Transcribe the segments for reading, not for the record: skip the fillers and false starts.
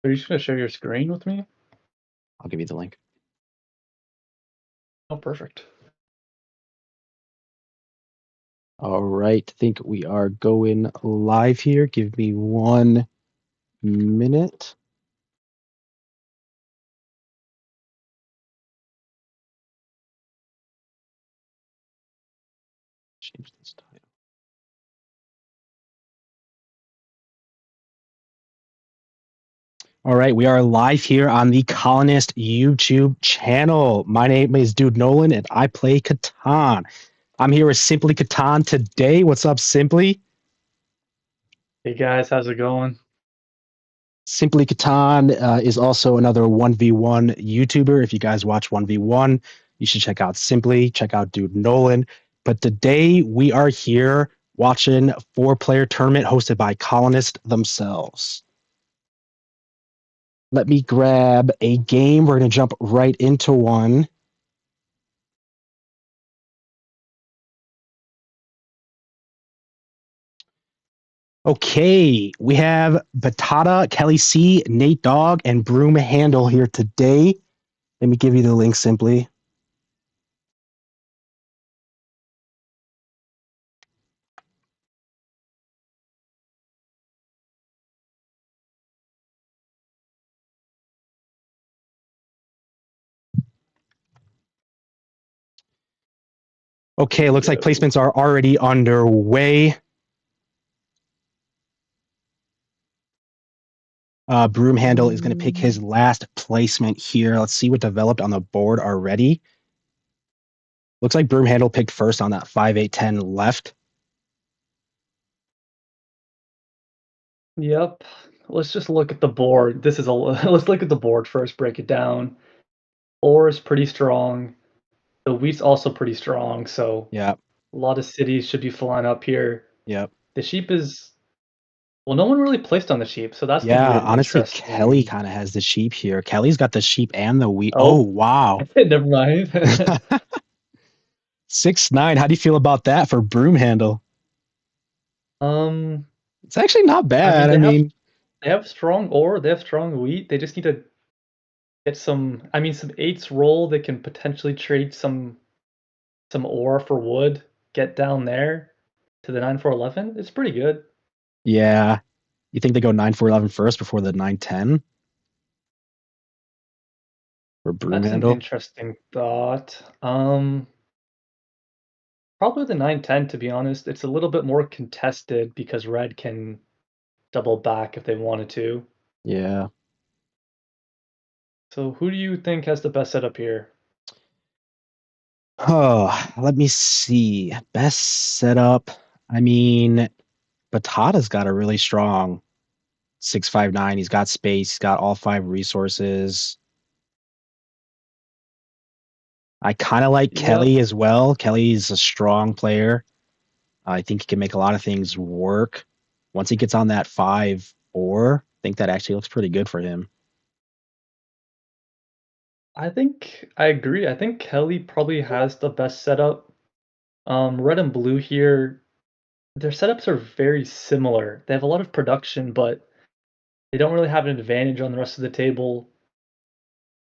Are you just gonna share your screen with me? I'll give you the link. Oh, perfect. All right, I think we are going live here. Give me 1 minute. Change this title. All right, we are live here on the Colonist YouTube channel. My name is Dude Nolan, and I play Catan. I'm here with Simply Catan today. What's up, Simply? Hey guys, how's it going? Simply Catan is also another 1v1 YouTuber. If you guys watch 1v1, you should check out Simply, check out Dude Nolan. But today we are here watching a 4-player tournament hosted by Colonists themselves. Let me grab a game. We're going to jump right into one. Okay, we have Batata, Kelly C, Nate Dogg, and Broom Handle here today. Let me give you the link, Simply. Okay, looks like Yo. placements are already underway. Broom Handle is going to pick his last placement here. Let's see what developed on the board already. Looks like Broom Handle picked first on that 5-8-10 left. Yep. Let's just look at the board. This is a let's look at the board first, break it down. Ore is pretty strong. The wheat's also pretty strong, so Yep, a lot of cities should be flying up here. yep. The sheep is well, no one really placed on the sheep, so that's gonna be Yeah, an honestly, Kelly interesting. kind of has the sheep here. Kelly's got the sheep and the wheat. Oh, Oh, wow. never mind. 6-9. How do you feel about that for Broom Handle? Um, It's actually not I mean bad. I mean, they have strong ore, they have strong wheat. They just need to get some eights roll. They can potentially trade some ore for wood, get down there to the 9-4-11. It's pretty good. yeah. You think they go 9-4-11 first before the 9-10 for Broom That's an Handle? interesting thought. Probably the 9-10, to be honest. It's a little bit more contested because red can double back if they wanted to. Yeah. So who do you think has the best setup here? Oh, let me see. Best setup. I mean, Batata's got a really strong 6-5-9. He's got space. He's got all 5 resources. I kind of like Yep. Kelly as well. Kelly's a strong player. I think he can make a lot of things work. Once he gets on that 5-4, I think that actually looks pretty good for him. I think I agree. I think Kelly probably has the best setup. Red and blue here, their setups are very similar. They have a lot of production, but they don't really have an advantage on the rest of the table.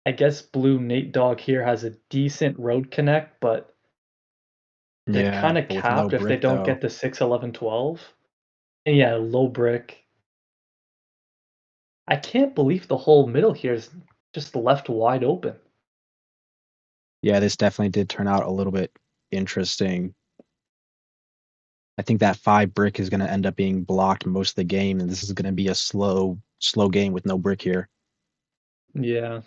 I guess blue Nate Dogg here has a decent road connect, but they're Yeah, kind of but with no capped if they brick don't though. get the 6-11-12. And yeah, low brick. I can't believe the whole middle here is just left wide open. Yeah, this definitely did turn out a little bit interesting. I think that 5 brick is going to end up being blocked most of the game, and this is going to be a slow game with no brick here. Yeah.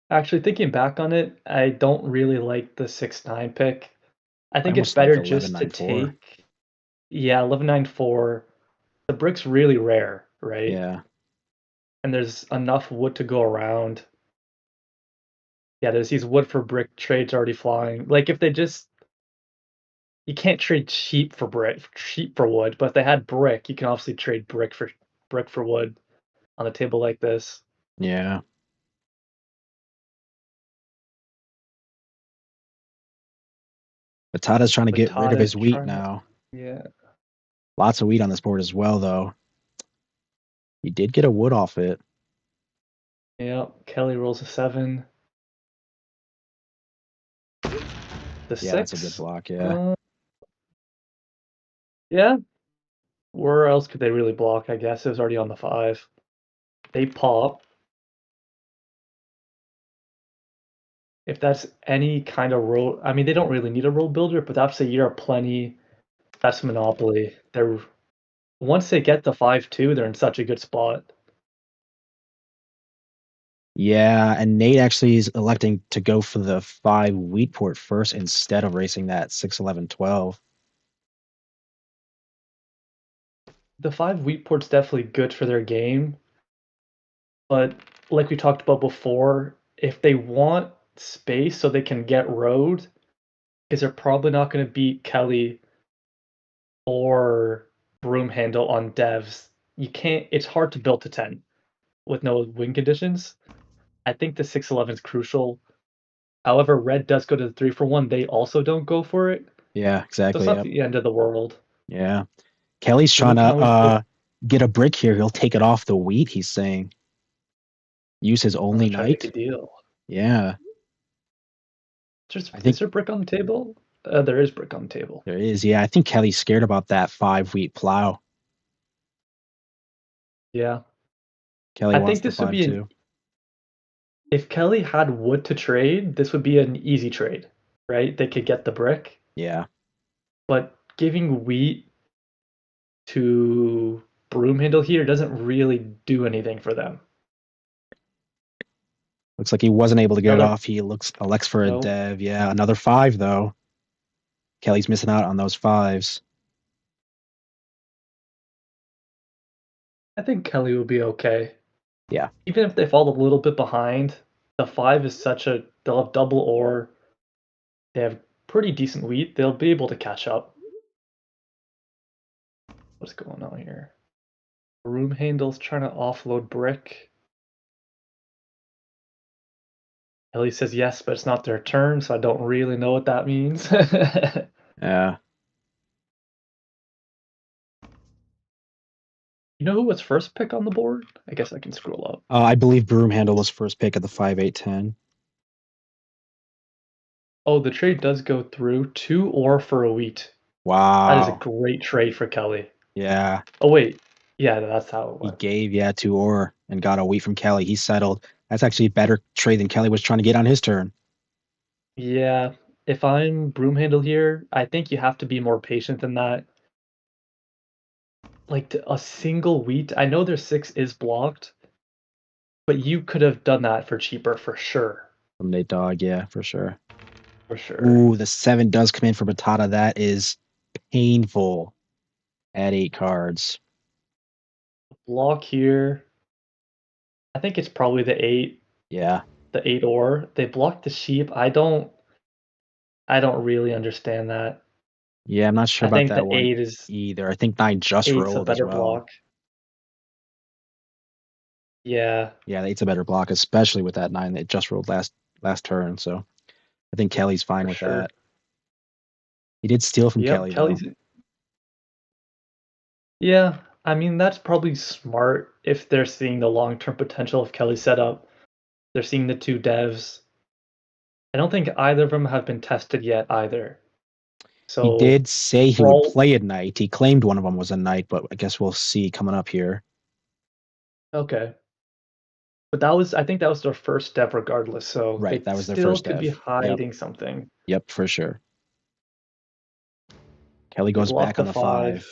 Actually, thinking back on it, I don't really like the 6-9 pick. I I think it's almost like better just to 11-9-4. take, yeah, 11-9-4. The brick's really rare, right? Yeah, And there's enough wood to go around. Yeah, there's these wood for brick trades already flying. Like if they just you can't trade cheap for wood, but if they had brick, you can obviously trade brick for wood on a table like this. yeah. Batata's trying to get rid of Batata's his wheat trying to, now. yeah. Lots of wheat on this board as well, though. He did get a wood off it. Yeah, Kelly rolls a 7. The Yeah, that's a good 6? block. Yeah. Uh, yeah. Where else could they really block, I guess? It was already on the 5. They pop. If that's any kind of road, I mean, they don't really need a road builder, but that's a year of plenty. That's Monopoly. They're once they get the 5-2, they're in such a good spot. Yeah, and Nate actually is electing to go for the 5 wheat port first instead of racing that 6-11-12. The 5 wheat port's definitely good for their game, but like we talked about before, if they want space so they can get road, because they're probably not going to beat Kelly or Broom Handle on devs. You can't. It's hard to build to 10 with no win conditions. I think the 6-11 is crucial. However, red does go to the 3-for-1. They also don't go for it, Yeah, so it's exactly. not Yep. the end of the world. Yeah. Kelly's trying Blue can to always pick. get a brick here. He'll take it off the wheat, he's saying. Use his only Try to make a knight. deal. Yeah. I Is think there brick on the table? There is brick on the table. there is. Yeah, I think Kelly's scared about that 5 wheat plow. Yeah, Kelly I wants think the this would 5 be an. too. If Kelly had wood to trade, this would be an easy trade, right? They could get the brick, Yeah. but giving wheat to Broomhandle here doesn't really do anything for them. Looks like he wasn't able to get it Another off. He elects for a no, dev. Yeah, another 5 though. Kelly's missing out on those 5s. I think Kelly will be okay. Yeah. Even if they fall a little bit behind, the 5 is such a they'll have double ore. They have pretty decent wheat. They'll be able to catch up. What's going on here? Broomhandle's trying to offload brick. Ellie says yes, but it's not their turn, so I don't really know what that means. Yeah. You know who was first pick on the board? I guess I can scroll up. I believe Broomhandle was first pick of the 5-8-10. Oh, the trade does go through 2 ore for a wheat. That is a Wow. great trade for Kelly. Yeah. Oh wait, yeah, that's how it He went. gave, yeah, 2 ore and got a wheat from Kelly. He settled. That's actually a better trade than Kelly was trying to get on his turn. Yeah, if I'm Broomhandle here, I think you have to be more patient than that. Like a single wheat, I know their 6 is blocked, but you could have done that for cheaper for sure. From Nate Dogg, yeah, for sure. For sure. Ooh, the 7 does come in for Batata. That is painful at 8 cards. Block here. I think it's probably the 8. Yeah. The 8 ore. They blocked the sheep. I don't really understand that. Yeah, I'm not sure I about think that the one 8 is either. I think 9 just 8's a rolled as better well. block. Yeah. Yeah, the 8's a better block, especially with that 9 that just rolled last turn. So I think Kelly's fine For with sure. that. He did steal from Yep, Kelly though. Kelly's. Yeah, I mean that's probably smart if they're seeing the long-term potential of Kelly's setup. They're seeing the 2 devs. I don't think either of them have been tested yet either. He So did say he for would all play a knight. He claimed one of them was a knight, but I guess we'll see coming up here. okay. But that was I think that was their first dev regardless, so Right, they that was their still first could be dev. Yep, hiding something. yep, for sure. Kelly They goes block back on the the 5. 5.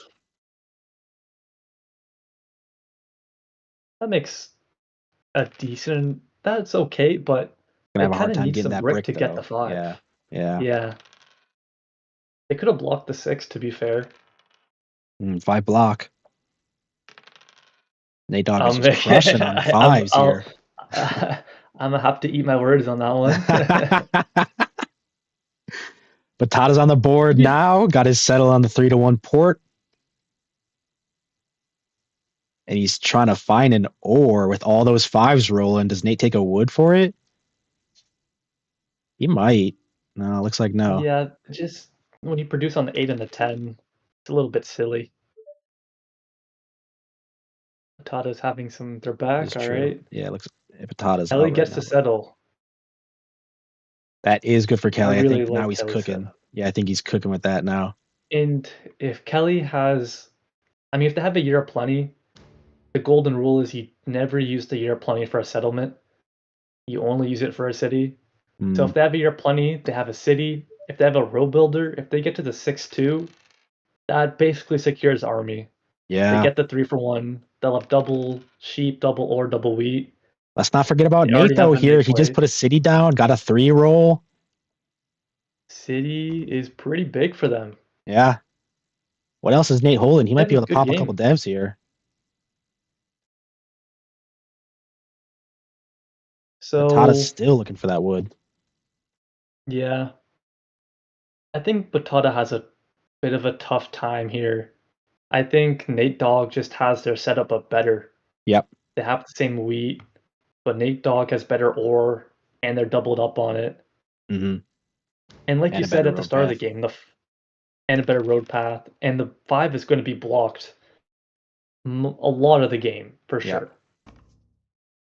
That makes a decent that's okay, but Gonna they have a hard kinda time need getting some that brick brick to get the though. 5. Yeah, yeah. Yeah. They could have blocked the 6 to be fair. 5 block. Nate Dogg is Um, just crushing on 5s I'll here. I'm gonna have to eat my words on that one. Batata's on the board You now. Got his settle on the 3-1 port. And he's trying to find an ore with all those 5s rolling. Does Nate take a wood for it? He might. No, looks like no. yeah, just when you produce on the 8 and the 10, it's a little bit silly. Tata's having some they're It's back, true. alright. Yeah, looks Patata's Kelly out right gets now, to though. settle. That is good for I Kelly. I really think now like he's Kelly's cooking. setup. Yeah, I think he's cooking with that now. And if Kelly has, I mean, if they have a year of plenty, the golden rule is you never use the year of plenty for a settlement. You only use it for a city. So Mm, if they have a year of plenty, they have a city. If they have a road builder, if they get to the 6-2, that basically secures army. They yeah. get the 3-for-1. They'll have double sheep, double ore, double wheat. Let's not forget about They Nate already have though. a Here, Nate he just play. put a city down, got a 3 roll. City is pretty big for them. Yeah. What else is Nate holding? He might be Having a able to good pop a couple game. devs here. Matata's So still looking for that wood. yeah, I think Batata has a bit of a tough time here. I think Nate Dogg just has their setup up better. Yep. They have the same wheat, but Nate Dogg has better ore, and they're doubled up on it. Hmm. And like you And a said better at the road start of the path. game, and a better road path, and the 5 is going to be blocked a lot of the game for Yep. sure.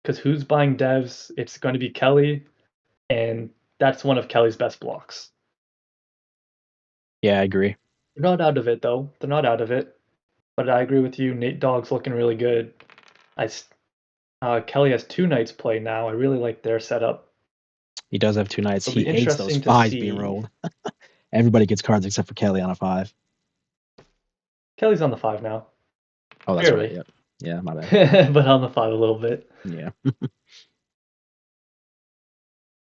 Because who's buying devs? It's going to be Kelly, and that's one of Kelly's best blocks. Yeah, I agree. They're not out of it though. They're not out of it. But I agree with you. Nate Dogg's looking really good. Kelly has 2 knights play now. I really like their setup. He does have 2 knights. It'll He be hates those interesting to fives being see. rolled. Everybody gets cards except for Kelly on a 5. Kelly's on the 5 now, Oh, that's right. barely, Yep. Yeah, my bad. but on the 5 a little bit. Yeah.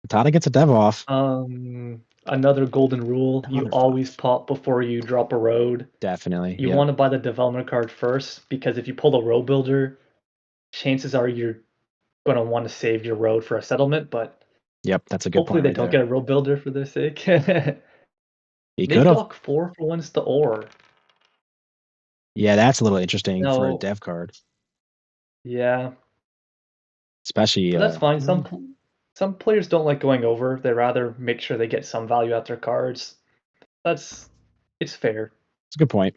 Tata gets a dev off. Another golden rule: you Another always 5. pop before you drop a road. Definitely. You Yep. want to buy the development card first because if you pull a road builder, chances are you're going to want to save your road for a settlement. But Yep. That's a good hopefully point they right don't there. get a road builder for their sake. He could Nate have. Dogg 4-for-1's the ore. Yeah, that's a little interesting for a No, dev card. yeah, Especially but that's fine. Some players don't like going over. They rather make sure they get some value out their cards. That's it's fair. it's a good point.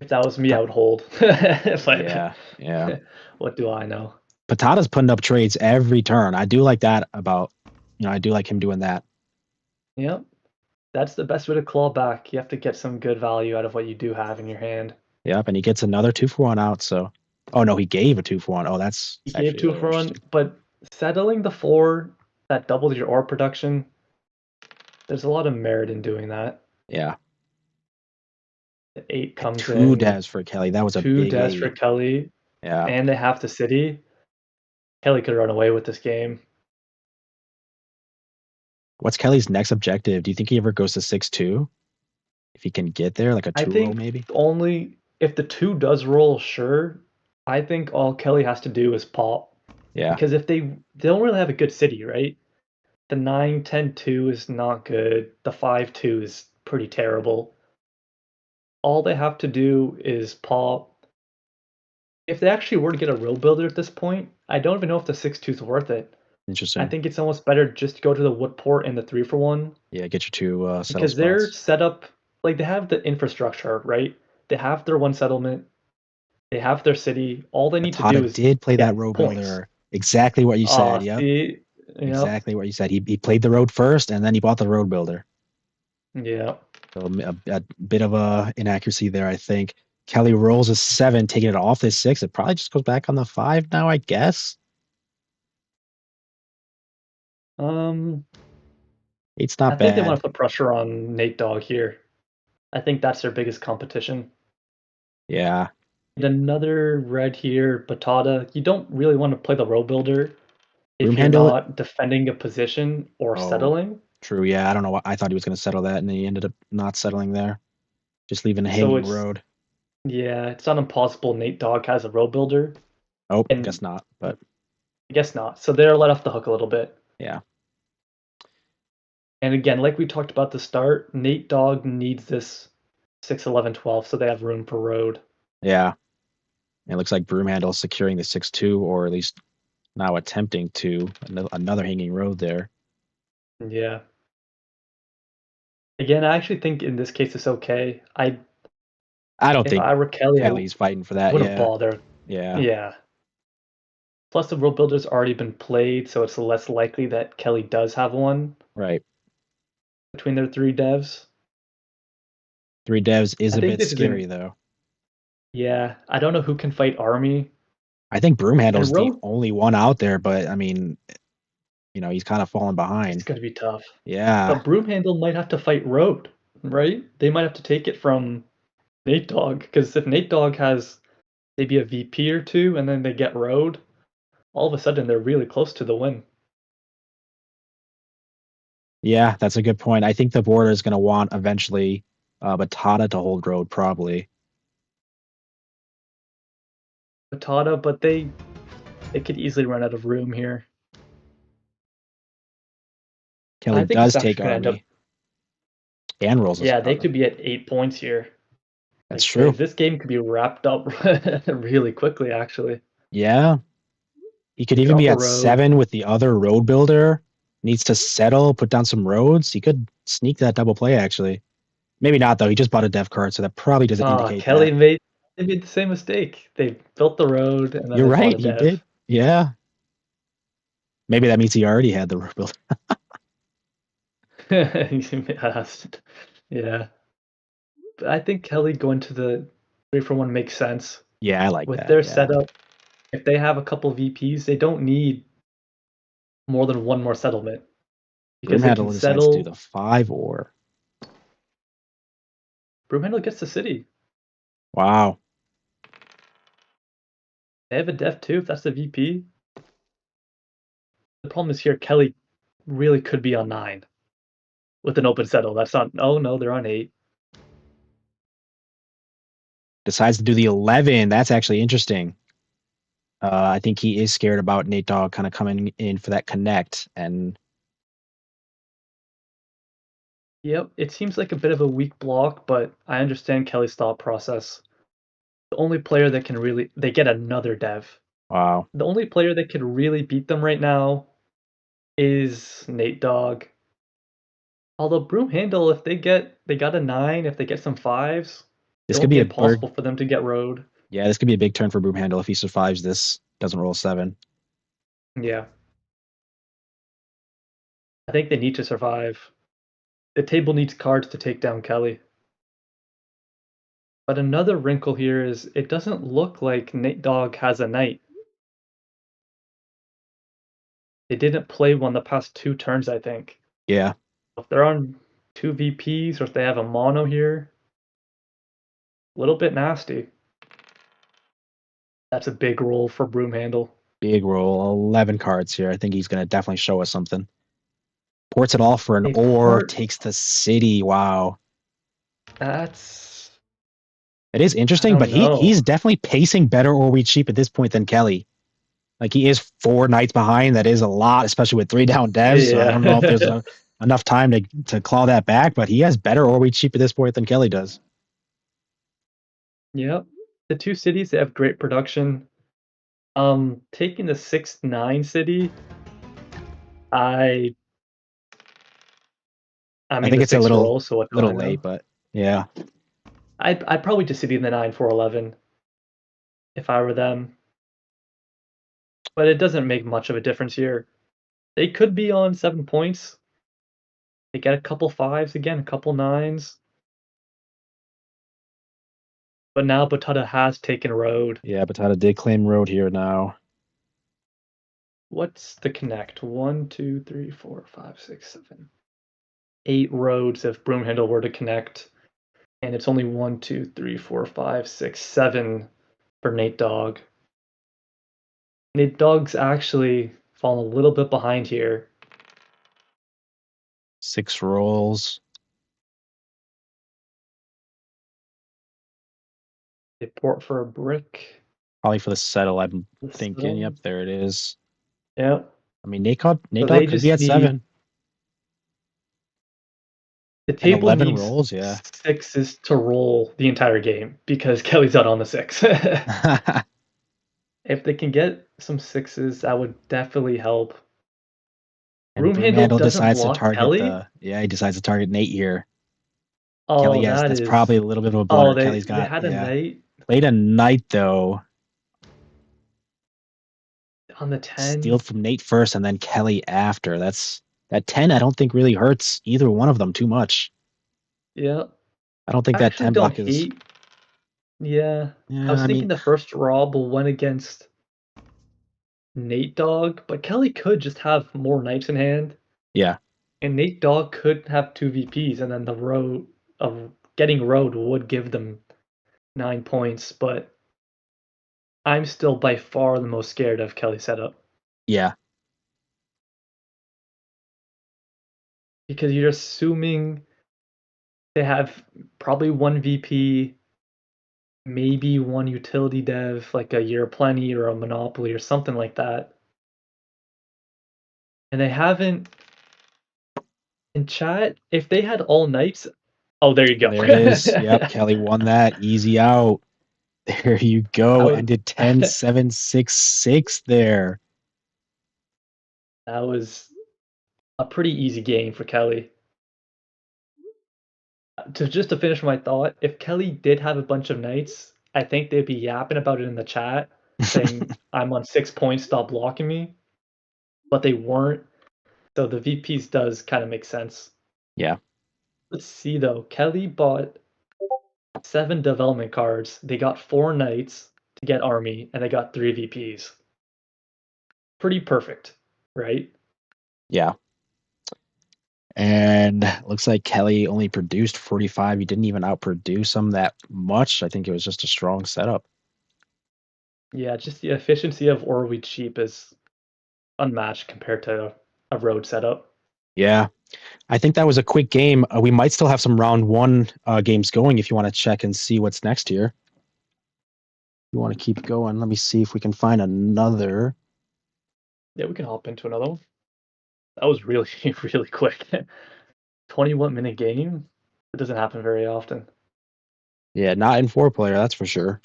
If that was me, I Ta- would hold. But yeah, yeah. what do I know? Patata's putting up trades every turn. I do like that about, I do like him doing that. Yep. That's the best way to claw back. You have to get some good value out of what you do have in your hand. Yep, and he gets another 2-for-1 out. So, oh no, he gave a 2-for-1. Oh, that's You gave actually a two little for one, interesting. but settling the 4 that doubles your ore production, there's a lot of merit in doing that. Yeah, The 8 and comes 2 in, devs for Kelly. That was a 2 big deaths for 8. Kelly, Yeah, and they have the city. Kelly could run away with this game. what's Kelly's next objective? Do you think he ever goes to 6-2? If he can get there, like a I 2-roll think maybe. only if the 2 does roll, sure. I think all Kelly has to do is pop. Yeah, Because if they don't really have a good city, right? The 9-10-2 is not good. The 5-2 is pretty terrible. All they have to do is pop. If they actually were to get a road builder at this point, I don't even know if the 6-2 is worth it. I interesting. think it's almost better just to go to the wood port and the 3-for-1 Yeah, get your 2 settle because they're spots. set up like they have the infrastructure, right? They have their one settlement, they have their city. All they need to do Matata is did play that get road points. builder. Exactly what you said. Yep. See, yep, Exactly what you said. He played the road first and then he bought the road builder. yeah. So a bit of a inaccuracy there, I think. Kelly rolls a 7, taking it off his 6. It probably just goes back on the 5 now, I guess. Um, It's I not think they want bad. to put pressure on Nate Dogg here. I think that's their biggest competition. Yeah. And another red here, Batata. You don't really want to play the row builder Broom if you're handle. not defending a position or Oh, settling. true. Yeah, I don't know what I thought he was going to settle that, and he ended up not settling there. Just leaving a So hanging it's road. yeah, it's not impossible Nate Dogg has a row builder, Oh, and guess not. But I guess not. So they're let off the hook a little bit. yeah. And again, like we talked about the start, Nate Dogg needs this 6-11-12 so they have room for road. Yeah. It looks like Broom handle securing the 6-2, or at least now attempting to. Another hanging road there. Yeah. Again, I actually think in this case it's okay. I don't If think I were Kelly, I Kelly's fighting for that. wouldn't Yeah. bother. Yeah. Yeah. Plus, the world builder's already been played, so it's less likely that Kelly does have one Right. between their three devs. 3 devs is I a think bit this is an scary though. yeah. I don't know who can fight Army I think and Broomhandle's the Road. only one out there, but I mean, he's kind of falling It's behind. gonna be tough. Yeah. But Broomhandle might have to fight Road, right? They might have to take it from Nate Dogg because if Nate Dogg has maybe a VP or two, and then they get Road, all of a sudden they're really close to the win. Yeah, that's a good point. I think the border is going to want eventually Batata to hold road, probably. Batata, but they could easily run out of room here. Kelly I think it's does take actually gonna end up. Army and rolls us Yeah, they Army. could be at 8 points here. That's Like true. this game could be wrapped up really quickly. Actually, Yeah. He could they even be drop a at road. 7 with the other road builder. Needs to settle, put down some roads. He could sneak that double play, actually. Maybe not, though. He just bought a dev card, so that probably doesn't indicate Kelly that. made they made the same mistake. They built the road and then You're they bought right. a He did. dev. Yeah. Maybe that means he already had the road builder. Yeah, but I think Kelly going to the 3-for-1 makes sense Yeah, I like with that. their Yeah. setup. If they have a couple VPs, they don't need more than one more settlement because they can Broomhandle decides to do settle. the 5 or. Broomhandle gets the city. Wow. They have a dev too. If that's the VP. The problem is here, Kelly really could be on 9 with an open settle. That's not. Oh no, they're on 8. Decides to do the 11. That's actually interesting. I think he is scared about Nate Dogg kind of coming in for that connect. And Yep, it seems like a bit of a weak block, but I understand Kelly's thought process. The only player that can really they get another dev. wow. The only player that could really beat them right now is Nate Dogg. Although Broomhandle, if they got a 9, if they get some 5s, it This could won't be be a bird. impossible for them to get road. Yeah, this could be a big turn for Broomhandle if he survives this. Doesn't roll 7. Yeah. I think they need to survive. The table needs cards to take down Kelly. But another wrinkle here is it doesn't look like Nate Dogg has a knight. They didn't play one the past 2 turns, I think. Yeah. If they're on 2 VPs or if they have a mono here, a little bit nasty. That's a big roll for Broomhandle. Big roll. 11 cards here. I think he's going to definitely show us something. Ports it all for an They or, port. takes the city. Wow. That's It is I interesting, but don't he's know. definitely pacing better or we cheap at this point than Kelly. Like he is 4 knights behind. That is a lot, especially with 3 down devs. So I don't know if there's Yeah. enough time to claw that back, but he has better or we cheap at this point than Kelly does. Yep. The 2 cities, they have great production. Taking the 6-9 city, I I I mean think the it's a 6 little roll, so what do I little late, know? but yeah. I'd probably just city in the 9-4-11 if I were them. But it doesn't make much of a difference here. They could be on 7 points. They get a couple 5s again, a couple 9s. But now Batata has taken road. Yeah, Batata did claim road here now. What's the connect? 1, 2, 3, 4, 5, 6, 7, 8 roads if Broomhandle were to connect. And it's only 1, 2, 3, 4, 5, 6, 7 for Nate Dogg. Nate Dogg's actually fallen a little bit behind here. 6 rolls. They port for a brick. Probably for the settle, I'm The thinking. settle. Yep, there it is. Yeah. I mean, Nate So Dogg they could be just at need 7 the and table 11 needs rolls. Yeah. 6s to roll the entire game because Kelly's out on the 6. If they can get some 6s, that would definitely help. And Broomhandle Broomhandle doesn't decides to block target Kelly. the. Yeah, he decides to target Nate here. Kelly, Oh, yes, that that's is. probably a little bit of a Oh, blunder. they Kelly's they got, had a yeah. knight. Played a knight, though. On the Steal 10, from Nate first and then Kelly after. That 10 I don't think really hurts either one of them too much. yeah. I don't think I that actually 10 don't block is hate. Yeah. I yeah, was I thinking mean, the first Rob went against Nate Dogg, but Kelly could just have more knights in hand, yeah. and Nate Dogg could have two VPs, and then the road of getting road would give them 9 points. But I'm still by far the most scared of Kelly's setup Yeah. because you're assuming they have probably one VP, maybe one utility dev, like a Year Plenty or a Monopoly or something like that. And they haven't in chat, if they had all knights, oh, there you go. There it is. Yep, Kelly won that. Easy out. There you I go. was Ended 10-7-6-6 there. that was a pretty easy game for Kelly. To finish my thought, if Kelly did have a bunch of knights, I think they'd be yapping about it in the chat, saying I'm on 6 points, stop blocking me. But they weren't, so the VPs does kind of make sense. Yeah. Let's see though. Kelly bought 7 development cards. They got 4 knights to get army, and they got 3 VPs. Pretty perfect, right? Yeah. And looks like Kelly only produced 45. He didn't even outproduce him that much. I think it was just a strong setup. Yeah, just the efficiency of Orweed Sheep is unmatched compared to a road setup. Yeah. I think that was a quick game. We might still have some round one games going if you want to check and see what's next here. You want to keep going. Let me see if we can find another. Yeah, we can hop into another one. That was really, really quick. 21-minute game? It doesn't happen very often. Yeah, not in 4-player, that's for sure.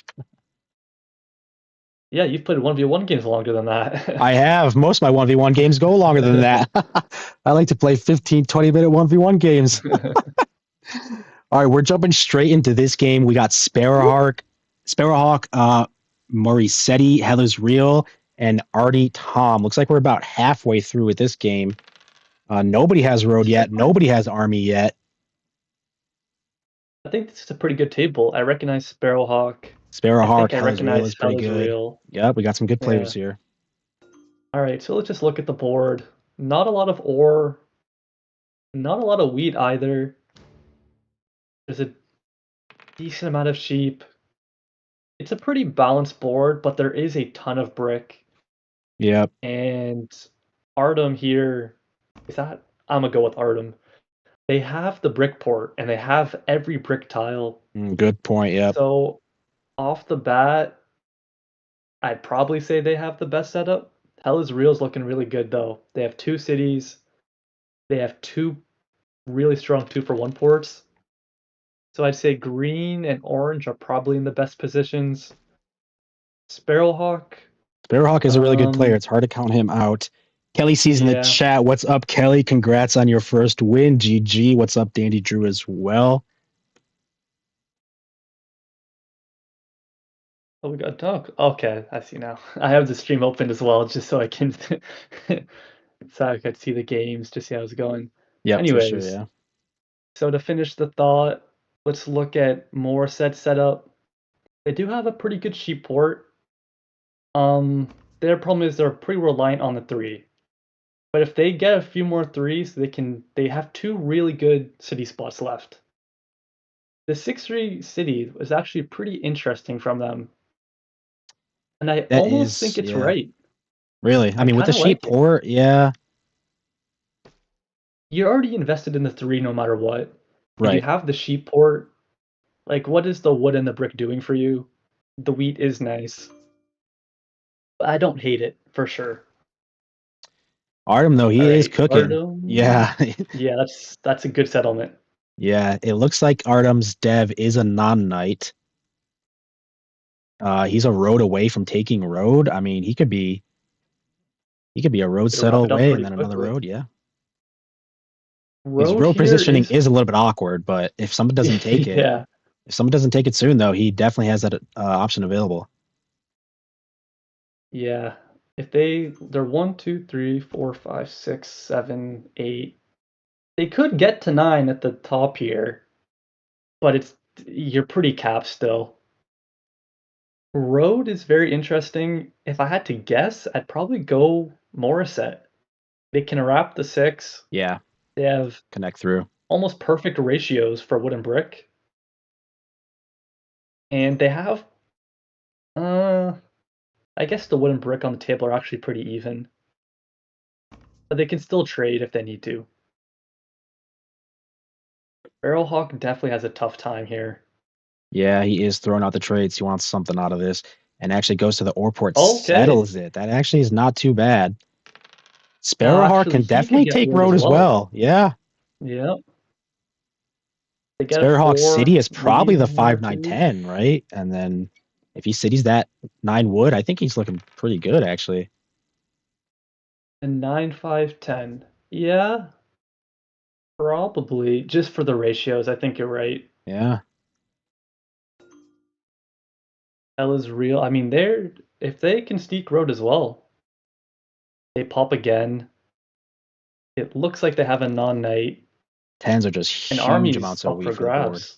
Yeah, you've played 1v1 games longer than I that. have. Most of my 1v1 games go longer than that. I like to play 15, 20-minute 1v1 games. All right, we're jumping straight into this game. We got Sparrowhawk, Morisetti, Heather's Real, and Artie Tom. Looks like we're about halfway through with this game. Nobody has road This is a yet. pretty, Nobody has army yet. I think this is a pretty good table. I recognize Sparrowhawk. I Sparrowhawk, think I Heather's Real recognize is pretty Hell is good. Real. Yep, we got some good players Yeah. here. All right, so let's just look at the board. Not a lot of ore, not a lot of wheat either. There's a decent amount of sheep. It's a pretty balanced board, but there is a ton of brick. Yep. And Artem here, is that? I'm gonna go with Artem. They have the brick port and they have every brick tile. Good point. Yep. So off the bat, I'd probably say they have the best setup. Hell is Real's looking really good though. They have 2 cities. They have 2 really strong 2-for-1 ports. So I'd say green and orange are probably in the best positions. Sparrowhawk, Sparrowhawk is a really good player. um, It's hard to count him out. Kelly sees in the yeah. chat. What's up, Kelly? Congrats on your first win. GG. What's up, Dandy Drew, as well? Oh, we got dog. Okay, I see now. I have the stream open as well, just so I can, so I could see the games to see how it's going. Yep, for sure. Anyways, Yeah. so to finish the thought, let's look at more set setup. They do have a pretty good sheep port. Their problem is they're pretty reliant on the 3. But if they get a few more 3s, they have 2 really good city spots left. The 6-3 city is actually pretty interesting from them. And I That almost is, think it's yeah. right. Really? I I mean, with kind the of sheep like it. port, yeah. You're already invested in the 3 no matter what. And you Right. have the sheep port. Like, what is the wood and the brick doing for you? The wheat is nice. But I don't hate it, for sure. Artem, though, he is Alright, cooking. Artem. Yeah. Yeah, that's a good settlement. Yeah. It looks like Artem's dev is a non-knight. He's a road away from taking road. I mean, he could be a road Could wrap settle it up away and pretty then another quickly. road. Yeah. His Road road here positioning is is a little bit awkward, but if someone doesn't take it, yeah. if someone doesn't take it soon, though, he definitely has that option available. Yeah. If they're 1, 2, 3, 4, 5, 6, 7, 8. They could get to 9 at the top here, but you're pretty capped still. Road is very interesting. If I had to guess, I'd probably go Morissette. They can wrap the 6. Yeah, They have connect through. almost perfect ratios for wood and brick. And they have, I guess the wood and brick on the table are actually pretty even. But they can still trade if they need to. Barrelhawk definitely has a tough time here. Yeah, he is throwing out the trades. He wants something out of this, and actually goes to the Orport, Okay. settles it. That actually is not too bad. Now, Sparrowhawk actually, can he could definitely get take road road as as well. well. Yeah. Yeah. They get a Sparrowhawk City 4, is probably the leave 5 more 9 blue. 10, right? And then if he cities that 9 wood, I think he's looking pretty good actually. And 9, 5, 10. Yeah, probably. Just for the ratios, I think you're right. Yeah. Hell is real. I mean, if they can sneak road as well, they pop again. It looks like they have a non-knight. Tens are just And huge army's amounts of up wheat for for the board. grabs.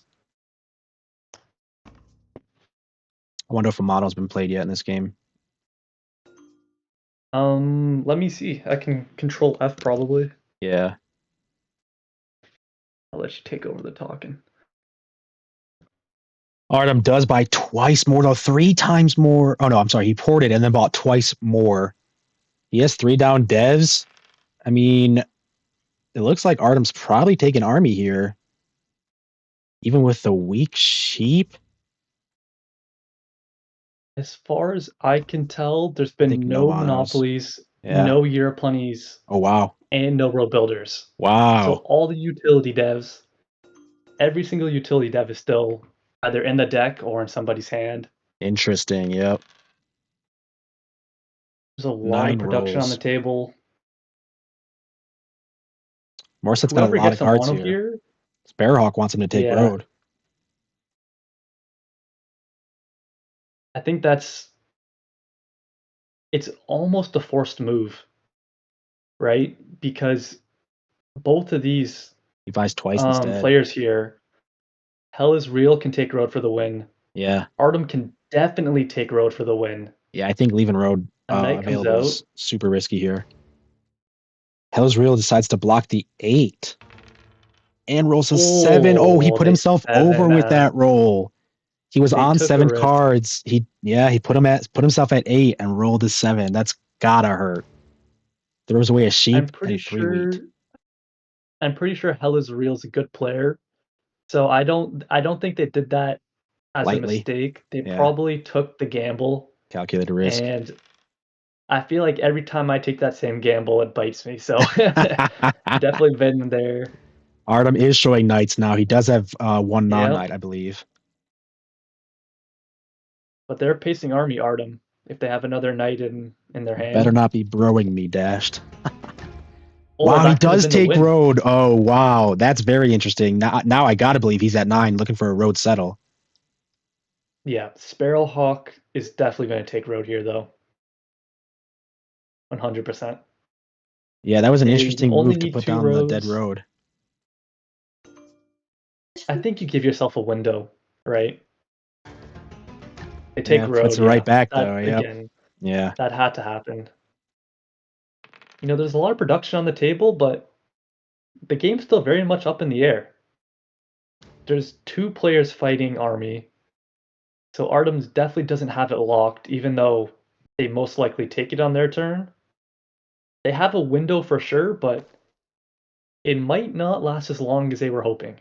I wonder if a model's been played yet in this game. Let me see. I can control F probably. Yeah. I'll let you take over the talking. Artem does buy twice more, though, 3 times more. Oh, no, I'm sorry. He ported and then bought twice more. He has 3 down devs. I mean, it looks like Artem's probably taking army here. Even with the weak sheep. As far as I can tell, there's I think been no no monos. monopolies, Yeah. no year plenties, Oh, wow. and no road builders. So Wow. all the utility devs, every single utility dev is still either in the deck or in somebody's hand. Interesting. Yep. There's a lot of 9 production on the rolls. table. Morset's got a Whoever lot of gets a cards mono here. here, Sparrowhawk wants him to take yeah, road. I think it's almost a forced move, right? Because both of these He buys twice instead. players here, Hell is Real can take road for the win. Yeah. Artem can definitely take road for the win. Yeah, I think leaving road A knight comes available out. is super risky here. Hell's Real decides to block the 8 and rolls a 7. Oh, he Oh, put they himself over with 7F. that roll. He was They on took a 7 risk. cards. He put himself at 8 and rolled a 7. That's gotta hurt. Throws away a I'm sheep pretty and 3 wheat. sure I'm pretty sure Hell is Real is a good player. So I don't think they did that as a Lightly. mistake. They Yeah. probably took the gamble, Calculated risk. and I feel like every time I take that same gamble, it bites me. So definitely been there. Artem is showing knights now. He does have 1 Yep. non-knight, I believe. But they're pacing army Artem if they have another knight in their Better hand. not be broing me, dashed. Oh, Wow, he that could have does been the take win. road. Oh, wow. That's very interesting. Now I gotta believe he's at 9 looking for a road settle. Yeah, Sparrowhawk is definitely going to take road here, though. 100%. Yeah, that was an They interesting only move to need put 2 down the dead roads. road. I think you give yourself a window, right? They take Yeah, road, puts it right yeah. back That though. Yep. again, Yeah. that had to happen. There's a lot of production on the table, but the game's still very much up in the air. There's 2 players fighting army, so Artemis definitely doesn't have it locked, even though they most likely take it on their turn. They have a window for sure, but it might not last as long as they were hoping.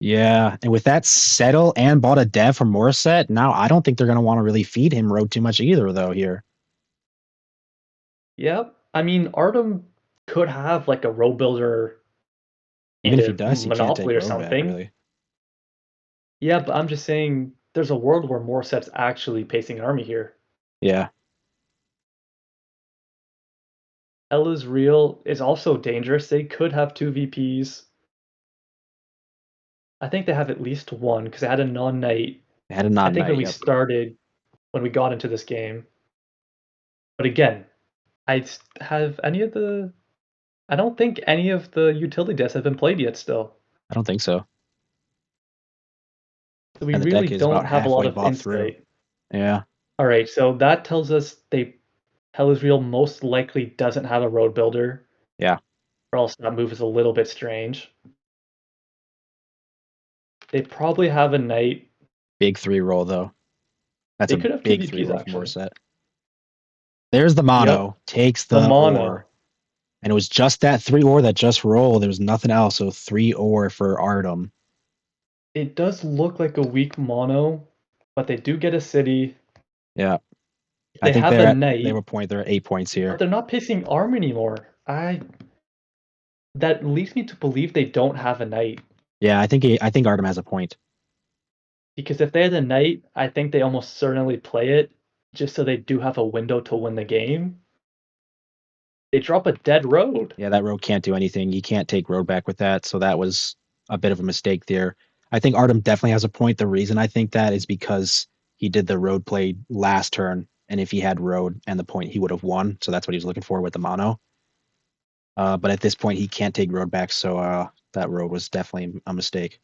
Yeah. And with that settle and bought a dev from Morissette, now I don't think they're gonna want to really feed him road too much either, though, here. Yep. I mean, Artem could have like a row builder Even and if he a does, he can't take monopoly or road back, something. really. Yeah, but I'm just saying there's a world where Morset's actually pacing army here. Yeah. Ella's real is also dangerous. They could have 2 VPs. I think they have at least one because they had a non-knight. They had a I think when non-knight, we yep. started, when we got into this game. But again, have any of the. I don't think any of the utility decks have been played yet. Still, I don't think so. so we And the really deck is don't about have a lot halfway of bought through. insight. Yeah, All right, so that tells us Hell is Real most likely doesn't have a road builder, yeah. or else that move is a little bit strange. They probably have a knight. Big 3 roll though. That's They a could have two big three VPs roll from actually. Morset. There's the Yep, mono, takes the the ore. mono. And it was just that 3 ore that just rolled. There was nothing else. So 3 ore for Artem. It does look like a weak mono, but they do get a city. Yeah. I They think have a they have knight, a point. They're at 8 points but here. they're not picking arm anymore. I That leads me to believe they don't have a knight. Yeah, I think Artem has a point. Because if they had a knight, I think they almost certainly play it just so they do have a window to win the game. They drop a dead road. Yeah, that road can't do anything. You can't take road back with that. So that was a bit of a mistake there. I think Artem definitely has a point. The reason I think that is because he did the road play last turn. And if he had road and the point, he would have won. So that's what he was looking for with the mono. But at this point, he can't take road back. So that road was definitely a mistake.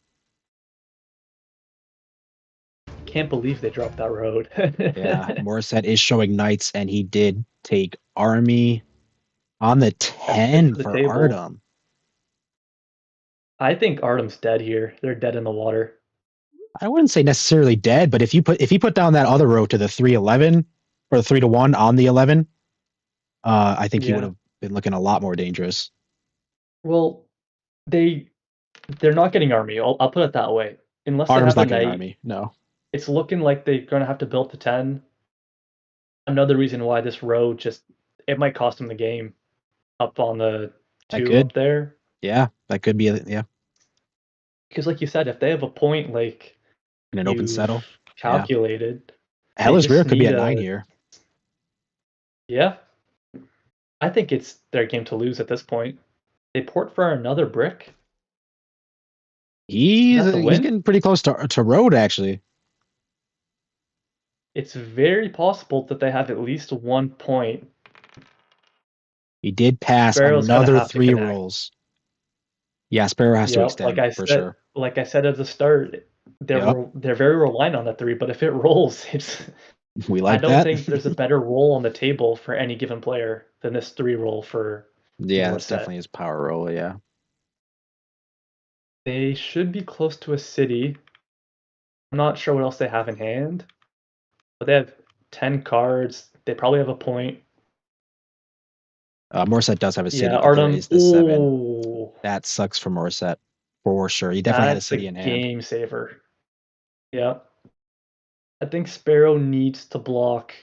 Can't believe they dropped that road. Yeah, Morissette is showing knights, and he did take army on the That's good 10 for the for table. Artem. I think Artem's dead here. They're dead in the water. I wouldn't say necessarily dead, but if he put down that other row to the 311 or the 3-1 on the 11, I think he would Yeah. have been looking a lot more dangerous. Well, they they're not getting army. I'll put it that way. Unless they Artem's have a not getting knight, army. No, it's looking like they're gonna have to build to 10. Another reason why this road just it might cost them the game up on the that 2 could. up there. Yeah, that could be. Yeah, Because like you said, if they have a point like in an open you've settle. Yeah, calculated, they Hellas Rear just could be need at 9 a here. yeah. I think it's their game to lose at this point. They port for another brick. Is that the He's win? getting pretty close to road actually. It's very possible that they have at least 1 point. He did pass Sparrow's gonna another have to three connect. rolls. Yeah, Sparrow has to Yep, extend for sure. like I said at the start, Yep, they're very reliant on that 3, but if it rolls, it's we I like don't that. think there's a better roll on the table for any given player than this 3 roll for Yeah, that's Morissette. definitely his power roll. Yeah, They should be close to a city. I'm not sure what else they have in hand, but they have 10 cards. They probably have a point. Morissette does have a Yeah, city, but there Artem. is the 7. Ooh, That sucks for Morissette for sure. He definitely had a that's a city in hand. game saver. Yeah, I think Sparrow needs to block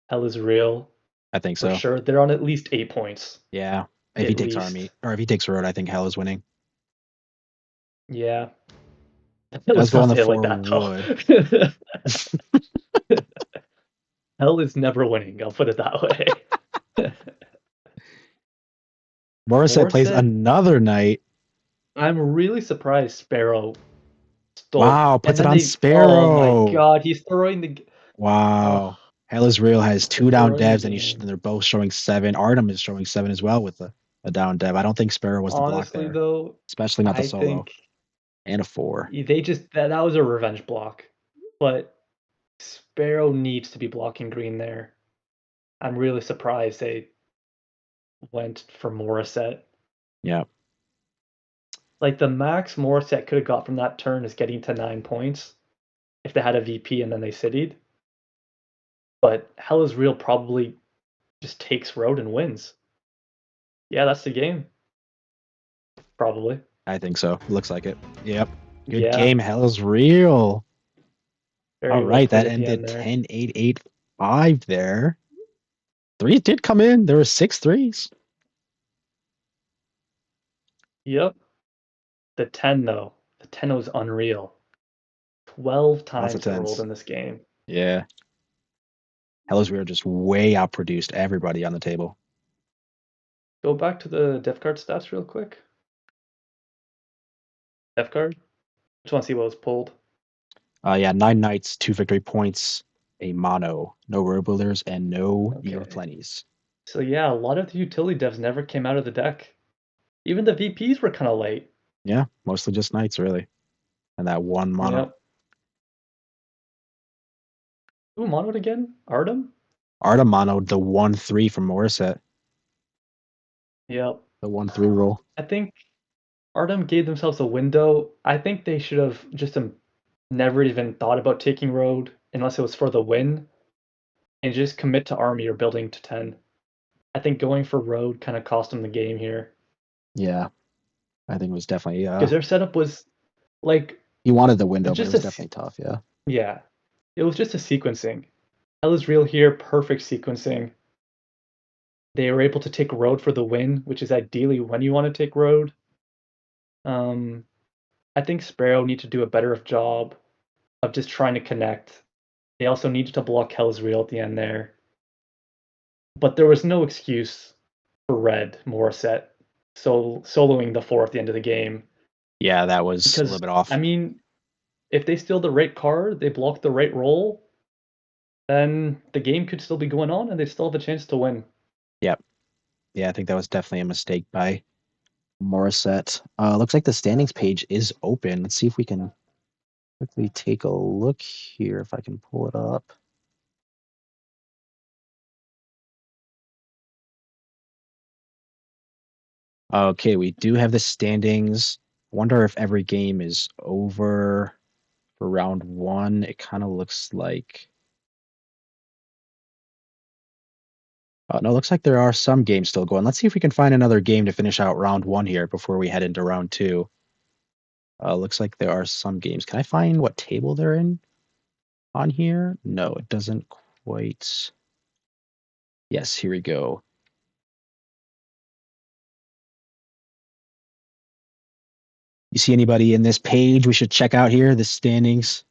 Hell is Real I think for so. sure. They're on at least 8 points, Yeah, if he at takes army least. or if he takes road, I think Hell is winning. Yeah, Does let's go not on the say it like 4 that wood. though. Hell is never winning. I'll put it that way. Morissette plays Morset, another knight. I'm really surprised Sparrow stole. Wow, And puts it then on oh my Sparrow. god, he's throwing the. Oh, Wow. Hell is real has they're 2 down throwing the devs, and game. they're both showing 7. Artem is showing 7 as well with a down dev. I don't think Sparrow was the block Honestly, there, though, especially not the I solo think and a 4. they just that was a revenge block. But Sparrow needs to be blocking green there. I'm really surprised they went for Morissette. Yeah, Like the max Morissette could have got from that turn is getting to 9 points if they had a VP and then they citied. But Hell is Real probably just takes road and wins. Yeah, that's the game. Probably. I think so. Looks like it. Yep. Good Yeah, game. Hell is real. All very well right, played that at the end ended there. 10-8-8-5 there. Threes did come in. There were 6 threes. Yep. The 10 though. The 10 was unreal. 12 Lots of times it rolled tens. in this game. Yeah. Hell is real just way outproduced everybody on the table. Go back to the def card stats real quick. Def card. Just want to see what was pulled. Yeah, 9 knights, 2 victory points, a mono, no road builders, and no year of Okay. plenties. So yeah, a lot of the utility devs never came out of the deck. Even the VPs were kind of late. Yeah, mostly just knights, really. And that one mono. Yep. Who monoed again? Artem? Arta monoed the 1-3 from Morissette, Yep. the 1-3 roll. I think Artem gave themselves a window. I think they should have just never even thought about taking road unless it was for the win and just commit to army or building to 10. I think going for road kind of cost them the game here Yeah, I think it was definitely, because their setup was like he wanted the window, but it just was definitely tough, yeah. yeah, it was just a sequencing. Hell is real here, perfect sequencing. They were able to take road for the win, which is ideally when you want to take road. Um, I think Sparrow need to do a better job of just trying to connect. They also needed to block Hell's Real at the end there. But there was no excuse for Red Morissette soloing the 4 at the end of the game. Yeah, that was a little Because, bit off. I mean, if they steal the right card, they block the right roll, then the game could still be going on and they still have a chance to win. Yep. Yeah, I think that was definitely a mistake by Morissette. Looks like the standings page is open. Let's see if we can quickly take a look here, if I can pull it up. Okay, we do have the standings. Wonder if every game is over for round one. It kind of looks like. No, it looks like there are some games still going. Let's see if we can find another game to finish out round one here before we head into round two. Looks like there are some games. Can I find what table they're in on here? No, it doesn't quite. Yes, here we go. You see anybody in this page we should check out here, the standings?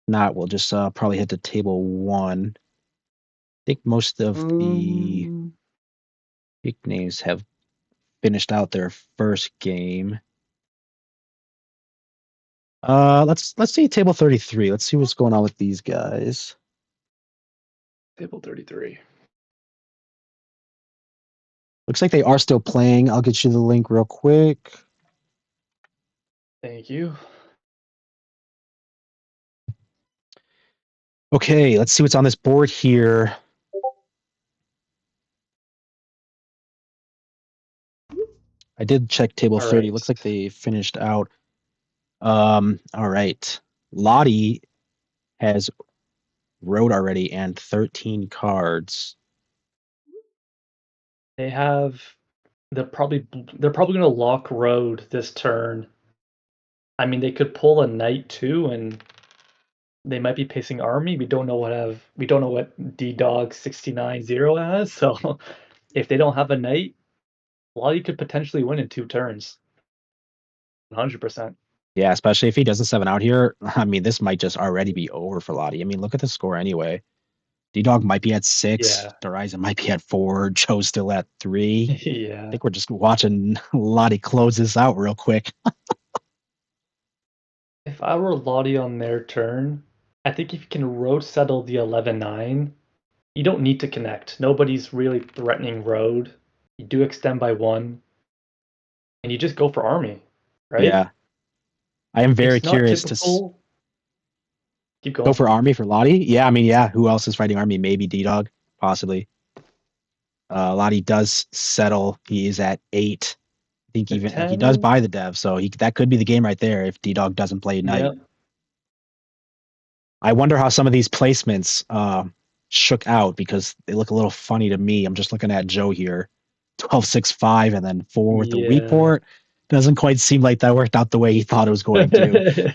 Not, we'll just probably head to table one. I think most of the Um, big names have finished out their first game. Let's see table 33. Let's see what's going on with these guys. Table 33. Looks like they are still playing. I'll get you the link real quick. Thank you. Okay, let's see what's on this board here. I did check table All 30. right. Looks like they finished out. All right. Lottie has road already and 13 cards. They have they're probably gonna lock road this turn. I mean, they could pull a knight too, and they might be pacing army. We don't know what D Dog 690 has. So if they don't have a knight, Lottie could potentially win in 2 turns. 100%. Yeah, especially if he doesn't 7 out here. I mean, this might just already be over for Lottie. I mean, look at the score anyway. D-Dog might be at 6. Yeah. Derizen might be at 4. Joe's still at 3. I Yeah. think we're just watching Lottie close this out real quick. If I were Lottie on their turn, I think if you can road settle the 11-9, you don't need to connect. Nobody's really threatening road. You do extend by 1, and you just go for army, right? Yeah. I am very It's not curious to typical. Keep go going. for Army for Lottie. Yeah, I mean, yeah. Who else is fighting Army? Maybe D-Dog, possibly. Lottie does settle. He is at 8. I think The even he does 10, buy the dev, so that could be the game right there if D-Dog doesn't play yeah. Knight. I wonder how some of these placements shook out because they look a little funny to me. I'm just looking at Joe here, 12-6-5, and then 4 with the weak Yeah. port. Doesn't quite seem like that worked out the way he thought it was going to.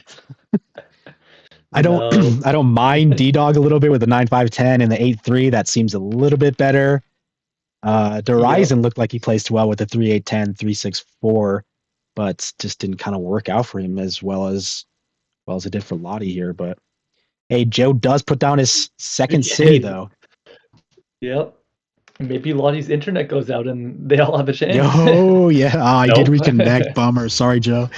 I don't No. I don't mind D-Dog a little bit with the 9-5-10 and the 8-3. That seems a little bit better. Yep. Derizen looked like he placed well with the 3-8-10, 3-6-4, but just didn't kind of work out for him as well as it did for Lottie here. But hey, Joe does put down his second city though. Yep. Maybe Lottie's internet goes out and they all have a chance. Yo, yeah, I did Nope. reconnect. Bummer. Sorry, Joe.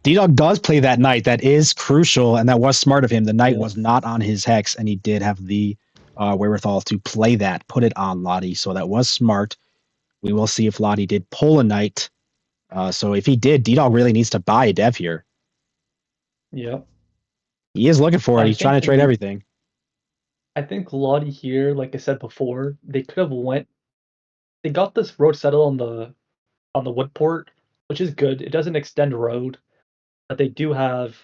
D-Dog does play that knight. That is crucial, and that was smart of him. The knight was Yes. not on his hex, and he did have the wherewithal to play that, put it on Lottie. So that was smart. We will see if Lottie did pull a knight. So if he did, D-Dog really needs to buy a dev here. Yep. He is looking for it. I He's trying think to trade everything. Lottie here, like I said before, they could have went. They got this road settle on the wood port, which is good. It doesn't extend road, but they do have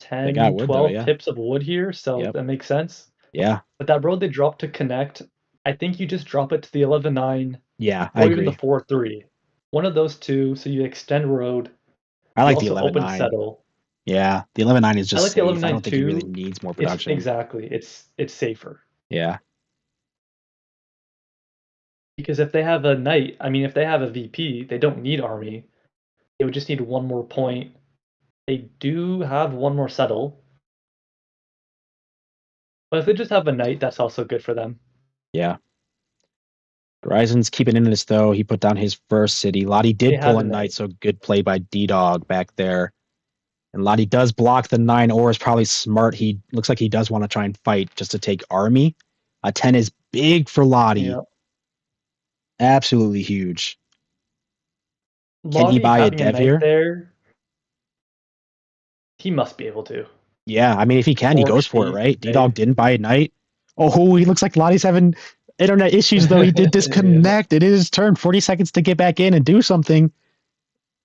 They got 10, wood though, 12 yeah. pips of wood here, so Yep. that makes sense. Yeah. But that road they dropped to connect, I think you just drop it to the 11-9 Yeah, I or even the agree. 4-3. One of those two, so you extend road. I You like the also open 11-9. settle. Yeah. The 11-9 is I just like the safe. I 11-9 don't think he really too. needs more It's production. exactly, it's safer. Yeah. Because if they have a knight, I mean, if they have a VP, they don't need army. They would just need one more point. They do have one more settle. But if they just have a knight, that's also good for them. Yeah. Horizon's keeping in this though. He put down his first city. Lottie They did pull have a a knight, knight. so good play by D-Dog back there. And Lottie does block the 9 or is probably smart. He looks like he does want to try and fight just to take army. A 10 is big for Lottie. Yeah. Absolutely huge. Can he Lottie buy a having a dev knight here? there, he must be able to. Yeah, I mean, if he can, he Fork goes for it, sheep, right? D-Dog right? didn't buy a knight. Oh, he looks like Lottie's having internet issues, though. He did Yeah. disconnect. It is his turn. 40 seconds to get back in and do something.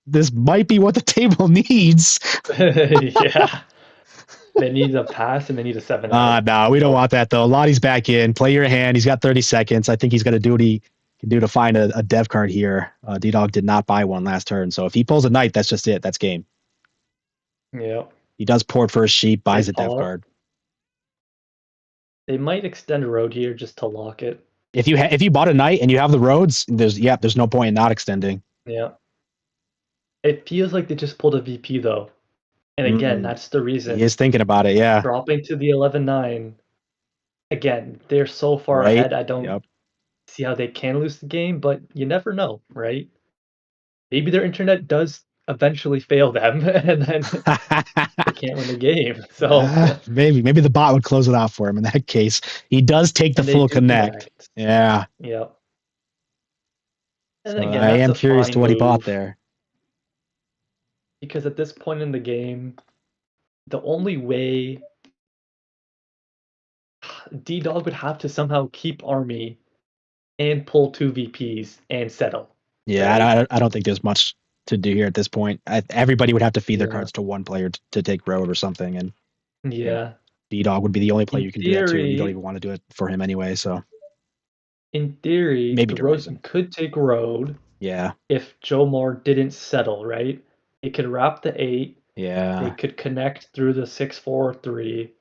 This might be what the table needs. Yeah. They need a pass and they need a 7 out. No, we don't So, want that, though. Lottie's back in. Play your hand. He's got 30 seconds. I think he's going to do what he can do to find a dev card here. D-Dog did not buy one last turn. So if he pulls a knight, that's just it. That's game. yeah. He does port for a sheep, They buys a dev pop. card. They might extend road here just to lock it. If you bought a knight and you have the roads, there's no point in not extending. Yeah. It feels like they just pulled a VP though. And again, Mm, that's the he is reason. thinking about it. Yeah. Dropping to the 11-9. Again, they're so far Right. ahead. I don't Yep. see how they can lose the game, but you never know, right? Maybe their internet does eventually fail them and then they can't win the game. So, Maybe the bot would close it out for him in that case. He does take the and they full do connect. connect. Yeah. Yeah. And So again, I that's am a curious to fine what he bought move there. because at this point in the game, the only way D Dog would have to somehow keep army and pull two VPs and settle, Yeah, right? I don't think there's much to do here at this point. Everybody would have to feed their Yeah. cards to one player to take road or something, and you know, Yeah. D Dog would be the only player In you can do that to, and you don't theory, even want to do it for him anyway. So maybe the road Horizon. could take road Yeah, if Jomar didn't settle, right? They could wrap the 8. They yeah, could connect through the 6-4-3.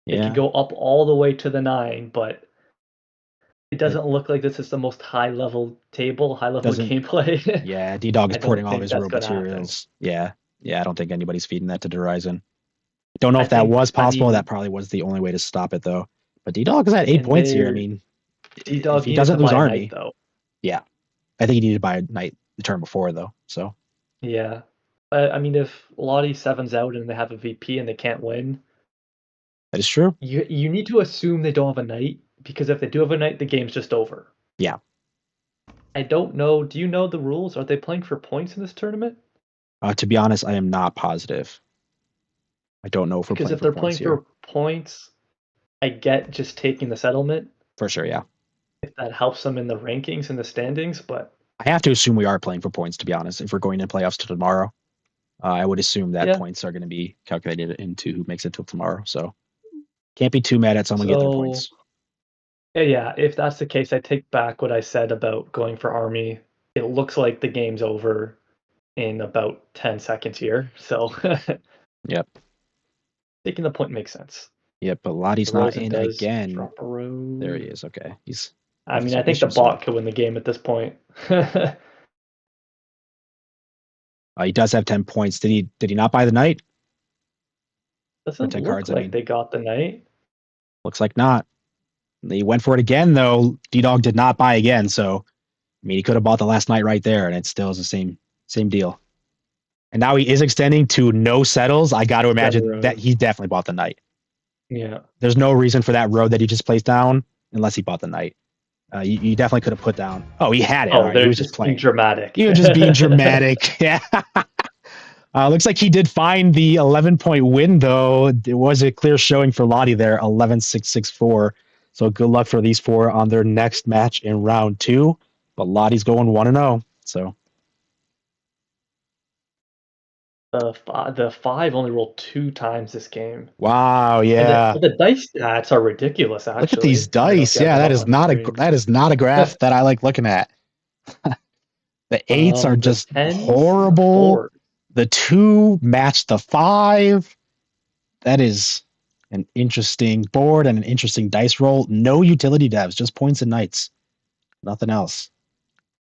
They could yeah. go up all the way to the 9, but it It doesn't look like this is the most high level table, high level doesn't. gameplay. Yeah, D Dog is I porting don't all of think his that's road gonna happen. materials. Yeah, yeah. I don't think anybody's feeding that to Horizon. Don't know I if that think, was I possible. That mean, probably was the only way to stop it, though. But D Dog is at 8 points here. I and mean, if D-Dog he needed doesn't to lose buy a knight Army, though. yeah, I think he needed to buy a knight the turn before, though. So Yeah. I mean, if Lottie 7's out and they have a VP and they can't win, that is true. you need to assume they don't have a knight because if they do have a knight, the game's just over. Yeah. I don't know. Do you know the rules? Are they playing for points in this tournament? To be honest, I am not positive. I don't know if we're Because playing if for they're points playing here. for points, I get just taking the settlement For sure, yeah. if that helps them in the rankings and the standings, but I have to assume we are playing for points, to be honest. If we're going to playoffs to tomorrow, I would assume that yeah. points are going to be calculated into who makes it till tomorrow. So can't be too mad at someone getting their So points. yeah, if that's the case, I take back what I said about going for Army. It looks like the game's over in about 10 seconds here. So Yep. taking the point makes sense. Yep, but Lottie's not Rosen in does again. drop a There he road. is. Okay. He's I having mean, I some think the issues here. bot could win the game at this point. He does have 10 points. Did he not buy the knight? Or Doesn't 10 look cards, I like mean. they got the knight. Looks like not. He went for it again, though. D Dog did not buy again, so I mean he could have bought the last night right there, and it still is the same deal. And now he is extending to no settles. I got to Got a imagine that road. he definitely bought the knight. Yeah. There's no reason for that road that he just placed down unless he bought the knight. You definitely could have put down. Oh, he had it. All Oh, right, he they're was just just being playing. dramatic. He was just being dramatic. Yeah. Looks like he did find the 11-point win, though. It was a clear showing for Lottie there, 11-6-6-4. So good luck for these four on their next match in round two. But Lottie's going 1-0. So The five only rolled 2 times this game. wow, And yeah. the dice stats are ridiculous, Look at these actually. I don't know if dice. you have Yeah, them that up is on not a screen. graph that I like looking at. The eights are The just 10s and the horrible. 4s. The two match the five. That is an interesting board and an interesting dice roll. No utility devs, just points and knights. Nothing else.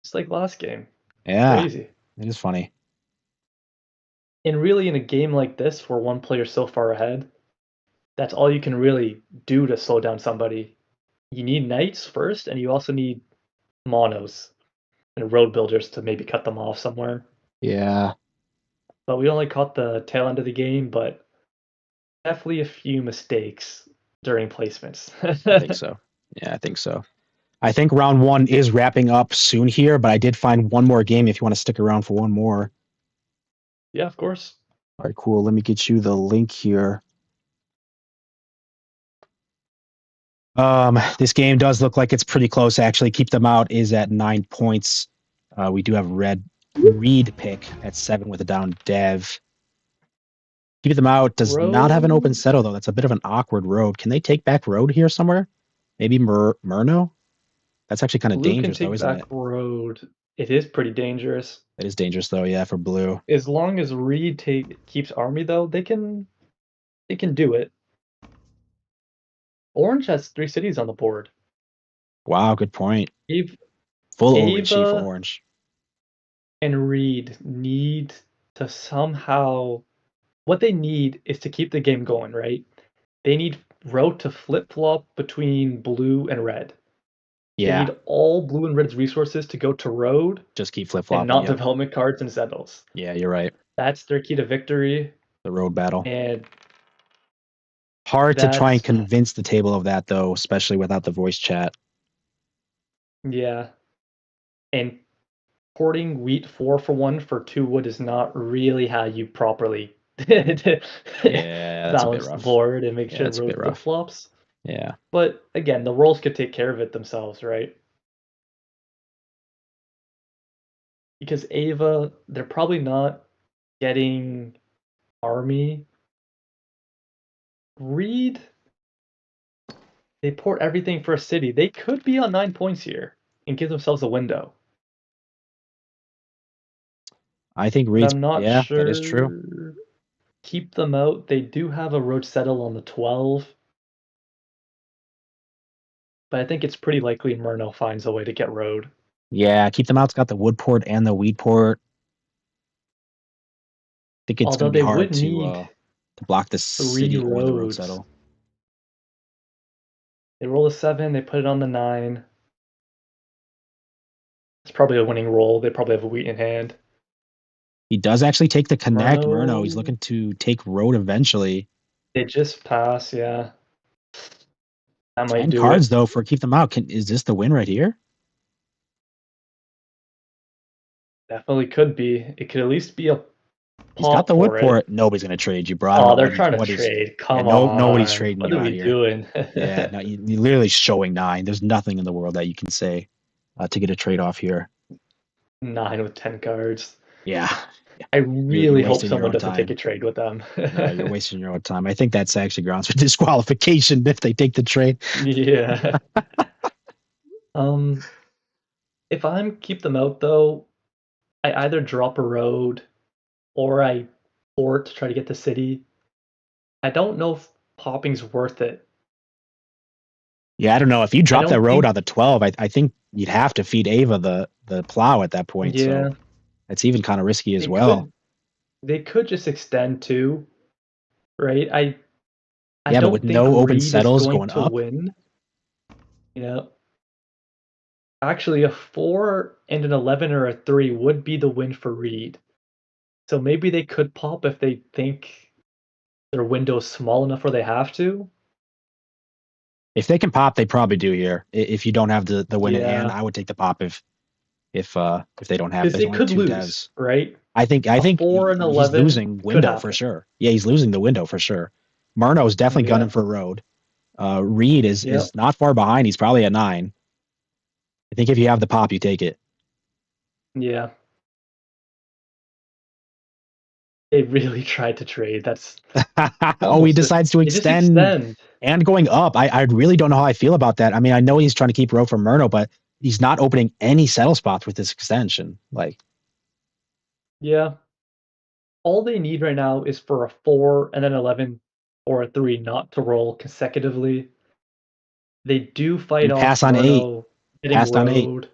Just like last game. Yeah, Crazy. it is funny. And really, in a game like this, where one player's so far ahead, that's all you can really do to slow down somebody. You need knights first, and you also need monos and road builders to maybe cut them off somewhere. Yeah, But we only caught the tail end of the game, but definitely a few mistakes during placements. I think so. Yeah, I think so. I think round one is wrapping up soon here, but I did find one more game if you want to stick around for one more. Yeah, of course. All right, cool. Let me get you the link here. This game does look like it's pretty close, actually. Keep Them Out is at 9 points. We do have Reed pick at 7 with a down dev. Keep Them Out does not have an open Road. settle, though. That's a bit of an awkward road. Can they take back road here somewhere? Maybe Murno? That's actually kind of Blue can dangerous, though, take isn't back it? road. It is pretty dangerous. It is dangerous, though, yeah, for blue. As long as Reed keeps army though, they can do it. Orange has 3 cities on the board. Wow, good point. Eve, Full overachieve for Ava orange. and Reed need to somehow. What they need is to keep the game going, right? They need road to flip flop between blue and red. They Yeah, need all blue and red's resources to go to road just keep flip and flopping. not Yep. development cards and settles. Yeah, you're right. That's their key to victory, The road battle. and Hard to try and that's convince the table of that, though, especially without the voice chat. yeah. And porting wheat 4 for 1 for 2 wood is not really how you properly Yeah, that's a bit balance the rough. board and make Yeah, sure that's a bit road flip rough. flops. Yeah. But again, the rolls could take care of it themselves, right? Because Ava, they're probably not getting army. Reed, they port everything for a city. They could be on 9 points here and give themselves a window. I think But Reed's, I'm not yeah, that is true. sure. Keep them out. They do have a road settle on the 12. But I think it's pretty likely Murno finds a way to get road. Yeah, Keep Them Out's got the wood port and the wheat port. I think it's going Although to be they hard would need to block the 3 city or the road roads. settle. They roll a 7, they put it on the 9. It's probably a winning roll. They probably have a wheat in hand. He does actually take the connect, Murno. He's Murno, looking to take road eventually. they just pass, yeah. That might 10 do cards, it. though, for Keep Them Out. Is this the win right here? Definitely could be. It could at least be a He's got pop the wood for it. port. Nobody's going to trade you, bro. I don't Oh, know they're trying to what is. trade. Yeah, Come nobody's on. trading What you are out we here. doing? Yeah, no, you're literally showing 9. There's nothing in the world that you can say to get a trade off here. 9 with 10 cards. Yeah, I you're really hope wasting your someone own doesn't take a time. trade with them. No, you're wasting your own time. I think that's actually grounds for disqualification if they take the trade. Yeah. Um, if I'm keep them out though, I either drop a road or I port to try to get the city. I don't know if popping's worth it. Yeah, I don't know. If you I drop that don't road think. on the 12, I think you'd have to feed Ava the plow at that point. So Yeah, that's even kind of risky as they well. could they could just extend too, right? I Yeah, but with don't think no open Reed is settles going going to up, win. Yeah. Actually, a 4 and an 11 or a 3 would be the win for Reed. So maybe they could pop if they think their window's small enough where they have to. If they can pop, they probably do here. If you don't have the win in hand, Yeah, I would take the pop if they don't have. because There's they only could two lose, devs. right? I A think 4 and he's 11 losing could window for happen. sure. Yeah, he's losing the window for sure. Murno's definitely gunning Yeah, for road. Reed yep, is not far behind. He's probably at 9. I think if you have the pop, you take it. yeah. They really tried to trade. That's Oh, he almost a decides to they just extend extend. and going up. I really don't know how I feel about that. I mean, I know he's trying to keep road for Murno, but he's not opening any settle spots with this extension. Like, Yeah. All they need right now is for a 4 and an 11 or a 3 not to roll consecutively. They do fight and off pass on 8. Murno hitting Passed on 8. road.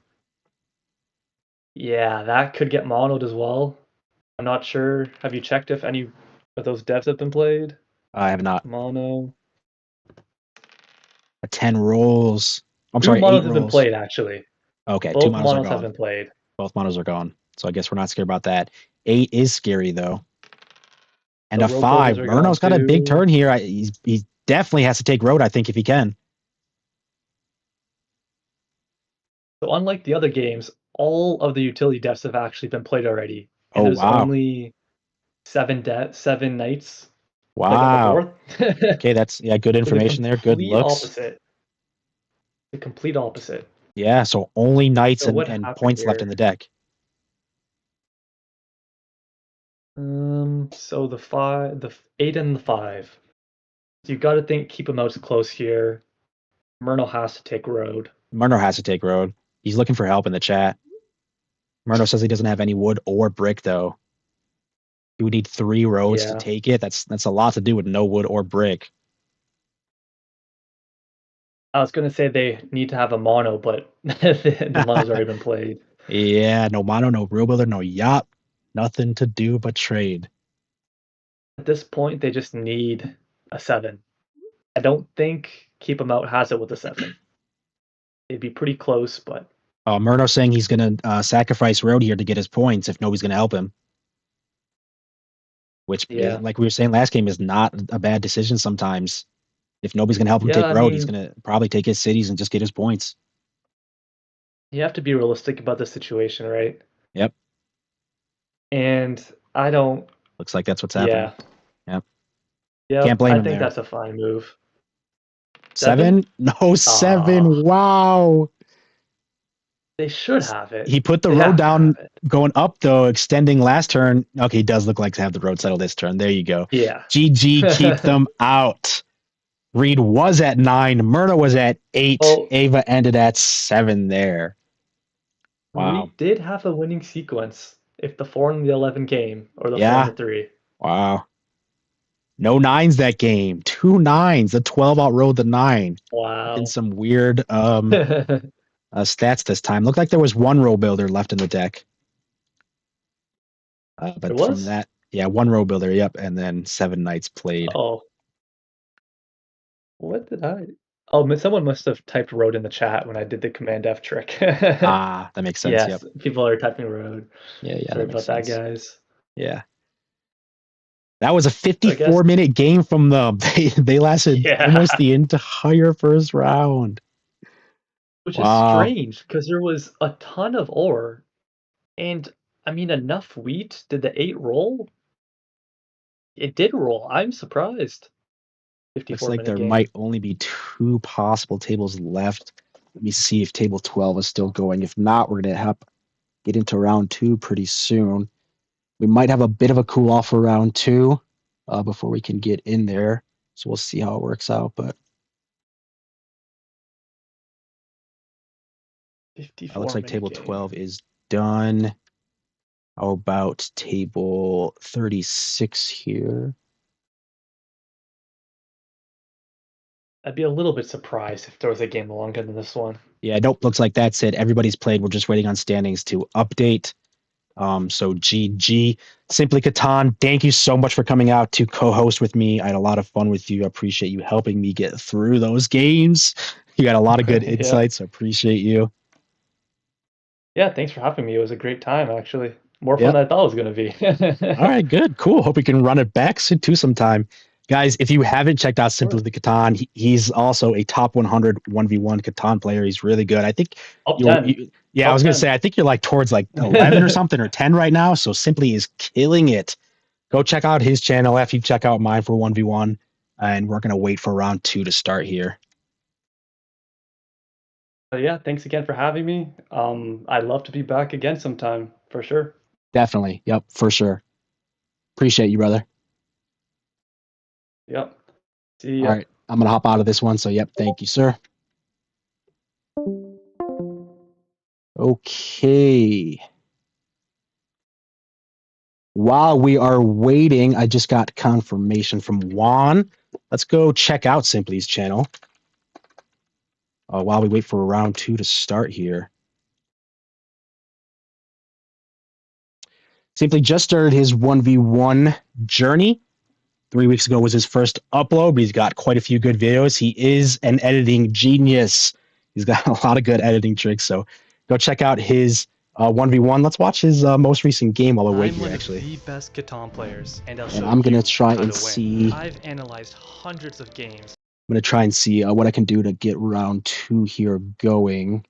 Yeah, that could get monoed as well. I'm not sure. Have you checked if any of those devs have been played? I have not. Mono. A 10 rolls. I'm 2 sorry, 8 monos have been rolls. played, actually. Okay, 2 Both monos are monos have gone. been played. Both monos are gone. So I guess we're not scared about that. 8 is scary though. And The a road builders 5. are gone Murno's got a big too. turn here. He definitely has to take road, I think, if he can. So unlike the other games, all of the utility deaths have actually been played already, and Oh, there's wow. only 7 knights, like, on the Wow. board. Okay, that's, yeah, good So the information there. Good complete looks. opposite. The complete opposite. Yeah, so only knights So what and happened points left in here? the deck. So the 8 and the 5. So you got to think keep him out close here. Myrtle has to take road. Murno has to take road. He's looking for help in the chat. Murno says he doesn't have any wood or brick though. You would need 3 roads to Yeah, take it. That's a lot to do with no wood or brick. I was gonna say they need to have a mono, but the mono's already been played. Yeah, no mono, no real builder, no yacht. Nothing to do but trade. At this point, they just need a 7. I don't think keep him out has it with a 7. It'd be pretty close, but Murno saying he's going to sacrifice road here to get his points if nobody's going to help him. Which, yeah, like we were saying last game, is not a bad decision sometimes. If nobody's going to help him yeah. take I road, he's mean, going to probably take his cities and just get his points. you have to be realistic about the situation, right? Yep. And I don't. Looks like that's what's happening. Yeah, Yep. Can't yep. blame I him think there. that's a fine move. 7? 7? No, 7. Ah, Wow. they should have it. He put the They road have to down have it. going up though, extending last turn. Okay, he does look like to have the road settle this turn. There you go. Yeah. GG, keep them out. Reed was at 9. Myrna was at 8. Well, Ava ended at 7 there. Wow. Reed did have a winning sequence if the 4 and the 11 came, or the 4 and Yeah. the 3. Wow. No nines that game. 2 nines. The 12 outrode the 9. In Wow. some weird There stats this time. Looked like there was 1 row builder left in the deck. But from was? that, yeah, 1 row builder, yep, and then 7 knights played. Oh, what did I? Oh, someone must have typed road in the chat when I did the Command F trick. Ah, that makes sense. Yep. Yes, people are typing road. Yeah, Sorry that makes about that, sense. guys. Yeah. That was a So I guess, 54-minute game from them. They lasted almost yeah, the entire first round. which is Wow. strange because there was a ton of ore, and I mean, enough wheat. Did the 8 roll? It did roll. I'm surprised. Looks 54 like minute there game. might only be 2 possible tables left. Let me see if table 12 is still going. If not, we're going to have get into round 2 pretty soon. We might have a bit of a cool off for round 2 before we can get in there. So we'll see how it works out. But it looks 54 like minute table game. 12 is done. How about table 36 here? I'd be a little bit surprised if there was a game longer than this one. Yeah, nope. Looks like that's it. Everybody's played. We're just waiting on standings to update. So GG. Simply Catan, thank you so much for coming out to co-host with me. I had a lot of fun with you. I appreciate you helping me get through those games. You got a lot of good Yeah. insights. I appreciate you. Yeah, thanks for having me. It was a great time, actually. More fun Yep. than I thought it was going to be. All right, good. Cool. Hope we can run it back soon too sometime. Guys, if you haven't checked out Or Simply the Catan, he's also a top 100 1v1 Catan player. He's really good. I think top 10. yeah, I was Top gonna 10. say, I think you're like towards like 11 or something or 10 right now. So Simply is killing it. Go check out his channel after you check out mine for 1v1, and we're gonna wait for round 2 to start here. But yeah, thanks again for having me. I'd love to be back again sometime for sure. Definitely. Yep, for sure. Appreciate you, brother. Yep. See All ya. right, I'm gonna hop out of this one. So, yep, thank you, sir. Okay. While we are waiting, I just got confirmation from Juan. Let's go check out Simply's channel while we wait for round 2 to start here. Simply just started his 1v1 journey. 3 weeks ago was his first upload, but he's got quite a few good videos. He is an editing genius. He's got a lot of good editing tricks. So go check out his 1v1. Let's watch his most recent game while I wait I'm here, one of actually. the best Catan players, and I'll And show I'm going you to try how and to win. see. I've analyzed hundreds of games. I'm going to try and see what I can do to get round 2 here going.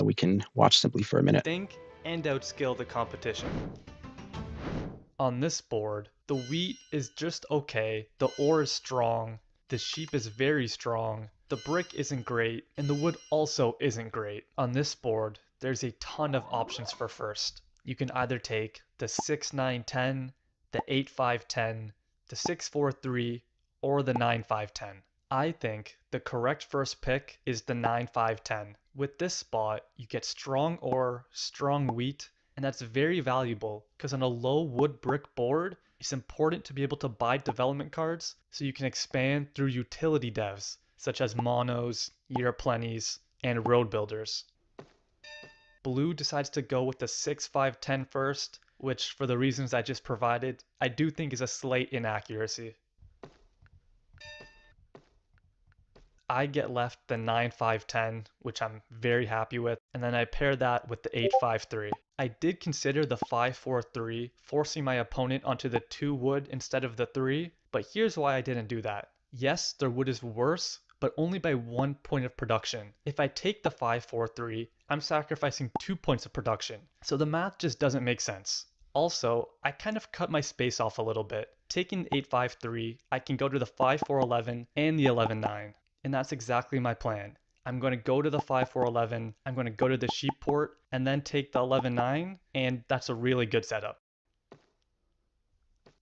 We can watch Simply for a minute. Think and outskill the competition. On this board, the wheat is just okay, the ore is strong, the sheep is very strong, the brick isn't great, and the wood also isn't great. On this board, there's a ton of options for first. You can either take the 6-9-10, the 8-5-10, the 6-4-3, or the 9-5-10. I think the correct first pick is the 9-5-10. With this spot, you get strong ore, strong wheat, and that's very valuable because on a low wood brick board, it's important to be able to buy development cards so you can expand through utility devs such as monos, year plenties, and road builders. Blue decides to go with the 6-5-10 first, which for the reasons I just provided, I do think is a slight inaccuracy. I get left the 9-5-10, which I'm very happy with, and then I pair that with the 8-5-3. I did consider the 5-4-3, forcing my opponent onto the 2 wood instead of the 3, but here's why I didn't do that. Yes, their wood is worse, but only by 1 point of production. If I take the 5-4-3, I'm sacrificing 2 points of production, so the math just doesn't make sense. Also, I kind of cut my space off a little bit. Taking the 8-5-3, I can go to the 5-4-11 and the 11-9. And that's exactly my plan. I'm going to go to the 5-4-11, I'm going to go to the sheep port, and then take the 11-9, and that's a really good setup.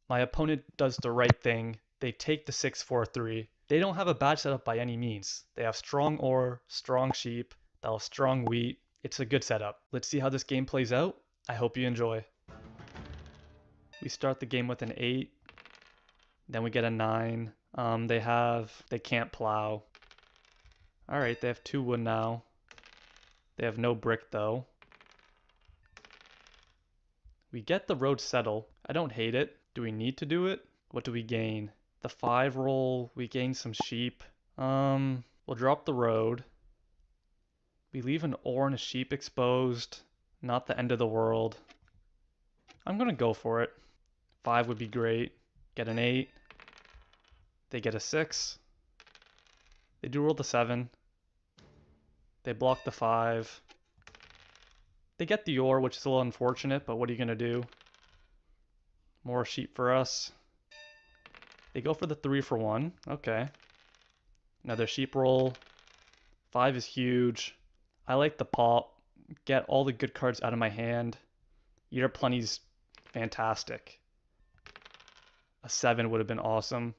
My opponent does the right thing. They take the 6-4-3. They don't have a bad setup by any means. They have strong ore, strong sheep, they'll have strong wheat. It's a good setup. Let's see how this game plays out. I hope you enjoy. We start the game with an 8. Then we get a 9. They can't plow. Alright, they have 2 wood now. They have no brick though. We get the road settle. I don't hate it. Do we need to do it? What do we gain? The 5 roll, we gain some sheep. We'll drop the road. We leave an ore and a sheep exposed. Not the end of the world. I'm gonna go for it. 5 would be great. Get an 8. They get a 6. They do roll the 7. They block the 5. They get the ore, which is a little unfortunate, but what are you gonna do? More sheep for us. They go for the 3 for 1. Okay. Another sheep roll. 5 is huge. I like the pop. Get all the good cards out of my hand. Year Plenty's fantastic. A 7 would have been awesome.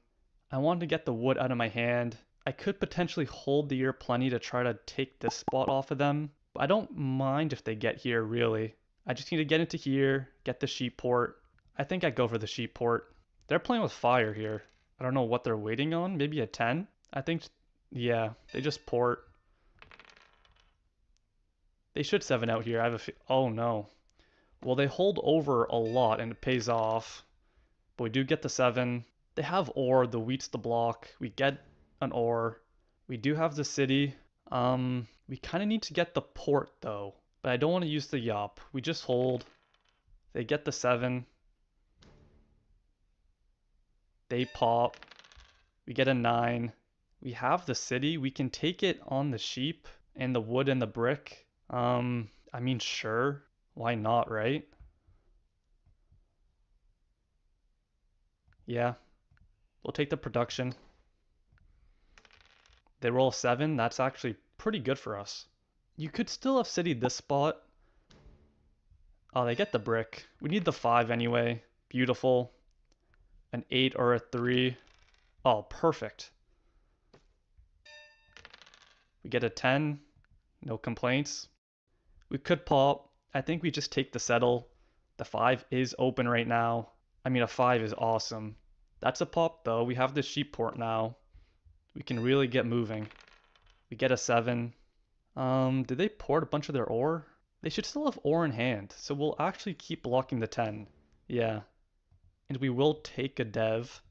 I wanted to get the wood out of my hand. I could potentially hold the Year Plenty to try to take this spot off of them. But I don't mind if they get here, really. I just need to get into here, get the sheep port. I think I go for the sheep port. They're playing with fire here. I don't know what they're waiting on. Maybe a 10? I think, yeah, they just port. They should 7 out here. Oh no. Well, they hold over a lot and it pays off. But we do get the 7. They have ore, the wheat's the block. We get an ore. We do have the city. We kind of need to get the port though. But I don't want to use the yup. We just hold. They get the 7. They pop. We get a 9. We have the city. We can take it on the sheep and the wood and the brick. I mean, sure. Why not, right? Yeah, we'll take the production. They roll a 7. That's actually pretty good for us. You could still have city this spot. Oh, they get the brick. We need the 5 anyway. Beautiful. An 8 or a 3. Oh, perfect. We get a 10. No complaints. We could pop. I think we just take the settle. The 5 is open right now. I mean, a 5 is awesome. That's a pop, though. We have the sheep port now. We can really get moving. We get a 7. Did they port a bunch of their ore? They should still have ore in hand, so we'll actually keep blocking the 10. Yeah. And we will take a dev.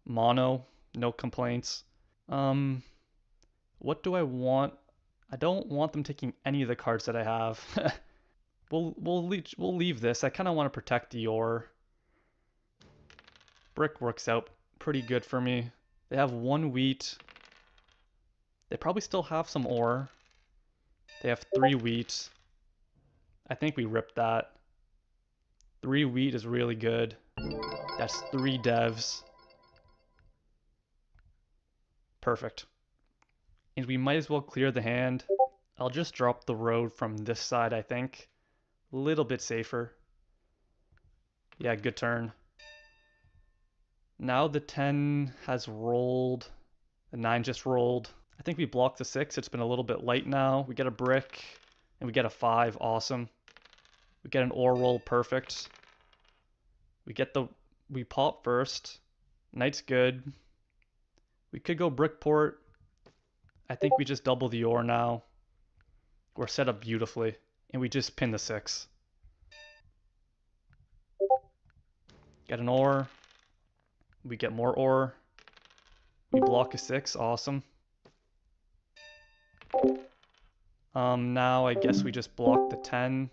Mono, no complaints. What do I want? I don't want them taking any of the cards that I have. we'll leave this. I kind of want to protect the ore. Brick works out pretty good for me. They have 1 wheat. They probably still have some ore. They have 3 wheat. I think we ripped that. 3 wheat is really good. That's 3 devs. Perfect. And we might as well clear the hand. I'll just drop the road from this side, I think. A little bit safer. Yeah, good turn. Now the 10 has rolled. The 9 just rolled. I think we blocked the 6. It's been a little bit light now. We get a brick. And we get a 5. Awesome. We get an ore roll. Perfect. We pop first. Knight's good. We could go brick port. I think we just double the ore now. We're set up beautifully. And we just pin the 6. Get an ore. We get more ore. We block a 6. Awesome. Now I guess we just block the 10.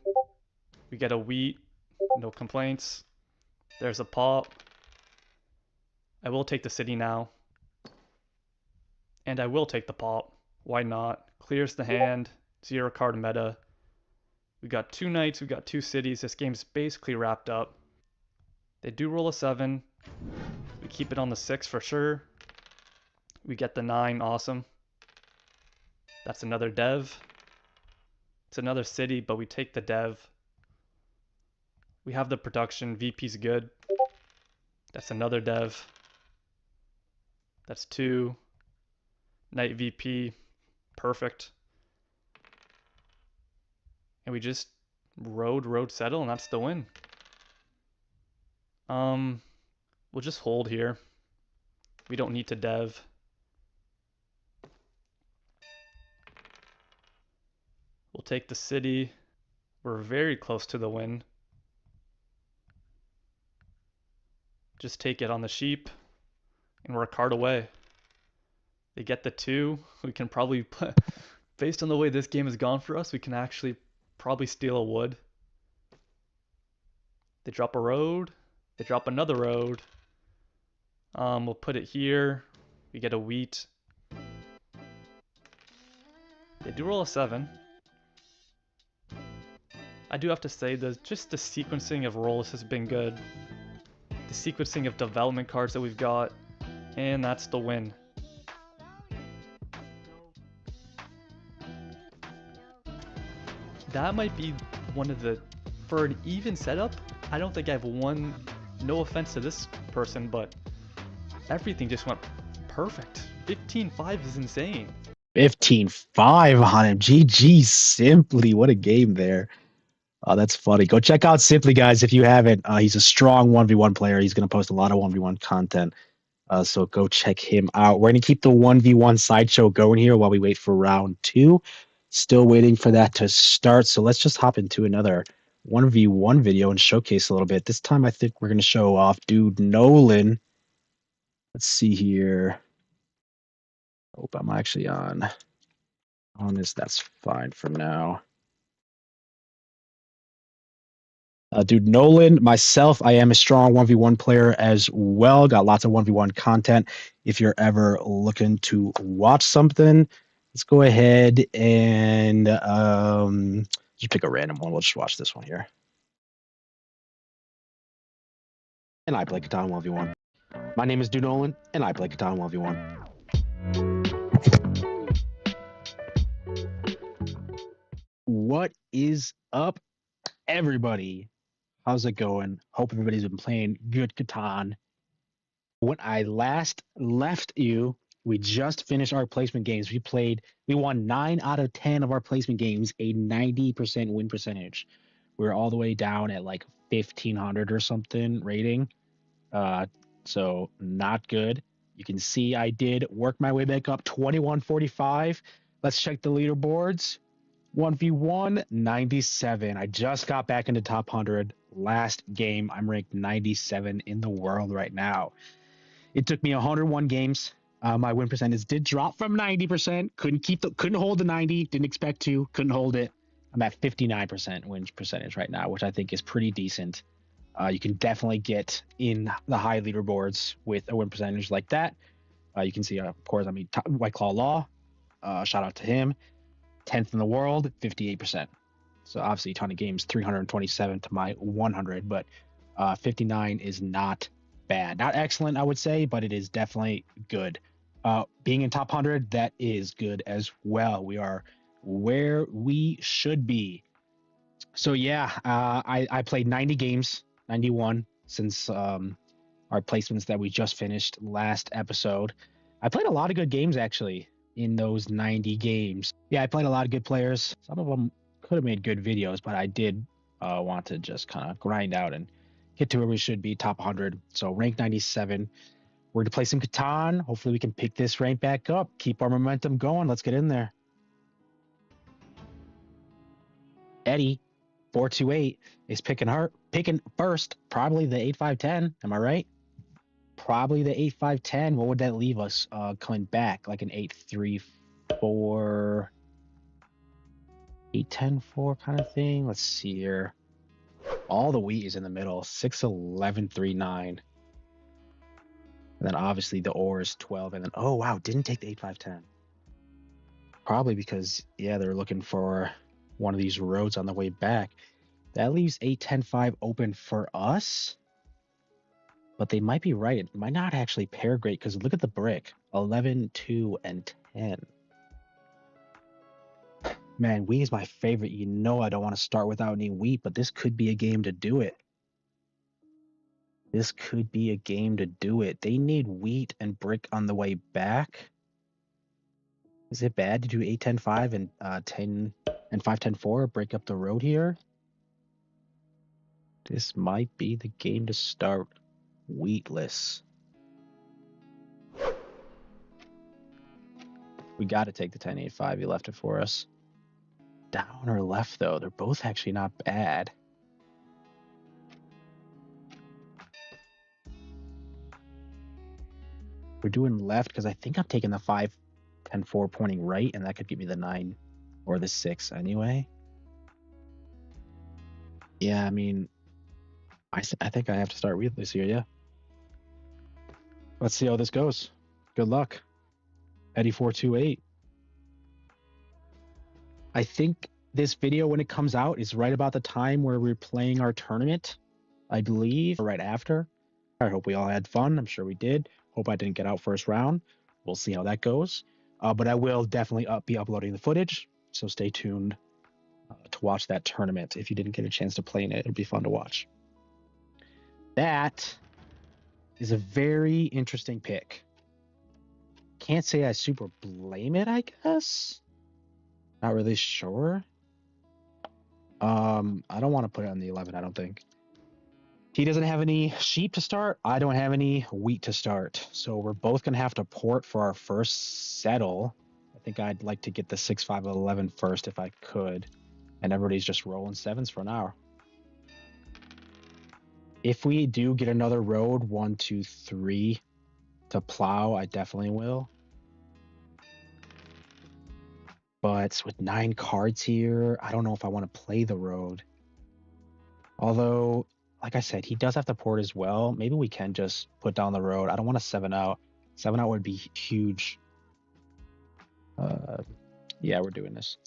We get a wheat. No complaints. There's a pop. I will take the city now. And I will take the pop. Why not? Clears the hand. 0 card meta. We got 2 knights. We got 2 cities. This game's basically wrapped up. They do roll a 7. We keep it on the 6 for sure. We get the 9. Awesome. That's another dev. It's another city, but we take the dev. We have the production. VP's good. That's another dev. That's 2. Knight VP. Perfect. And we just road settle, and that's the win. We'll just hold here. We don't need to dev. We'll take the city. We're very close to the win. Just take it on the sheep. And we're a card away. They get the 2. We can probably, based on the way this game has gone for us, we can actually probably steal a wood. They drop a road. They drop another road. We'll put it here. We get a wheat. They do roll a 7. I do have to say that just the sequencing of rolls has been good. The sequencing of development cards that we've got. And that's the win. That might be one of the, for an even setup, I don't think I've won, no offense to this person, but everything just went perfect. 15-5 is insane. 15-5 on him. GG Simply. What a game there. Oh, that's funny. Go check out Simply, guys, if you haven't. He's a strong 1v1 player. He's going to post a lot of 1v1 content. So go check him out. We're going to keep the 1v1 sideshow going here while we wait for round 2. Still waiting for that to start. So let's just hop into another 1v1 video and showcase a little bit. This time I think we're going to show off dude Nolan. Let's see here. Hope I'm actually on this. That's fine for now. Dude, Nolan, myself, I am a strong 1v1 player as well. Got lots of 1v1 content. If you're ever looking to watch something, let's go ahead and just pick a random one. We'll just watch this one here. And I play Catan 1v1. My name is Dude Nolan, and I play Catan 1v1. What is up, everybody? How's it going? Hope everybody's been playing good Catan. When I last left you, we just finished our placement games. We won 9 out of 10 of our placement games, a 90% win percentage. We were all the way down at like 1500 or something rating. So not good. You can see I did work my way back up 2145. Let's check the leaderboards. 1v1, 97. I just got back into top 100 last game. I'm ranked 97 in the world right now. It took me 101 games. My win percentage did drop from 90%. Couldn't hold the 90. Didn't expect to. Couldn't hold it. I'm at 59% win percentage right now, which I think is pretty decent. You can definitely get in the high leaderboards with a win percentage like that. You can see, of course, White Claw Law. Shout out to him. 10th in the world, 58%. So obviously a ton of games, 327 to my 100, but 59 is not bad. Not excellent, I would say, but it is definitely good. Being in top 100, that is good as well. We are where we should be. So yeah, I played 90 games, 91 since our placements that we just finished last episode. I played a lot of good games actually in those 90 games. Yeah, I played a lot of good players. Some of them could have made good videos, but I did want to just kind of grind out and get to where we should be, top 100. So rank 97. We're going to play some Catan. Hopefully we can pick this rank back up, keep our momentum going. Let's get in there. Eddie, 428, is picking first, probably the 8510. Am I right? Probably the 8510. What would that leave us coming back? Like an 834, 810-4 kind of thing. Let's see here. All the wheat is in the middle. 61139. And then obviously the ore is 12. And then, oh wow, didn't take the 8510. Probably because, yeah, they're looking for one of these roads on the way back. That leaves 810-5 open for us. But they might be right. It might not actually pair great because look at the brick. 11, 2, and 10. Man, wheat is my favorite. You know I don't want to start without any wheat, but this could be a game to do it. This could be a game to do it. They need wheat and brick on the way back. Is it bad to do 8-10-5 and 10 and 5-10-4 break up the road here? This might be the game to start wheatless. We got to take the 10-8-5. He left it for us. Down or left, though? They're both actually not bad. We're doing left because I think I'm taking the 5-10-4 pointing right, and that could give me the 9 or the 6 anyway. Yeah, I mean, I think I have to start wheatless here, yeah. Let's see how this goes. Good luck. Eddie 428. I think this video, when it comes out, is right about the time where we're playing our tournament, I believe, or right after. I hope we all had fun. I'm sure we did. Hope I didn't get out first round. We'll see how that goes. But I will definitely be uploading the footage, so stay tuned to watch that tournament. If you didn't get a chance to play in it, it'll be fun to watch. That is a very interesting pick. Can't say I super blame it, I guess. Not really sure. I don't want to put it on the 11, I don't think. He doesn't have any sheep to start. I don't have any wheat to start. So we're both going to have to port for our first settle. I think I'd like to get the 6-5-11 first if I could. And everybody's just rolling 7s for now. If we do get another road, 1, 2, 3 to plow, I definitely will. But with 9 cards here, I don't know if I want to play the road. Although, like I said, he does have to port as well. Maybe we can just put down the road. I don't want a 7-out. 7-out would be huge. Yeah, we're doing this.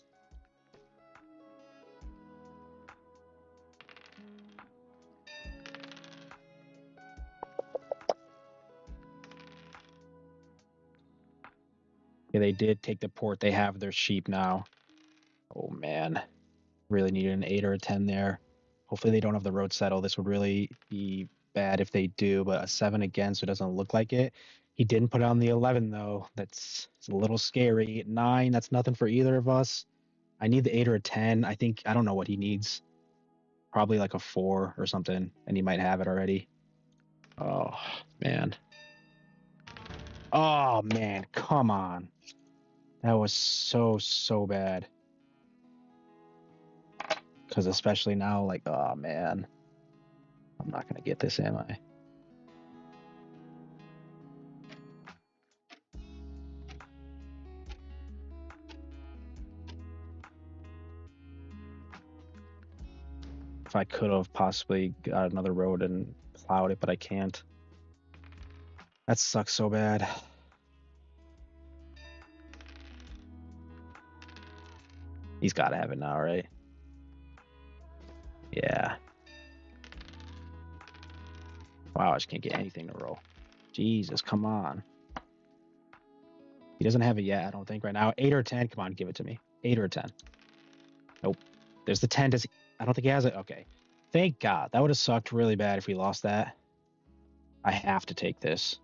Yeah, they did take the port. They have their sheep now. Oh, man. Really needed an 8 or a 10 there. Hopefully they don't have the road settle. This would really be bad if they do, but a 7 again, so it doesn't look like it. He didn't put on the 11, though. It's a little scary. 9, that's nothing for either of us. I need the 8 or a 10. I don't know what he needs. Probably like a 4 or something, and he might have it already. Oh, man. Oh, man, come on. That was so bad. Because especially now, like, oh, man. I'm not going to get this, am I? If I could have possibly got another road and plowed it, but I can't. That sucks so bad. He's got to have it now, right? Yeah. Wow, I just can't get anything to roll. Jesus, come on. He doesn't have it yet, I don't think, right now. 8 or 10, come on, give it to me. 8 or a 10. Nope. There's the 10. I don't think he has it. Okay. Thank God. That would have sucked really bad if we lost that. I have to take this.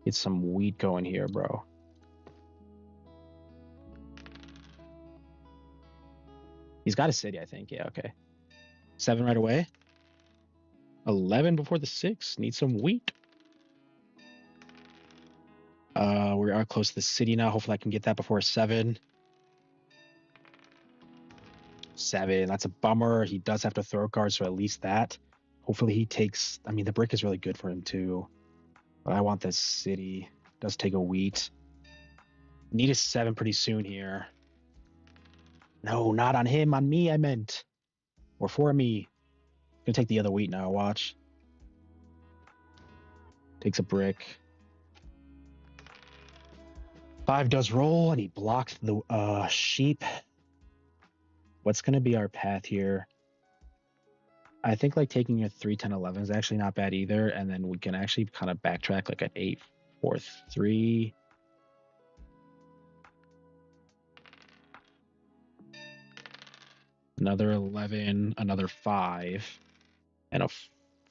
Get some wheat going here, bro. He's got a city, I think. Yeah, okay. 7 right away. 11 before the 6. Need some wheat. We are close to the city now. Hopefully I can get that before 7. 7. That's a bummer. He does have to throw cards, so at least that. Hopefully he takes... I mean, the brick is really good for him, too. But I want this city. Does take a wheat. Need a 7 pretty soon here. No, not on him. On me, I meant. Or for me. Gonna take the other wheat now. Watch. Takes a brick. 5 does roll, and he blocked the sheep. What's gonna be our path here? I think like taking a 3, 10, 11 is actually not bad either, and then we can actually kind of backtrack like an 8, 4, 3. Another 11, another 5, and a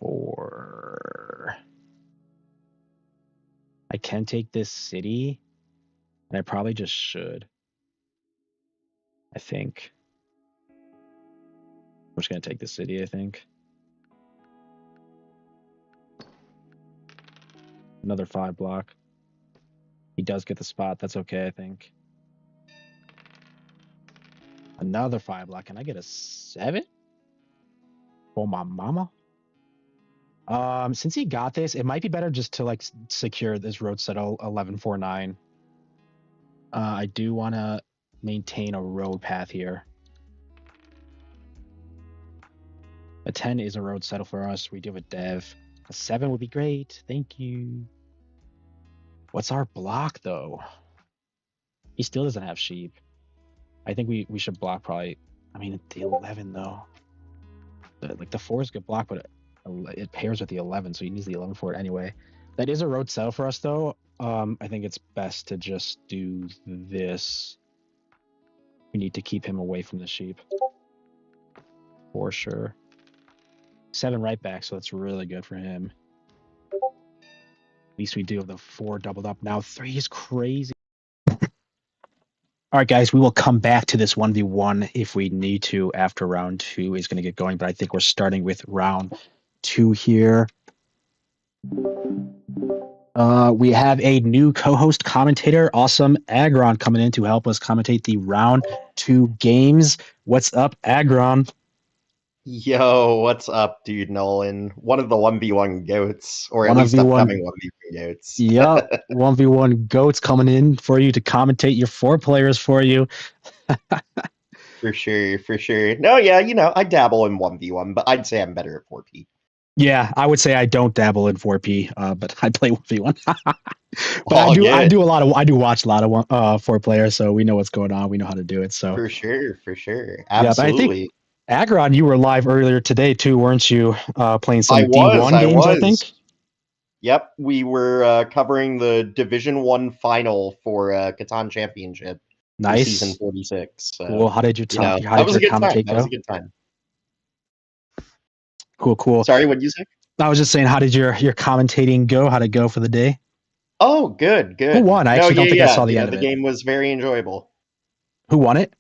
4. I can take this city, and I probably just should. I think. We're just going to take the city, I think. Another 5 block. He does get the spot. That's okay, I think. Another 5 block. Can I get a 7? Oh, my mama. Since he got this, it might be better just to like secure this road settle 1149. I do want to maintain a road path here. A 10 is a road settle for us. We do have a dev. A 7 would be great. Thank you. What's our block though? He still doesn't have sheep. I think we should block probably. I mean, the 11 though. The 4 is good block, but it pairs with the 11, so he needs the 11 for it anyway. That is a road settle for us though. I think it's best to just do this. We need to keep him away from the sheep. For sure. 7 right back, so that's really good for him. At least we do have the 4 doubled up. Now 3 is crazy. All right, guys, we will come back to this 1v1 if we need to after round 2 is going to get going, but I think we're starting with round 2 here. We have a new co-host commentator, Awesome Agron, coming in to help us commentate the round 2 games. What's up, Agron? Yo, what's up, dude? Nolan, one of the 1v1 goats, or at 1v1 least upcoming 1v1 goats. Yep, 1v1 goats coming in for you to commentate your 4 players for you. For sure, for sure. No, yeah, I dabble in 1v1, but I'd say I'm better at 4P. Yeah, I would say I don't dabble in 4P, but I play 1v1. But All I good. do watch a lot of 4 players, so we know what's going on. We know how to do it. So For sure, for sure. yeah, but I think Absolutely. Agron, you were live earlier today too, weren't you? Playing I some was, D1 I games, I was. think. Yep, we were covering the Division 1 final for Catan Championship for season Nice, 46. cool. So, How did how that did was your a good time. commentate That was a go? good time. Cool, cool. Sorry, what did you say? I was just saying, how did your commentating go? How'd it go for the day? Oh, good, Who good. won? I No, actually don't think I yeah. saw the end of The it. game was very enjoyable. Who won it?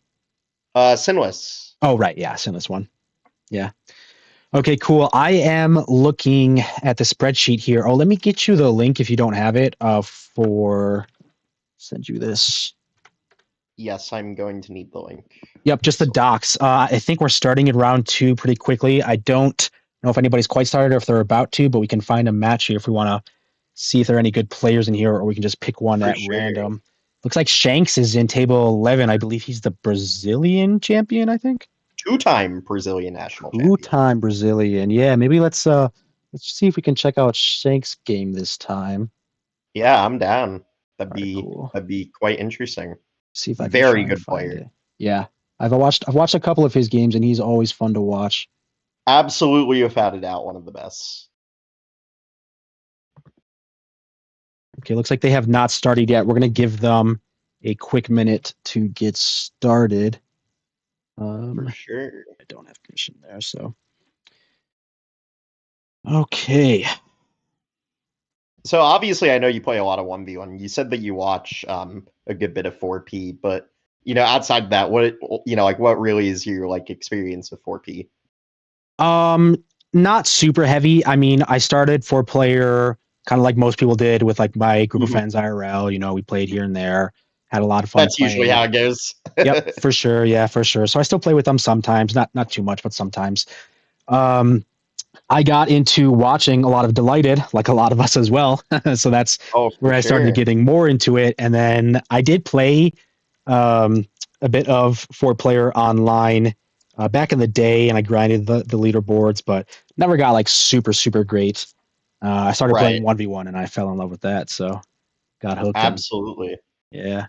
Sinless. Oh, right, yeah, Sinless won. Yeah. Okay, cool. I am looking at the spreadsheet here. Oh, let me get you the link if you don't have it. Send you this. Yes, I'm going to need the link. Yep, just the docs. I think we're starting in round 2 pretty quickly. I don't know if anybody's quite started or if they're about to, but we can find a match here if we want to see if there are any good players in here, or we can just pick one For at sure. random. Looks like Shanks is in table 11. I believe he's the Brazilian champion, I think. Two-time Brazilian national champion. Two-time Brazilian. Yeah, maybe let's see if we can check out Shanks' game this time. Yeah, I'm down. All right, cool. That'd be quite interesting. See if I can Very try and good find player. it. Yeah. I've watched a couple of his games and he's always fun to watch. Absolutely, without a doubt, one of the best. Okay, looks like they have not started yet. We're gonna give them a quick minute to get started. For sure. I don't have permission there, so okay. So obviously, I know you play a lot of 1v1. You said that you watch a good bit of 4P, but outside of that, what really is your experience with 4P? Not super heavy. I mean, I started 4 player kind of like most people did with like my group of friends IRL. We played here and there, had a lot of fun That's usually playing. how it goes. Yep, for sure. Yeah, for sure. So I still play with them sometimes, not too much, but sometimes. I got into watching a lot of Delighted, like a lot of us as well. So that's Oh, where for I started sure. getting more into it. And then I did play a bit of 4 player online back in the day, and I grinded the leaderboards, but never got like super, super great. I started Right. playing 1v1 and I fell in love with that. So got hooked. Absolutely. Yeah.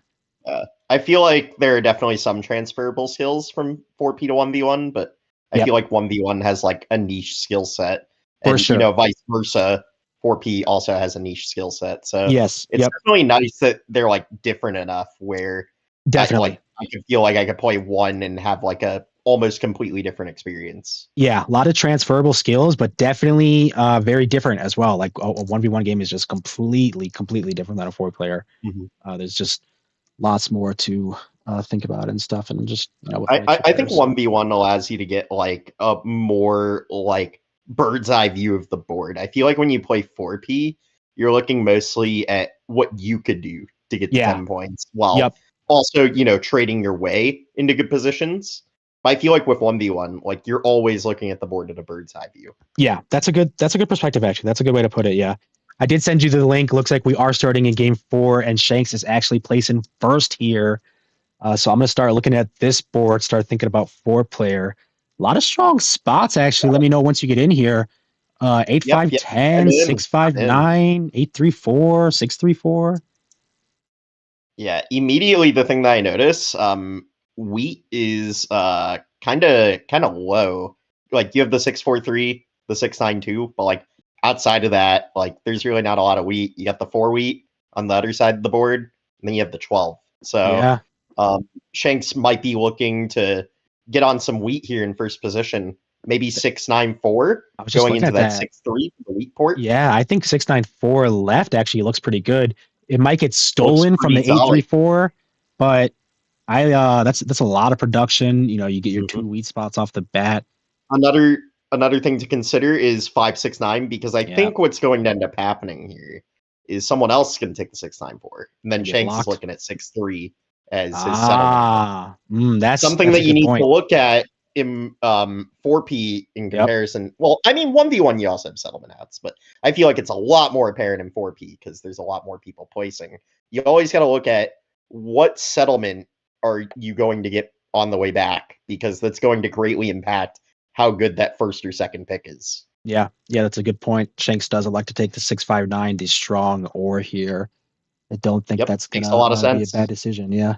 I feel like there are definitely some transferable skills from 4P to 1v1, but I Yep. feel like 1v1 has like a niche skill set, For and sure. vice versa. 4P also has a niche skill set, so Yes. it's Yep. definitely nice that they're like different enough where Definitely. I could feel like I could play one and have like a almost completely different experience. Yeah, a lot of transferable skills, but definitely very different as well. Like a 1v1 game is just completely different than a 4 player. There's just lots more to think about and stuff, and just with only 2 I think players. 1v1 allows you to get like a more like bird's eye view of the board. I feel like when you play 4P, you're looking mostly at what you could do to get to Yeah. 10 points while Yep. also, trading your way into good positions. But I feel like with 1v1, like you're always looking at the board at a bird's eye view. Yeah, that's a good perspective actually. That's a good way to put it. Yeah. I did send you the link. Looks like we are starting in game 4 and Shanks is actually placing first here. So I'm going to start looking at this board, start thinking about 4 player. A lot of strong spots actually. Let me know once you get in here. 8 Yep, 5 yep. 10, 6 5 9, 8 3 4, 6 3 4. Yeah, immediately the thing that I notice, wheat is kind of low. Like you have the 643, the 692, but like outside of that, like there's really not a lot of wheat. You got the 4 wheat on the other side of the board, and then you have the 12. So Yeah. Shanks might be looking to get on some wheat here in first position. Maybe 694 I was just going looking into at that that. 6-3 for the wheat port. Yeah, I think 694 left actually looks pretty good. It might get Looks stolen from the pretty solid. 834, but that's a lot of production. You get your 2 wheat spots off the bat. Another thing to consider is 569 because I Yeah. think what's going to end up happening here is someone else is going to take the 694, and then Gonna get Shanks is blocked. looking at 6-3 as his settlement. That's Something a that you good need point. to look at in 4P in Yep. comparison. Well, I mean 1v1 you also have settlement outs, but I feel like it's a lot more apparent in 4P because there's a lot more people placing. You always got to look at what settlement are you going to get on the way back, because that's going to greatly impact how good that first or second pick is. Yeah, that's a good point. Shanks does elect to take the 659, the strong ore here. I don't think Yep, that's makes a lot of gonna be a sense. bad decision. Yeah.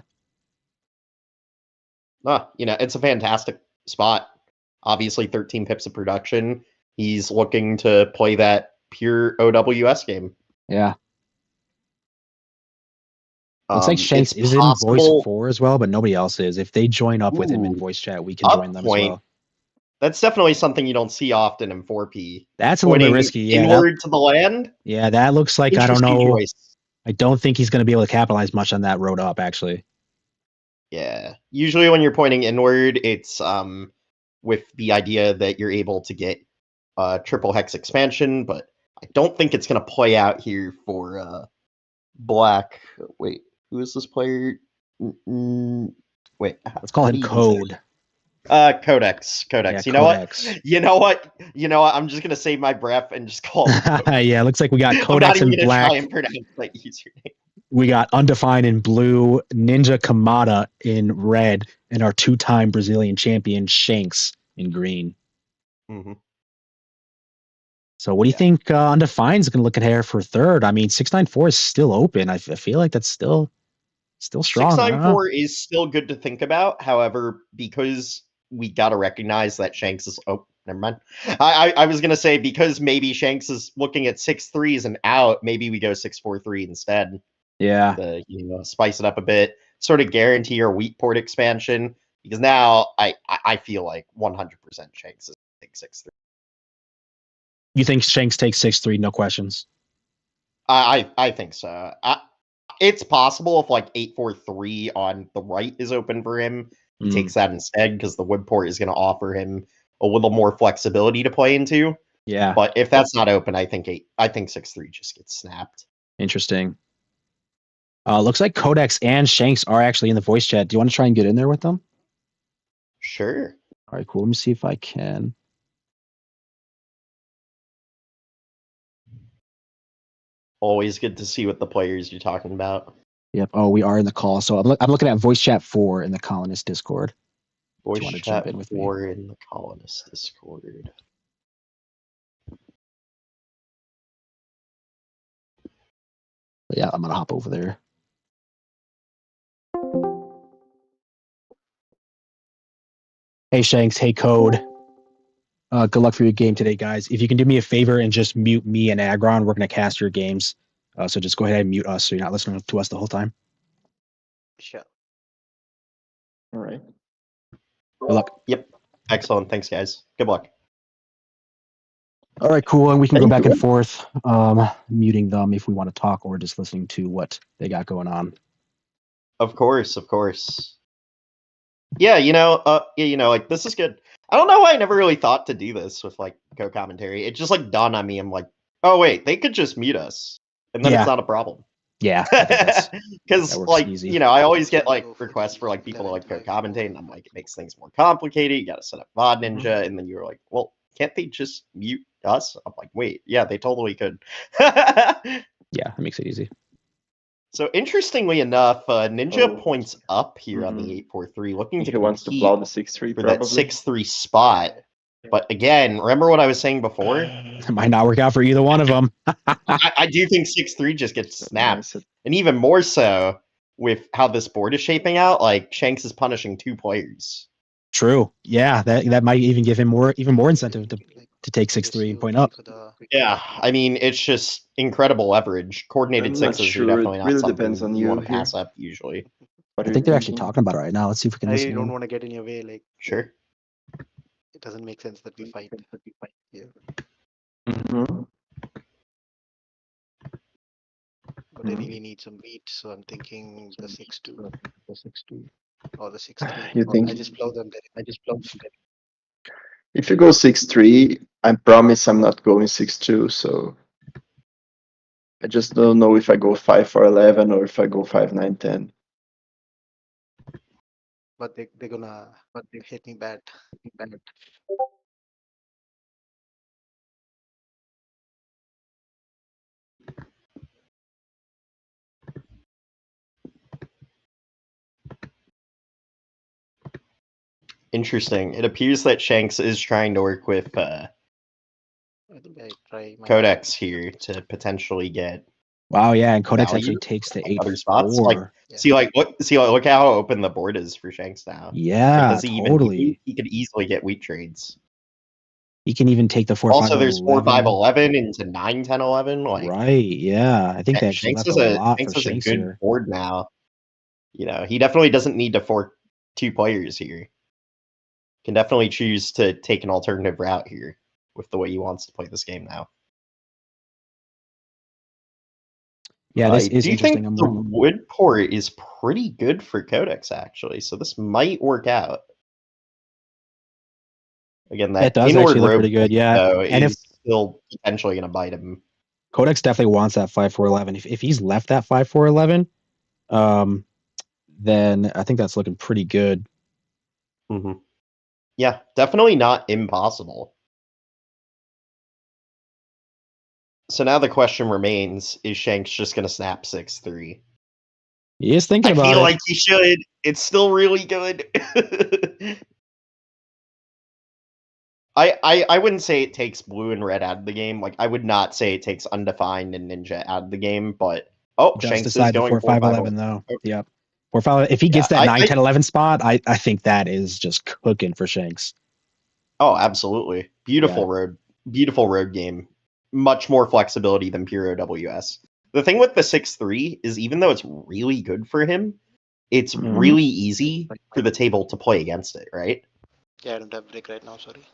It's a fantastic spot. Obviously, 13 pips of production. He's looking to play that pure OWS game. Yeah. Looks like Shanks It's is in voice possible. 4 as well, but nobody else is. If they join up with him in Ooh, voice chat, we can up join them as point. well. That's definitely something you don't see often in 4P. That's a little bit Pointing risky. Yeah, inward to the land. yeah, that looks like I don't Interesting know. choice. I don't think he's going to be able to capitalize much on that road up. Actually. Yeah. Usually when you're pointing inward, it's with the idea that you're able to get triple hex expansion, but I don't think it's going to play out here for Black. Wait, who is this player? Wait, Let's call him Code. Codex. Yeah, You know Codex. what? You know what? I'm just gonna save my breath and just call him Codex. Yeah, looks like we got I'm not Codex even in gonna black. try and pronounce that username. We got Undefined in blue, Ninja Kamada in red, and our 2-time Brazilian champion Shanks in green. Mm-hmm. So what do you think Undefined is going to look at here for third? I mean, 694 is still open. I feel like that's still strong. 694 is still good to think about. However, because we gotta recognize that Shanks is never mind. I was gonna say, because maybe Shanks is looking at 6-3 as an out, maybe we go 6-4-3 instead. Yeah. To spice it up a bit, sort of guarantee your wheat port expansion. Because now I feel like 100% Shanks is take 6-3. You think Shanks takes 6-3, no questions? I think so. It's possible if like 8-4-3 on the right is open for him, he takes that instead, because the wood port is going to offer him a little more flexibility to play into. Yeah. But if that's not open, I think 6-3 just gets snapped. Interesting. Looks like Codex and Shanks are actually in the voice chat. Do you want to try and get in there with them? Sure. All right, cool. Let me see if I can. Always good to see what the players you're talking about. Yep. Oh, we are in the call. So I'm looking at voice chat 4 in the Colonist Discord. Voice Do you want to chat jump in with me? 4 in the Colonist Discord. But yeah, I'm gonna hop over there. Hey Shanks, hey Code. Good luck for your game today, guys. If you can do me a favor and just mute me and Agron, we're gonna cast your games. So just go ahead and mute us so you're not listening to us the whole time. Sure. All right. Good luck. Yep. Excellent. Thanks, guys. Good luck. All right, cool. And we can go back and forth, muting them if we want to talk or just listening to what they got going on. Of course. Yeah, like, this is good. I don't know why I never really thought to do this with like co-commentary. It just like dawned on me. I'm like, oh wait, they could just mute us, and then Yeah. it's not a problem. Yeah, Because that works like easy. I always get like requests for like people to like co-commentate, and I'm like, it makes things more complicated. You got to set up VOD Ninja, and then you're like, well, can't they just mute us? I'm like, wait, yeah, they totally could. Yeah, that makes it easy. So interestingly enough, Ninja points up here on the 8-4-3, looking to He wants to compete plow the 6-3 for probably. that 6-3 spot. But again, remember what I was saying before? It might not work out for either one of them. I do think 6-3 just gets snapped. Nice. And even more so with how this board is shaping out, like Shanks is punishing 2 players. True. Yeah, that might even give him even more incentive to take 6-3 and point up. Yeah, I mean, it's just incredible leverage. Coordinated I'm not sixes sure. are definitely It not really something depends on you you want to here. pass up usually. What I are think you they're actually thinking? talking about it right now. Let's see if we can I listen don't in. want to get in your way. Like, Sure. it doesn't make sense that we fight. Yeah. Mhm. But I really need some meat, so I'm thinking the 6-2 or the 6-3. You think- I just plow them there. If you go 6-3, I promise I'm not going 6-2. So I just don't know if I go 5-4-11 or if I go 5-9-10. But they're gonna hit me bad. Interesting. It appears that Shanks is trying to work with I think I try my Codex here to potentially get Wow, yeah, and Codex value actually takes the other spots. Like, 8-4. Yeah. look how open the board is for Shanks now. Like, Yeah, does he even totally. he could easily get wheat trades. He can even take the 4, 5, Also, there's 4, 5, 11. 11 into 9, 10, 11. Like, Right, yeah. I think they actually Shanks left a lot for is a Shanks good here. board now. You know, he definitely doesn't need to fork 2 players here. Can definitely choose to take an alternative route here with the way he wants to play this game now. Yeah, this I is do interesting. think the wood port is pretty good for Codex, actually, so this might work out. Again, It that does inward actually look road pretty good, point, yeah. though, And if is still potentially going to bite him. Codex definitely wants that 5-4-11. If he's left that 5-4-11, then I think that's looking pretty good. Mm-hmm. Yeah, definitely not impossible. So now the question remains, is Shanks just going to snap 6-3? He is thinking I about feel it. like he should. It's still really good. I wouldn't say it takes blue and red out of the game. Like, I would not say it takes undefined and ninja out of the game, but He does Shanks is decide the going 4-5-11 though. Yep. 4-5. If he gets that 9-10-11 spot, I think that is just cooking for Shanks. Oh, absolutely. Beautiful road game. Much more flexibility than pure OWS. The thing with the 6-3 is even though it's really good for him, it's really easy for the table to play against it, right? Yeah, I don't have break right now, sorry.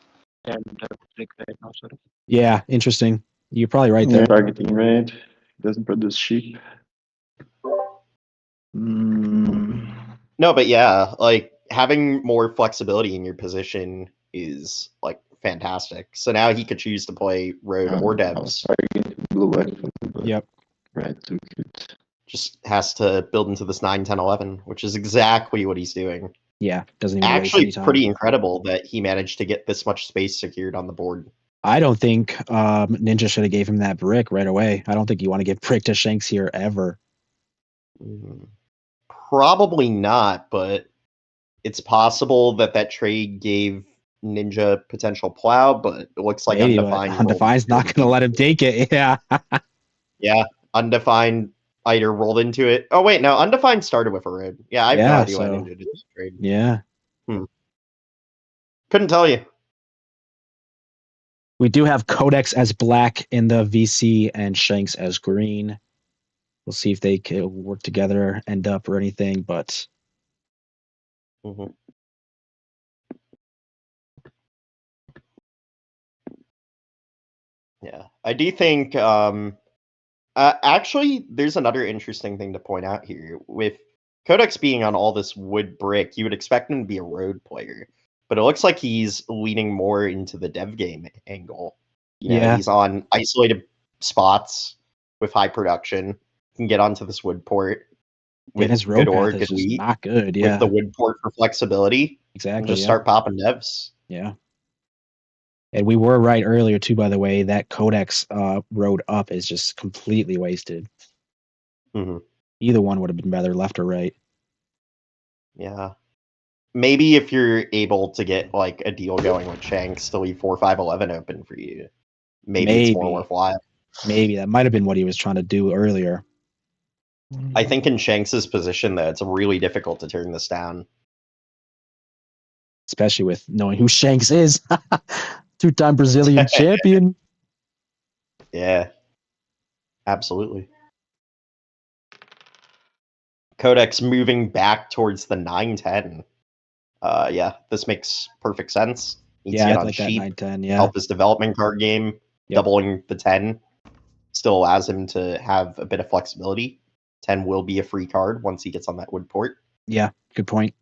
Yeah, interesting. You're probably right there. Targeting red. Doesn't produce sheep. No, but yeah, like having more flexibility in your position is like fantastic. So now he could choose to play road or devs. Blue actually, but Yep. red took it. Just has to build into this 9, 10, 11, which is exactly what he's doing. Yeah, doesn't even waste Actually, any time. pretty incredible that he managed to get this much space secured on the board. I don't think Ninja should have gave him that brick right away. I don't think you want to give brick to Shanks here ever. Probably not, but it's possible that trade gave Ninja potential plow, but it looks like Maybe, Undefined. but Undefined's not going to let him take it. Yeah. Yeah, Undefined either rolled into it. Oh wait, no, Undefined started with a road. Yeah, I have no idea why Ninja did this trade. Yeah. Couldn't tell you. We do have Codex as black in the VC and Shanks as green. We'll see if they can work together, end up or anything, but Yeah, I do think actually there's another interesting thing to point out here. With Codex being on all this wood brick, you would expect him to be a road player, but it looks like he's leaning more into the dev game angle. You know, he's on isolated spots with high production, can get onto this wood port with his road good ore, path is good just wheat, not good. Yeah. with the wood port for flexibility. Exactly. And just start popping devs. Yeah. And we were right earlier too, by the way, that Codex road up is just completely wasted. Either one would have been better, left or right. Yeah. Maybe if you're able to get like a deal going with Shanks to leave 4, 5, 11 open for you, maybe it's more worthwhile. Maybe that might have been what he was trying to do earlier. I think in Shanks's position, though, it's really difficult to turn this down. Especially with knowing who Shanks is. 2-time Brazilian champion. Yeah. Absolutely. Codex moving back towards the 9-10. Yeah, this makes perfect sense. Needs to get on like sheep, that 9-10, yeah. help his development card game. Doubling the 10 still allows him to have a bit of flexibility. 10 will be a free card once he gets on that wood port. Yeah, good point.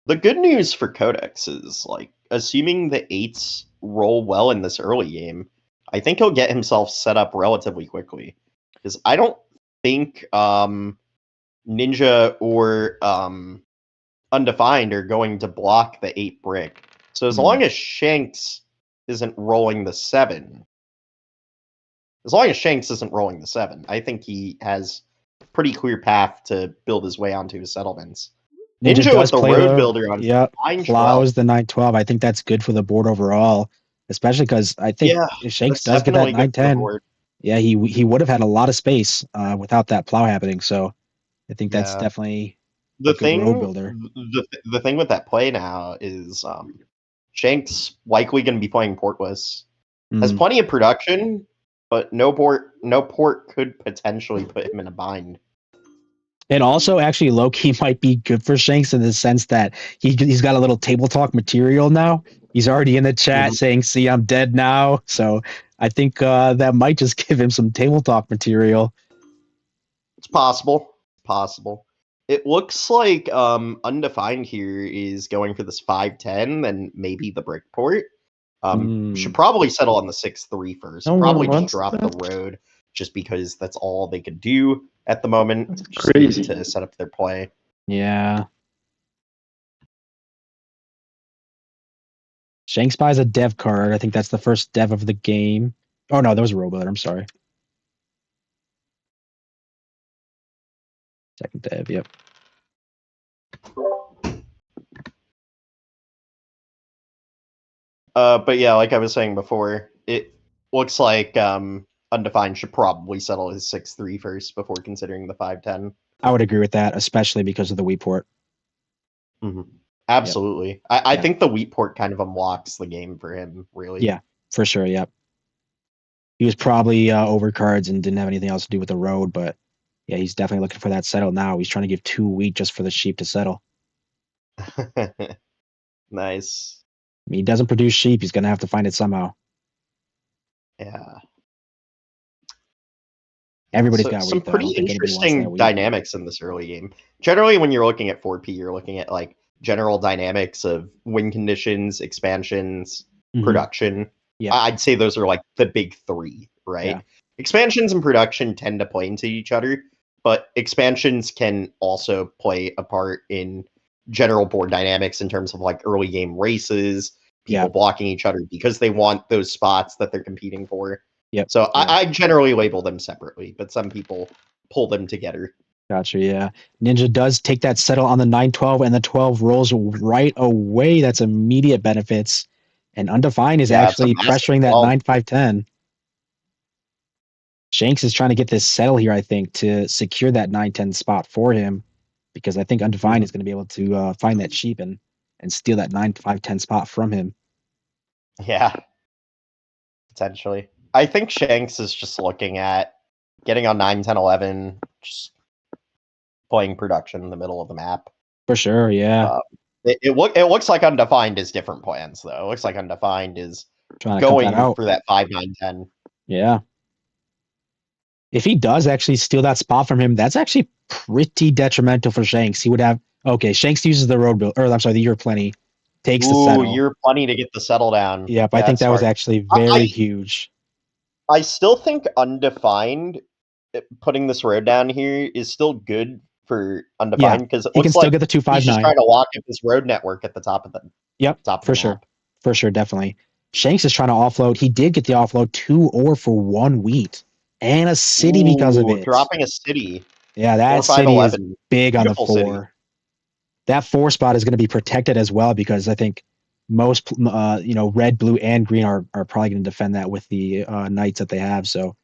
The good news for Codex is, like, assuming the 8s roll well in this early game, I think he'll get himself set up relatively quickly. Because I don't think Ninja or Undefined are going to block the 8 brick. So as long as Shanks isn't rolling the 7, I think he has pretty clear path to build his way onto his settlements. Ninja does with the play road builder on yeah, 9-12. plows the 9-12. I think that's good for the board overall, especially because I think Yeah, if Shanks that's does get that definitely good for the 9-10, board. yeah, he would have had a lot of space without that plow happening. So I think that's Yeah. definitely a The good road thing, builder. the thing with that play now is Shanks likely going to be playing portless. Has Mm. plenty of production, but no port could potentially put him in a bind. And also, actually, low-key might be good for Shanks in the sense that he's got a little table talk material now. He's already in the chat saying, "See, I'm dead now." So I think that might just give him some table talk material. It's possible. Possible. It looks like Undefined here is going for this 5-10, then maybe the brick port. Should probably settle on the 6-3 first. No one Probably just wants drop that. the road, just because that's all they could do at the moment. That's Just need crazy. to set up their play. Yeah. Shanks buys a dev card. I think that's the first dev of the game. Oh no, that was a road builder. I'm sorry. Second dev. Yep. But yeah, like I was saying before, it looks like Undefined should probably settle his 6-3 first before considering the 5-10. I would agree with that, especially because of the wheat port. Mm-hmm. Absolutely. I Yeah. think the wheat port kind of unlocks the game for him, really. Yeah, for sure. Yep. He was probably over cards and didn't have anything else to do with the road, but yeah, he's definitely looking for that settle now. He's trying to give 2 wheat just for the sheep to settle. Nice. I mean, he doesn't produce sheep. He's going to have to find it somehow. Yeah. Everybody's So, got some wheat, though. I pretty don't think anybody wants that interesting wheat. dynamics in this early game. Generally, when you're looking at 4P, you're looking at like general dynamics of win conditions, expansions, production. Yep. I'd say those are like the big three, right? Yeah. Expansions and production tend to play into each other, but expansions can also play a part in general board dynamics in terms of like early game races, people blocking each other because they want those spots that they're competing for. Yep. So I generally label them separately, but some people pull them together. Gotcha. Yeah. Ninja does take that settle on the 9-12, and the 12 rolls right away. That's immediate benefits. And Undefined is actually pressuring that 9-5-10. Shanks is trying to get this settle here, I think, to secure that 9-10 spot for him, because I think Undefined is going to be able to find that sheep and steal that 9-5-10 spot from him. Yeah. Potentially. I think Shanks is just looking at getting on 9, 10, 11, just playing production in the middle of the map. For sure, yeah. It looks like Undefined is different plans, though. It looks like Undefined is trying to going cut that out for that 5, 9, 10. Yeah. If he does actually steal that spot from him, that's actually pretty detrimental for Shanks. He would have Shanks uses the road build, or I'm sorry, the Year Plenty, takes the settle. Year Plenty to get the settle down. Yep, I think that was actually very huge. I still think Undefined putting this road down here is still good for Undefined because he can still get the 2-5-9. He's just trying to lock up his road network at the top of the for sure. For sure, definitely. Shanks is trying to offload. He did get the offload 2 ore for 1 wheat and a city because of it. Dropping a city. Yeah, that 4, 5, city 11. is big Beautiful on the 4. City. That 4 spot is going to be protected as well because I think most red, blue, and green are probably going to defend that with the knights that they have. So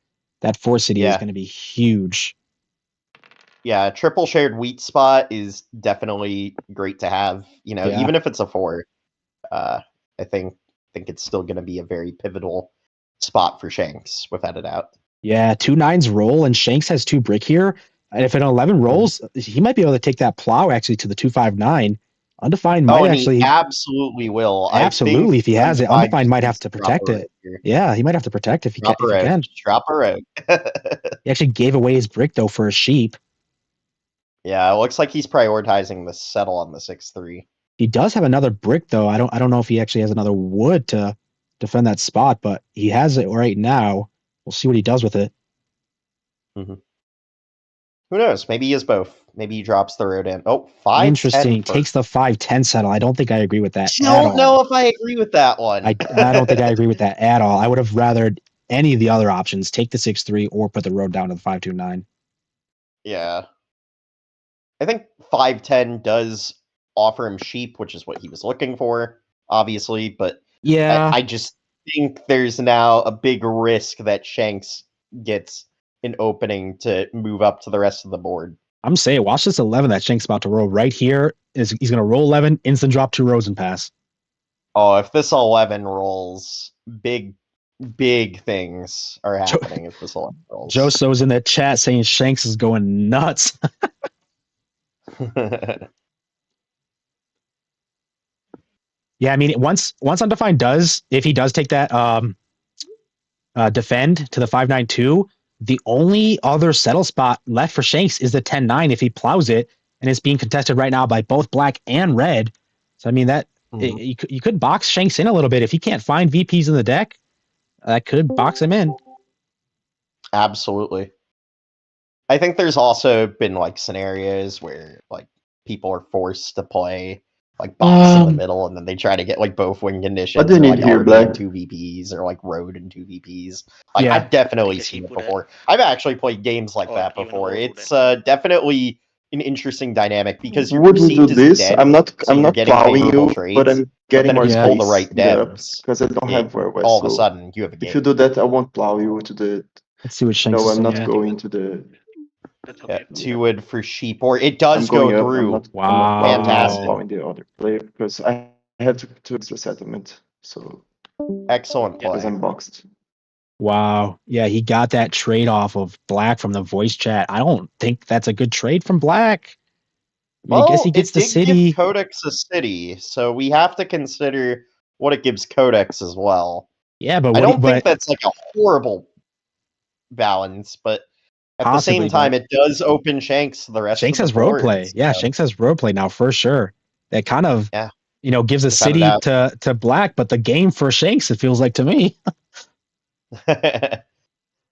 that 4 city is going to be huge. Yeah, triple shared wheat spot is definitely great to have. Even if it's a 4, I think it's still going to be a very pivotal spot for Shanks, without a doubt. Yeah, 2 9s roll, and Shanks has 2 brick here. And if an 11 rolls, he might be able to take that plow actually to the 2-5-9. Undefined might actually. He absolutely will. Absolutely, if he has it, Undefined might have to protect it. Yeah, he might have to protect if he can. Drop a road. He actually gave away his brick though for a sheep. Yeah, it looks like he's prioritizing the settle on the 6-3. He does have another brick though. I don't know if he actually has another wood to defend that spot, but he has it right now. We'll see what he does with it. Mm-hmm. Who knows? Maybe he has both. Maybe he drops the road in. 5-10. Interesting. Takes the 5-10 settle. I don't think I agree with that. I don't know if I agree with that one. I don't think I agree with that at all. I would have rather any of the other options take the 6-3 or put the road down to the 5-2-9. Yeah. I think 5-10 does offer him sheep, which is what he was looking for, obviously. But Yeah, I just think there's now a big risk that Shanks gets an opening to move up to the rest of the board. I'm saying, watch this 11 that Shank's about to roll right here. He's going to roll 11, instant drop 2 rows and pass. Oh, if this 11 rolls, big things are happening if this 11 rolls. Joso's in the chat saying Shanks is going nuts. Yeah, I mean, once Undefined does, if he does take that defend to the 5-9-2, the only other settle spot left for Shanks is the 10-9 if he plows it, and it's being contested right now by both black and red. So I mean that you could box Shanks in a little bit if he can't find VPs in the deck. That could box him in. Absolutely. I think there's also been like scenarios where like people are forced to play like box in the middle, and then they try to get like both win conditions. What do you or, need like here, Army Black? and 2 VPs, or like Road and 2 VPs. Like Yeah. I've definitely Like a seen it sheep would before. I've actually played games like Or that even a before. wood It's wouldn't. definitely an interesting dynamic because your Wouldn't do seat is this. dead, I'm not so you're getting plowing favorable you, trades. but I'm But getting then more if you space pull the right in the up devs, because I don't have where all of a so sudden you have a game. if you do that, I won't plow you to the. Let's see what Shanks No, is I'm not saying. going to the. That's Yeah, okay. 2 wood for sheep, or it I'm does going go up. I'm through. not. I'm not plowing. I'm not Fantastic. plowing the other player because I have to extra settlement. So Excellent because play. I'm boxed. Wow. Yeah, he got that trade off of Black from the voice chat. I don't think that's a good trade from Black. I mean, I guess he gets it the did city. give Codex a city, so we have to consider what it gives Codex as well. Yeah, but I what? don't think that's like a horrible balance, but at the Possibly, same time, but it does open Shanks to the rest Shanks of has the road board. play. Yeah, Shanks has road play now for sure. That kind of, Yeah. gives a Without a city doubt. to Black, but the game for Shanks, it feels like to me.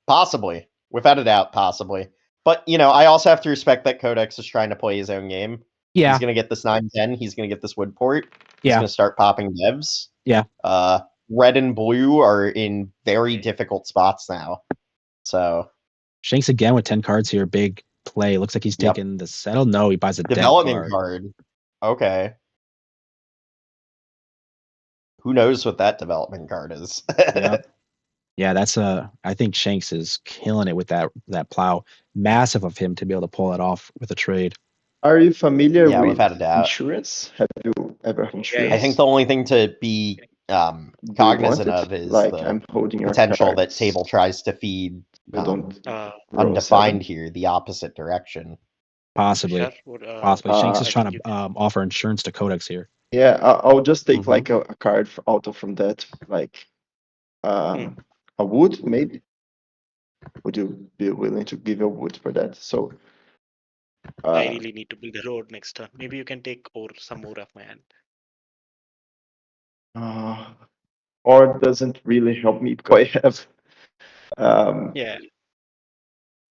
Possibly. Without a doubt, possibly. But, I also have to respect that Codex is trying to play his own game. Yeah, He's going to get this 9-10. He's going to get this Woodport. He's yeah, going to start popping devs. yeah. Red and blue are in very difficult spots now. So Shanks again with 10 cards here. Big play. Looks like he's Yep. taking the settle. No, he buys a dead development card. card. Okay. Who knows what that development card is? Yep. Yeah, that's I think Shanks is killing it with that plow. Massive of him to be able to pull that off with a trade. Are you familiar Yeah, with without a doubt. insurance? Have you ever had insurance? I think the only thing to be Do you cognizant want it? of is Like the I'm holding your potential that cards. table tries to feed You don't roll undefined 7. here the opposite direction. Possibly. Tushar would, Possibly. Shanks is I trying think to you offer insurance to Codex here. Yeah, I'll just take Mhm. like a card out from that, like a wood maybe. Would you be willing to give a wood for that? So I really need to build a road next turn. Maybe you can take some more of my hand. or doesn't really help me because I have. Yeah.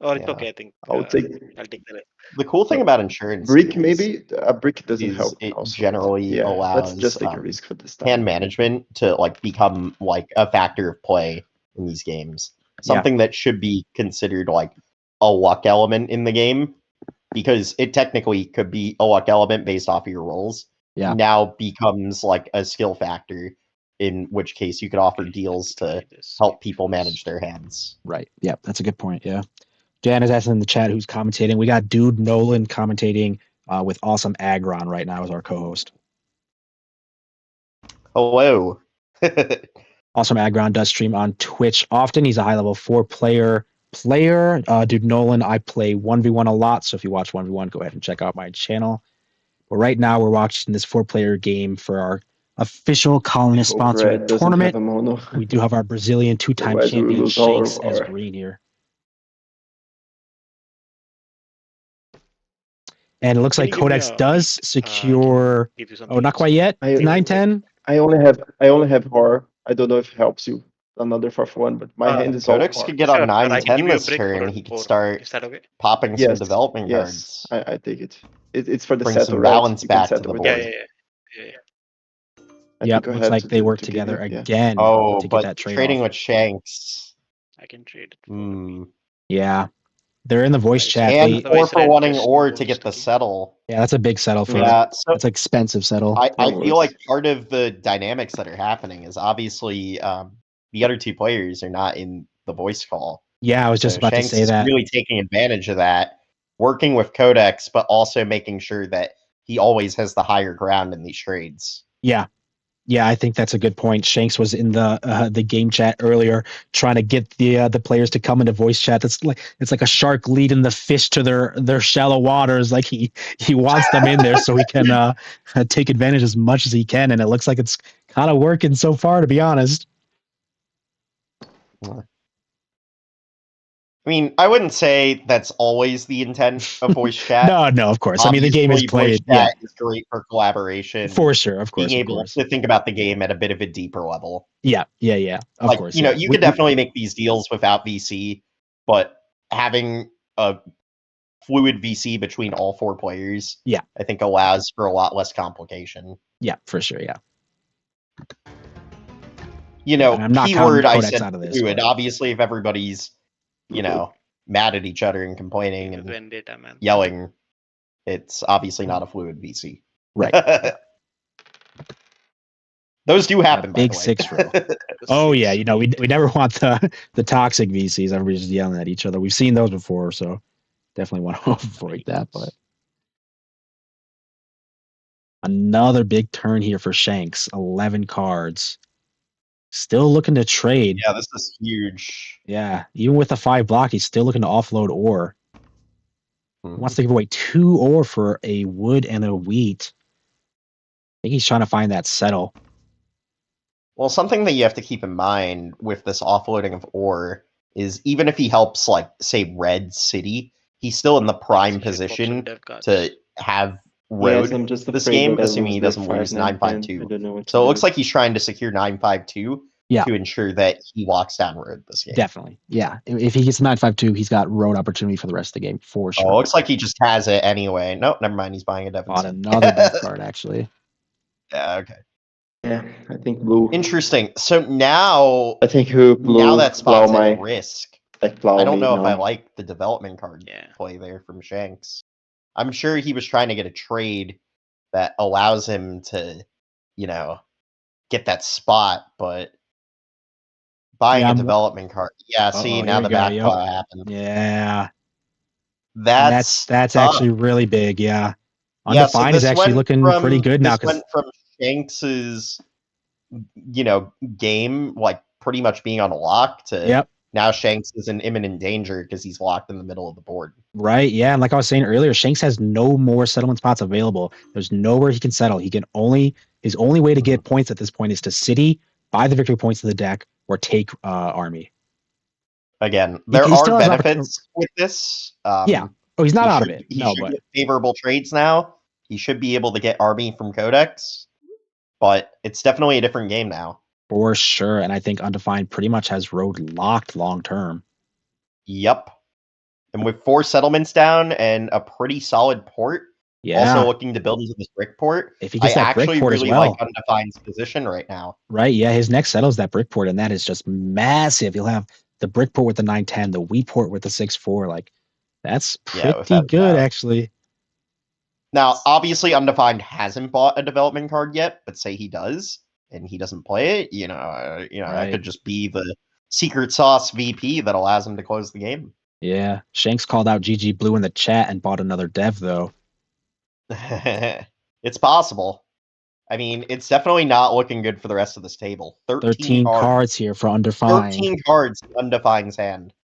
Or it's Yeah. okay. I think I'll take I'll take the rest. The cool thing about insurance brick. is Maybe a brick doesn't is help. it Also, generally yeah. Let's allows just take a risk for this hand time. management to like become like a factor of play in these games. Something that should be considered like a luck element in the game, because it technically could be a luck element based off of your rolls. Yeah. Now becomes like a skill factor, in which case you could offer deals to help people manage their hands. Right. Yeah, that's a good point. Yeah. Jan is asking in the chat who's commentating. We got Dude Nolan commentating with Awesome Agron right now as our co-host. Hello. Awesome Agron does stream on Twitch often. He's a high-level 4-player player. Dude Nolan, I play 1v1 a lot, so if you watch 1v1, go ahead and check out my channel. But right now we're watching this 4-player game for our official colonist-sponsored tournament. We do have our Brazilian 2-time champion Shanks as green here. And it looks like Codex does secure. Oh, not quite yet. 9-10. I only have horror. I don't know if it helps you. Another 4-1, but my hand is Codex all horror. could get on 9-10 this turn. He could start popping some development cards. I take it. It's for the Bring settle, some right? balance You can back to settle the with board. that. Yep, looks like they work together again Oh, to get but that trade trading off. with Shanks. I can trade it. Hmm. Yeah. They're in the voice Right, chat. And They, otherwise or for red wanting just or to ruins get the game. settle. yeah, that's a big settle for. Yeah, so It's an expensive settle. I That feel works. like part of the dynamics that are happening is obviously the other two players are not in the voice call. Yeah, I was just So about to Shanks say is that. really taking advantage of that, working with Codex, but also making sure that he always has the higher ground in these trades. Yeah. Yeah, I think that's a good point. Shanks was in the game chat earlier, trying to get the players to come into voice chat. It's like a shark leading the fish to their shallow waters. Like he wants them in there so he can take advantage as much as he can, and it looks like it's kind of working so far, to be honest. I mean, I wouldn't say that's always the intent of voice chat. No, of course. I mean, the game is Obviously, played. voice Yeah, chat is great for collaboration, for sure. Of being course, of able course. to think about the game at a bit of a deeper level. Yeah. Of Like, course. you know, Yeah. you could definitely make these deals without VC, but having a fluid VC between all four players, Yeah. I think allows for a lot less complication. Yeah, for sure. Yeah. You know, And I'm not keyword counting I Codex said out of this, fluid. but- Obviously, if everybody's, you know, mad at each other and complaining and Vendetta, man. yelling, it's obviously not a fluid VC. Right. Those do happen, by big the way. 6-row. Oh yeah, you know we never want the toxic VCs. Everybody's just yelling at each other. We've seen those before, so definitely want to avoid that. But another big turn here for Shanks. 11 cards. Still looking to trade. Yeah, this is huge. Yeah, even with a 5 block, he's still looking to offload ore. Wants to give away 2 ore for a wood and a wheat. I think he's trying to find that settle. Well, something that you have to keep in mind with this offloading of ore is even if he helps, like, say, Red City, he's still in the prime position to have road I'm just this afraid game, that I assuming lose he like doesn't lose 5, 9, 10. I 952. don't know what to So it do. looks like he's trying to secure 952 Yeah. to ensure that he walks down road this game. Definitely. Yeah. If he gets 952, he's got road opportunity for the rest of the game, for sure. Oh, it looks like he just has it anyway. Nope, never mind. He's buying a Bought Devinson. another death card, actually. Yeah, okay. Yeah, I think blue. Interesting. So now, I think who blue now that plow spot's my at risk. like plow I don't me know if I now. like the development card Yeah. play there from Shanks. I'm sure he was trying to get a trade that allows him to, you know, get that spot, but buying Yeah, a I'm- development card. Yeah, see, Uh-oh, now here the we go, backfire happened. Yeah. And That's that's tough. actually really big, yeah. Yeah, so Undefined is this actually went looking from, pretty good now this because went from Shanks's, you know, game like pretty much being on a lock to yep, now Shanks is in imminent danger because he's locked in the middle of the board. right, yeah. And like I was saying earlier, Shanks has no more settlement spots available. There's nowhere he can settle. He can only his only way to get points at this point is to city, buy the victory points in the deck, or take army. Again, there he are still has benefits with this. Yeah. Oh, he's not he out of should- it. He No, should but get favorable trades now. He should be able to get army from Codex, but it's definitely a different game now. for sure. And I think Undefined pretty much has road locked long term. Yep. And with 4 settlements down and a pretty solid port, Yeah. also looking to build into this brick port, If he I gets that brick actually port as really well. like Undefined's position right now. Right. Yeah. His next settles that brick port, and that is just massive. He'll have the brick port with the 910, the wheat port with the 6-4. Like, that's Yeah, pretty without a good, doubt. actually. Now, obviously, Undefined hasn't bought a development card yet, but say he does, and he doesn't play it, that Right. could just be the secret sauce VP that allows him to close the game. Yeah. Shanks called out GG Blue in the chat and bought another dev, though. It's possible. I mean, it's definitely not looking good for the rest of this table. 13 cards. cards here for Undefined. 13 cards in Undefined's hand.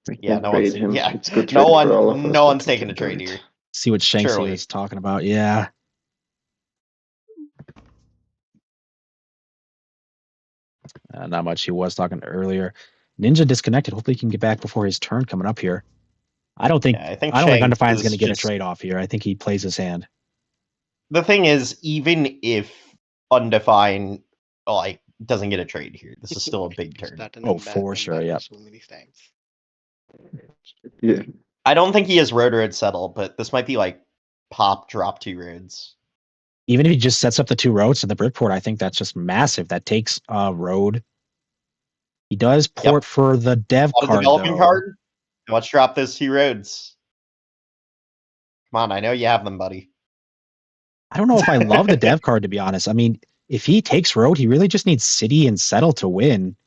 We Yeah, can't no one's, trade him. yeah, It's good no trading for all of one, us, no but one's we taking a can't do trade it. here. See what Shanks Surely. was talking about. Yeah. Not much. He was talking earlier. Ninja disconnected. Hopefully he can get back before his turn coming up here. I don't think Yeah, I think Undefined's Shanks going to is get a just- trade off here. I think he plays his hand. The thing is, even if Undefined doesn't get a trade here, this is still a big turn. Oh, for sure, yep. So many times. Yeah. I don't think he has road settle, but this might be like pop drop 2 roads. Even if he just sets up the 2 roads to the brickport, I think that's just massive. That takes road. He does port for the dev On a card, developing though. card. Let's drop those 2 roads. Come on, I know you have them, buddy. I don't know if I love the dev card, to be honest. I mean, if he takes road, he really just needs city and settle to win.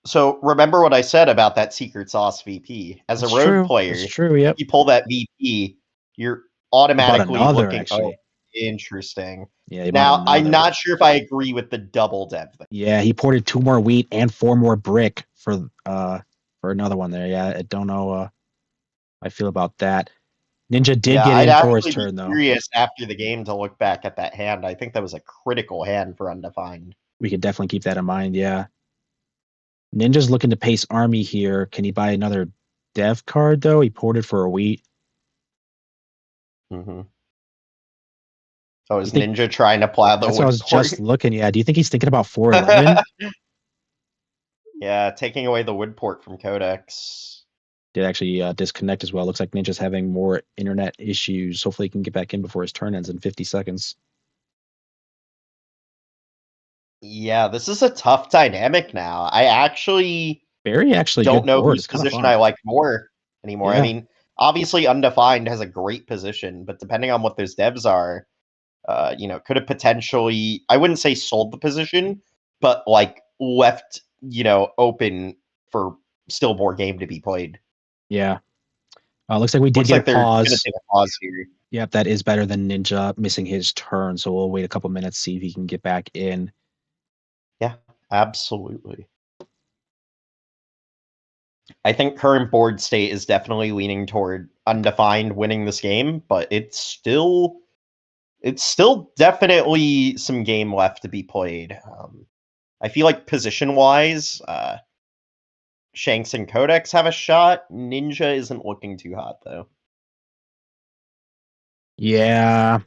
So remember what I said about that secret sauce VP. As That's a road true. player, That's true. Yep. you pull that VP, you're About automatically another, looking, actually. interesting. Yeah, he bought Now, I'm another. not sure if I agree with the double dev thing. Yeah, he ported 2 more wheat and 4 more brick for another one there. Yeah, I don't know how I feel about that. Ninja did get I'd in for his actually turn, be though. curious after the game to look back at that hand. I think that was a critical hand for Undefined. We could definitely keep that in mind, yeah. Ninja's looking to pace army here. Can he buy another dev card, though? He ported for a wheat. Mm-hmm. So is Ninja trying to plow the That's wood what I was port? just looking. Yeah, do you think he's thinking about 411? Yeah, taking away the wood port from Codex. Did actually disconnect as well. Looks like Ninja's having more internet issues. Hopefully he can get back in before his turn ends in 50 seconds. Yeah, this is a tough dynamic now. I actually good don't know board. whose It's kinda position fun. I like more anymore. Yeah. I mean, obviously Undefined has a great position, but depending on what those devs are, could have potentially, I wouldn't say sold the position, but like left, open for still more game to be played. Yeah. Looks like we did Looks get like a they're going to pause. take a pause here. Yep, that is better than Ninja missing his turn. So we'll wait a couple minutes, see if he can get back in. Yeah, absolutely. I think current board state is definitely leaning toward Undefined winning this game, but it's still definitely some game left to be played. I feel like position-wise, Shanks and Codex have a shot. Ninja isn't looking too hot, though. Yeah.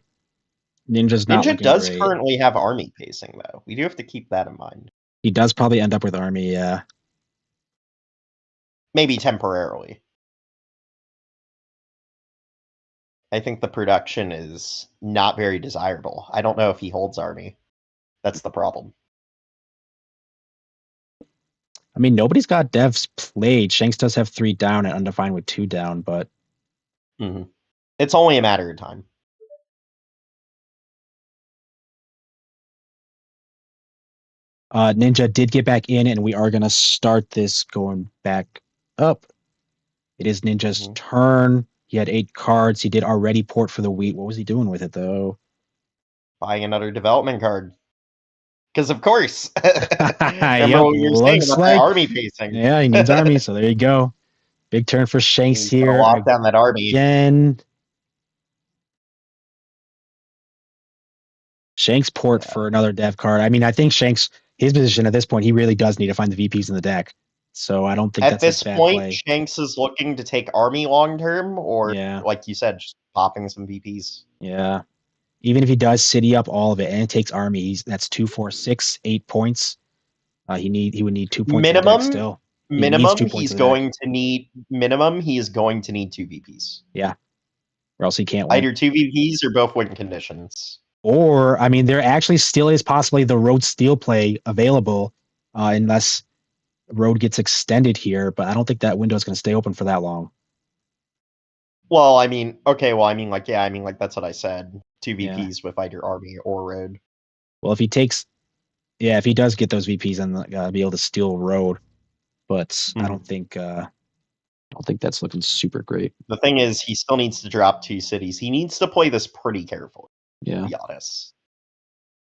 Ninja's not Ninja looking does great. currently have army pacing, though. We do have to keep that in mind. He does probably end up with army, yeah. Maybe temporarily. I think the production is not very desirable. I don't know if he holds army. That's the problem. I mean, nobody's got devs played. Shanks does have 3 down and Undefined with 2 down, but It's only a matter of time. Ninja did get back in, and we are going to start this going back up. It is Ninja's turn. He had 8 cards. He did already port for the wheat. What was he doing with it, though? Buying another development card. Because of course. Remember Yep, what you were saying about the army pacing. Yeah, he needs army, so there you go. Big turn for Shanks He's here. lock down that army. Again. Shanks port for another dev card. I mean, I think Shanks, his position at this point, he really does need to find the VPs in the deck. So I don't think At that's this a bad point, play. Shanks is looking to take army long term, or Yeah. like you said, just popping some VPs. Yeah. Even if he does city up all of it and takes army, that's 2, 4, 6, 8 points. He would need 2 points in the deck still. Minimum, he's going to need 2 VPs. Yeah. Or else he can't win. Either 2 VPs or both win conditions. Or, I mean, there actually still is possibly the road steal play available, unless road gets extended here, but I don't think that window is going to stay open for that long. Well, I mean, that's what I said. 2 VPs with either army or road. Well, if he does get those VPs, then be able to steal road, but I don't think that's looking super great. The thing is, he still needs to drop 2 cities. He needs to play this pretty carefully. Yeah. To be honest.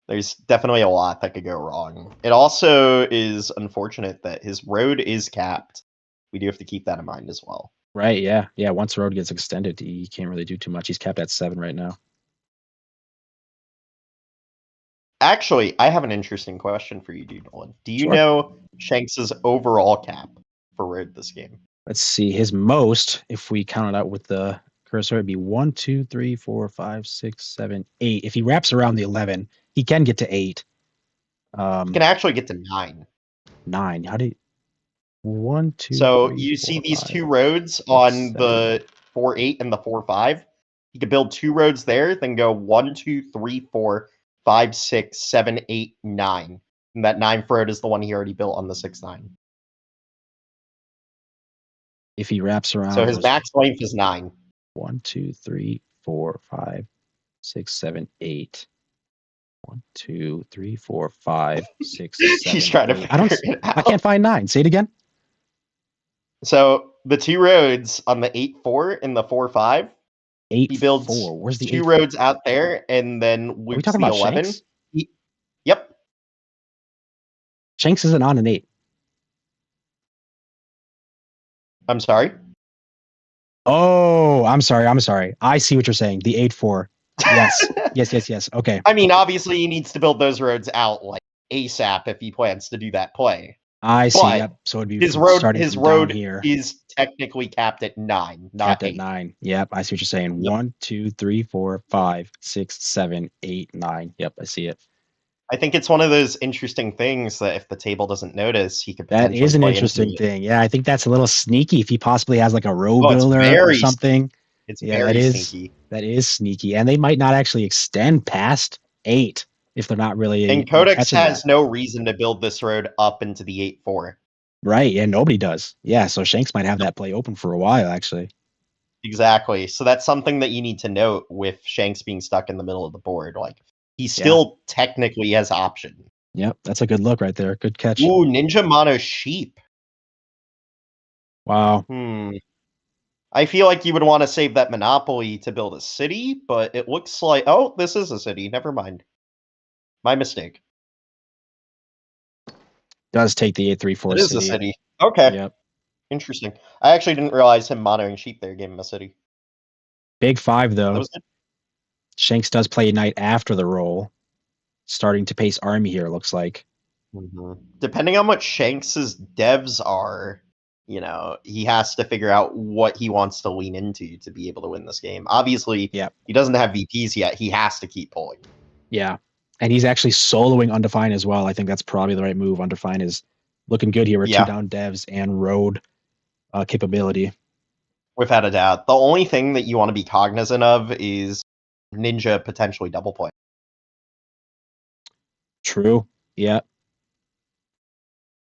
There's definitely a lot that could go wrong. It also is unfortunate that his road is capped. We do have to keep that in mind as well. Right, yeah. Yeah, once road gets extended, he can't really do too much. He's capped at 7 right now. Actually, I have an interesting question for you, dude, Nolan. Do you know Shanks's overall cap for road this game? Let's see. His most, if we count it out with the cursor, it'd be 1, 2, 3, 4, 5, 6, 7, 8. If he wraps around the 11, he can get to 8. He can actually get to 9. 9. How do you... 1, 2, So 3, you 4, see these 5, 2 roads 6, on 7. the 4-8 and the 4-5. You could build 2 roads there, then go 1, 2, 3, 4, 5, 6, 7, 8, 9. And that 9th road is the one he already built on the 6-9. If he wraps around, So his goes max length is 9. 1, 2, 3, 4, 5, 6, 7, 8. 1, 2, 3, 4, 5, 6, 7. He's trying to 8. I don't. figure it I out. can't find 9. Say it again. So the 2 roads on the 8-4 and the 4-5, 8, he builds 4. Where's the 2 8? roads out there and then Are we loops talking the about 11. Shanks? Yep. Shanks isn't on an 8. I'm sorry. Oh, I'm sorry. I see what you're saying. The 8-4. Yes. yes. Okay. I mean, obviously he needs to build those roads out like ASAP if he plans to do that play. I see. But Yep. So it'd be his from road starting his from down road here. is technically capped at 9, not Capped at 8. 9. Yep. I see what you're saying. Yep. 1, 2, 3, 4, 5, 6, 7, 8, 9. Yep. I see it. I think it's one of those interesting things that if the table doesn't notice, he could That potentially is an play interesting into it. thing. Yeah. I think that's a little sneaky if he possibly has like a road Oh, it's builder or very something. It's Yeah, very that is sneaky. that is sneaky. And they might not actually extend past 8 if they're not really And Codex catching has that. no reason to build this road up into the 8-4. Right. Yeah, nobody does. Yeah, so Shanks might have that play open for a while, actually. Exactly. So that's something that you need to note with Shanks being stuck in the middle of the board. Like, he still technically has option. Yep, that's a good look right there. Good catch. Ooh, Ninja Mono Sheep. Wow. I feel like you would want to save that Monopoly to build a city, but it looks like... Oh, this is a city. Never mind. My mistake. Does take the 8-3-4 It is city. a city. Okay. Yep. Interesting. I actually didn't realize him monoing sheep there gave him a city. Big 5, That though. was good. Shanks does play Knight after the roll. Starting to pace army here, looks like. Depending on what Shanks's devs are, he has to figure out what he wants to lean into to be able to win this game. Obviously, he doesn't have VPs yet. He has to keep pulling. Yeah. And he's actually soloing Undefined as well. I think that's probably the right move. Undefined is looking good here with 2 down devs and road capability. Without a doubt. The only thing that you want to be cognizant of is Ninja potentially double play. True. Yeah.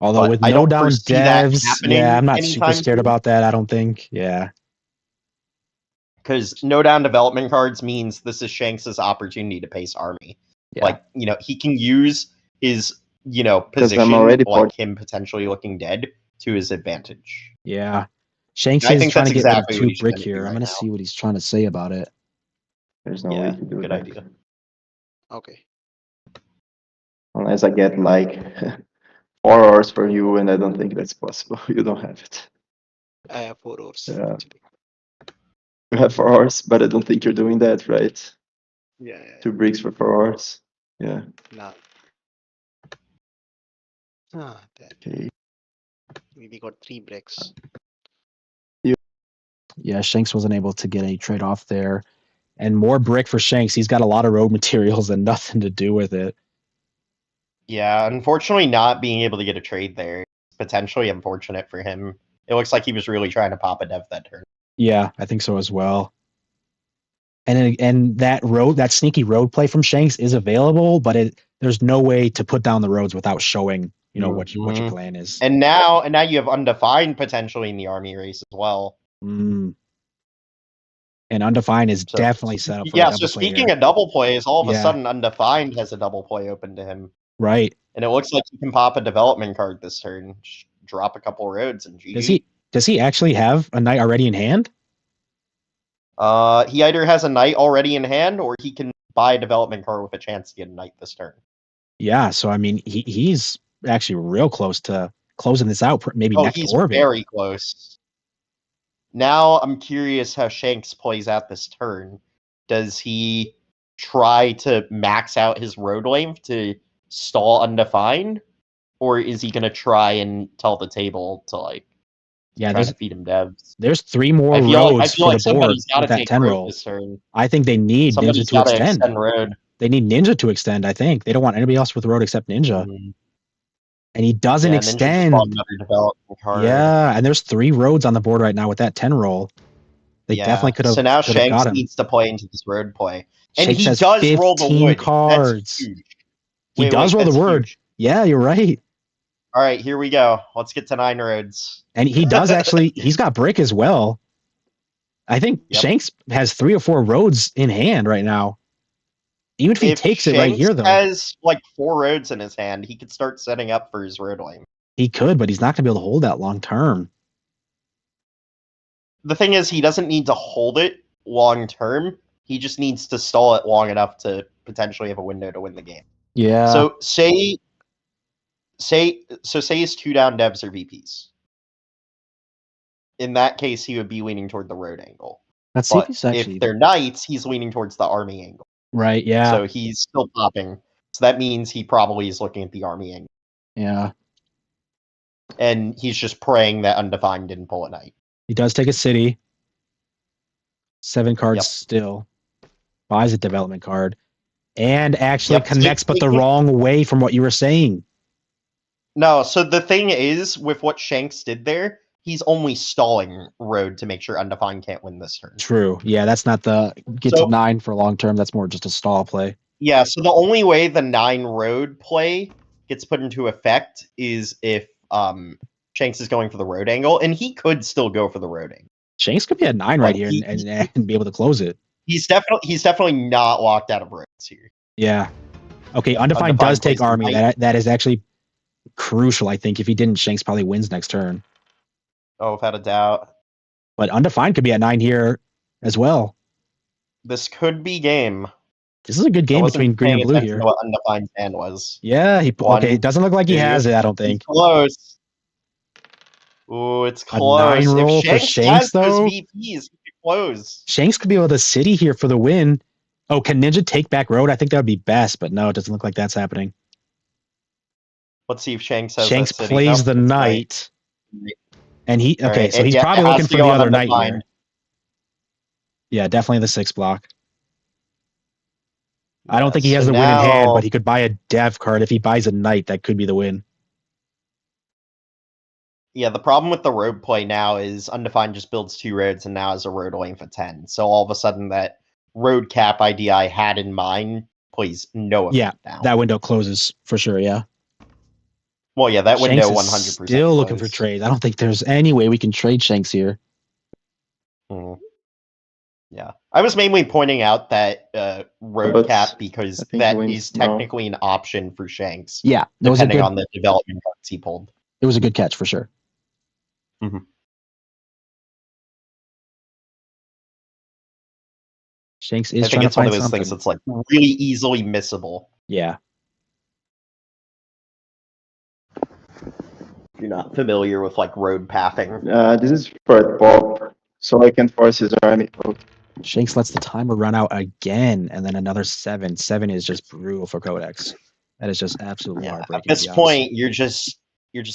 Although But with I no don't down foresee that devs, happening yeah, I'm not super anytime scared soon. about that, I don't think. Yeah. Because no down development cards means this is Shanks's opportunity to pace army. Yeah. Like, he can use his, I'm position, already like him potentially looking dead, to his advantage. Yeah. Shanks I is think trying that's to get rid of exactly what 2 he's brick trying to do here. I'm right going to now. see what he's trying to say about it. There's no way to do Good that. idea. Okay. Unless I get like 4 hours for you, and I don't think that's possible. You don't have it. I have 4 hours. Yeah. Actually. You have 4 hours, but I don't think you're doing that, right? Yeah. 2 bricks for 4 hours. Yeah. Nah. That. Okay. We got 3 bricks. Yeah, Shanks wasn't able to get a trade off there. And more brick for Shanks. He's got a lot of road materials and nothing to do with it. Yeah, unfortunately, not being able to get a trade there is potentially unfortunate for him. It looks like he was really trying to pop a dev that turn. Yeah, I think so as well. And that sneaky road play from Shanks is available, but there's no way to put down the roads without showing, what your plan is. And now you have Undefined potentially in the army race as well. And Undefined is definitely set up for a double play. So speaking of double plays, all of a sudden Undefined has a double play open to him. Right. And it looks like he can pop a development card this turn, drop a couple roads, and GG. Does he actually have a knight already in hand? He either has a knight already in hand, or he can buy a development card with a chance to get a knight this turn. Yeah, so I mean, he's actually real close to closing this out. Maybe next he's orbit. Very close. Now I'm curious how Shanks plays out this turn. Does he try to max out his road length to stall Undefined, or is he gonna try and tell the table to try to feed him devs? There's 3 more roads for the board with that 10 roll. I think they need Ninja to extend. Road. They need Ninja to extend, I think. They don't want anybody else with road except Ninja. And he doesn't extend. Yeah, and there's 3 roads on the board right now with that 10 roll. They definitely could have. So now Shanks got him. Needs to play into this road play. And Shanks he has does roll the wood. cards. That's huge. He does roll the word. Yeah, you're right. All right, here we go. Let's get to 9 roads. And he does actually, he's got brick as well. I think Yep. Shanks has 3 or 4 roads in hand right now. Even if he takes it right Shanks here, though. has like 4 roads in his hand, he could start setting up for his road lane. He could, but he's not going to be able to hold that long term. The thing is, he doesn't need to hold it long term. He just needs to stall it long enough to potentially have a window to win the game. Yeah. So say his 2 down devs are VPs. In that case, he would be leaning toward the road angle. Let's see if But he's actually if they're knights, he's leaning towards the army angle. right. Yeah. So he's still popping. So that means he probably is looking at the army angle. Yeah. And he's just praying that Undefined didn't pull a knight. He does take a city. 7 cards Yep. still. Buys a development card. And actually Yep, connects, but the taking- wrong way from what you were saying. No, so the thing is, with what Shanks did there, he's only stalling road to make sure Undefined can't win this turn. True. Yeah, that's not the get So- to 9 for long term. That's more just a stall play. Yeah, so the only way the 9 road play gets put into effect is if Shanks is going for the road angle, and he could still go for the road angle. Shanks could be at 9 right Like, here he- and be able to close it. He's definitely not locked out of roads here. Yeah. Okay, Undefined Undefined does take plays the army. knight. That is actually crucial, I think. If he didn't, Shanks probably wins next turn. Oh, without a doubt. But Undefined could be at 9 here as well. This could be game. This is a good I game wasn't between green and paying blue attention here. to what Undefined's hand was. Yeah, One, okay, it doesn't look like he two. has it, I don't It's think. close. Ooh, it's A close. 9 roll If for Shanks Shanks, has those though? VPs, he could close. Shanks could be able to city here for the win. Oh, can Ninja take back road? I think that would be best, but no, it doesn't look like that's happening. Let's see if Shanks has Shanks that city. plays Nope, the it's knight. And he All okay, right, so he's yeah, probably it has looking to for go the on other knight Undefined. here. Yeah, definitely the 6 block. I don't think he Yeah, has so the win in hand, now- but he could buy a dev card. If he buys a knight, that could be the win. Yeah, the problem with the road play now is Undefined just builds 2 roads and now has a road length of 10. So all of a sudden that road cap idea I had in mind plays no effect Yeah, now. that window closes for sure, yeah. Well, yeah, that window Shanks 100% is still looking for closed. trades. I don't think there's any way we can trade Shanks here. Mhm. Yeah, I was mainly pointing out that road But cap because I think that he wins is now. technically an option for Shanks, Yeah, that was a depending good on the development cards he pulled. it was a good catch for sure. Mhm. Shanks I is think trying to it's one find of those something. things that's like really easily missable. Yeah. If you're not familiar with like road pathing. This is for Bob, so I can force his army. Oh, Shanks lets the timer run out again, and then another 7. 7 is just brutal for Codex. That is just absolutely Yeah, at heartbreaking. this to be honest. point, you're just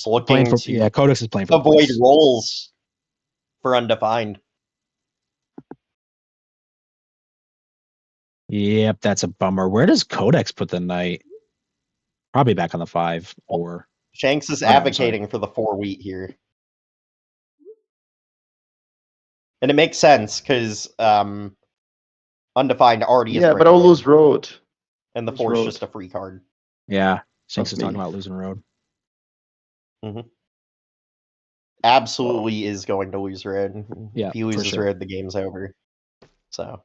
looking Playing for to yeah, Codex is playing for avoid points. rolls for Undefined. Yep, that's a bummer. Where does Codex put the knight? Probably back on the 5 or Shanks is Oh, no, I'm advocating for the 4 wheat here. And it makes sense because Undefined already is yeah, but I'll breaking lose road. and the lose 4 is road. just a free card. yeah. Shanks Of is talking me. about losing road. Absolutely is going to lose red. Yeah, If he for loses sure. red, the game's over. So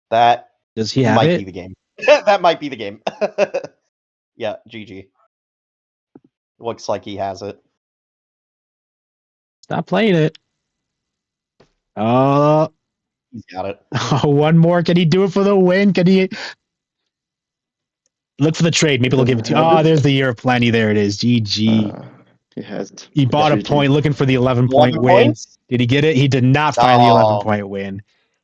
that Does he have might it? be the game. That might be the game. Yeah, GG. Looks like he has it. Stop playing it. Oh, He's got it. one more. Can he do it for the win? Can he look for the trade? Maybe they'll give it to you. Doesn't have Oh, it. there's the year of plenty. There it is. GG. He has it. He bought a GG. point looking for the 11-point 11 win. points? Did he get it? He did not find the Oh. 11-point win.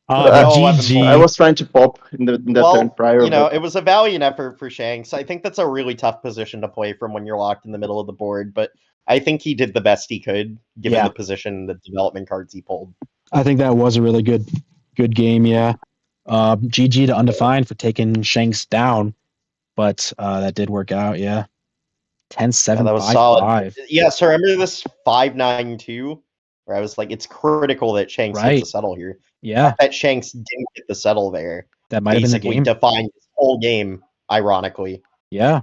Oh, But, the no 11 GG. I was trying to pop in the turn Well, prior, you know, but it was a valiant effort for Shanks. I think that's a really tough position to play from when you're locked in the middle of the board, but I think he did the best he could given Yeah. the position and the development cards he pulled. I think that was a really good game, yeah. GG to Undefined for taking Shanks down, but that did work out, yeah. 10-7, Yeah, that was 5-5. solid. Yeah, so remember this 5-9-2 where I was like, it's critical that Shanks Right. gets a settle here. Yeah, That Shanks didn't get the settle there. that might have been the Basically game. defined his whole game, ironically. Yeah.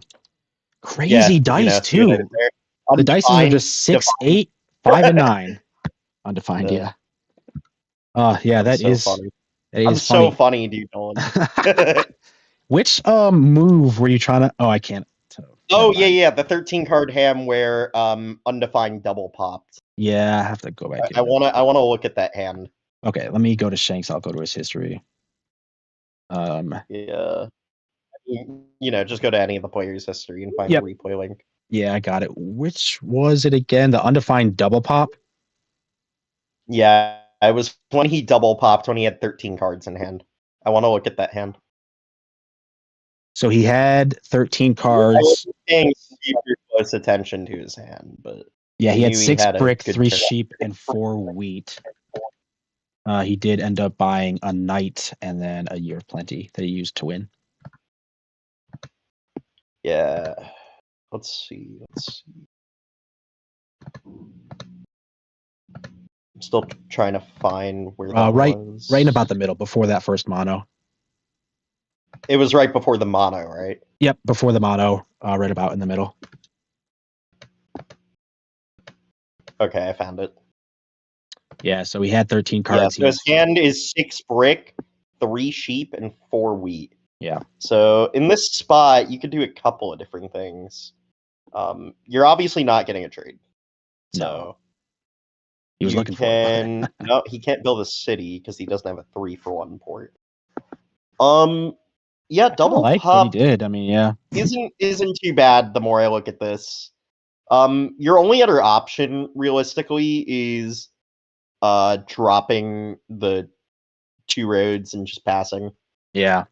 Crazy dice, see what I too. did there? The dices are Undefined, just 6, defined. 8, 5, and 9. Undefined, Yeah. yeah. That's so That funny. is so funny. funny, dude, Nolan. Which move were you trying to? Oh, I can't. Oh, Never mind. yeah, the 13 card hand where undefined double popped. Yeah, I have to go back in. I wanna look at that hand. Okay, let me go to Shanks. I'll go to his history. Yeah. Just go to any of the players' history and find Yep. the replay link. Yeah, I got it. Which was it again? The undefined double pop? Yeah, it was when he double popped when he had 13 cards in hand. I want to look at that hand. So he had 13 I cards. wasn't paying super close attention to his hand, but Yeah, he I had knew 6 a brick, good 3 turn. sheep, and 4 wheat. He did end up buying a knight and then a year of plenty that he used to win. Yeah. Let's see. I'm still trying to find where that was. Right in about the middle, before that first mono. It was right before the mono, right? Yep, before the mono, right about in the middle. Okay, I found it. Yeah, so he had 13 cards. Yeah, so his hand is 6 brick, 3 sheep, and 4 wheat. Yeah. So in this spot, you could do a couple of different things. You're obviously not getting a trade. So no. He was looking for it. No, he can't build a city because he doesn't have a 3-for-1 port. Yeah, double like pop. What he did. I mean, yeah. isn't too bad. The more I look at this, your only other option realistically is dropping the 2 roads and just passing. Yeah.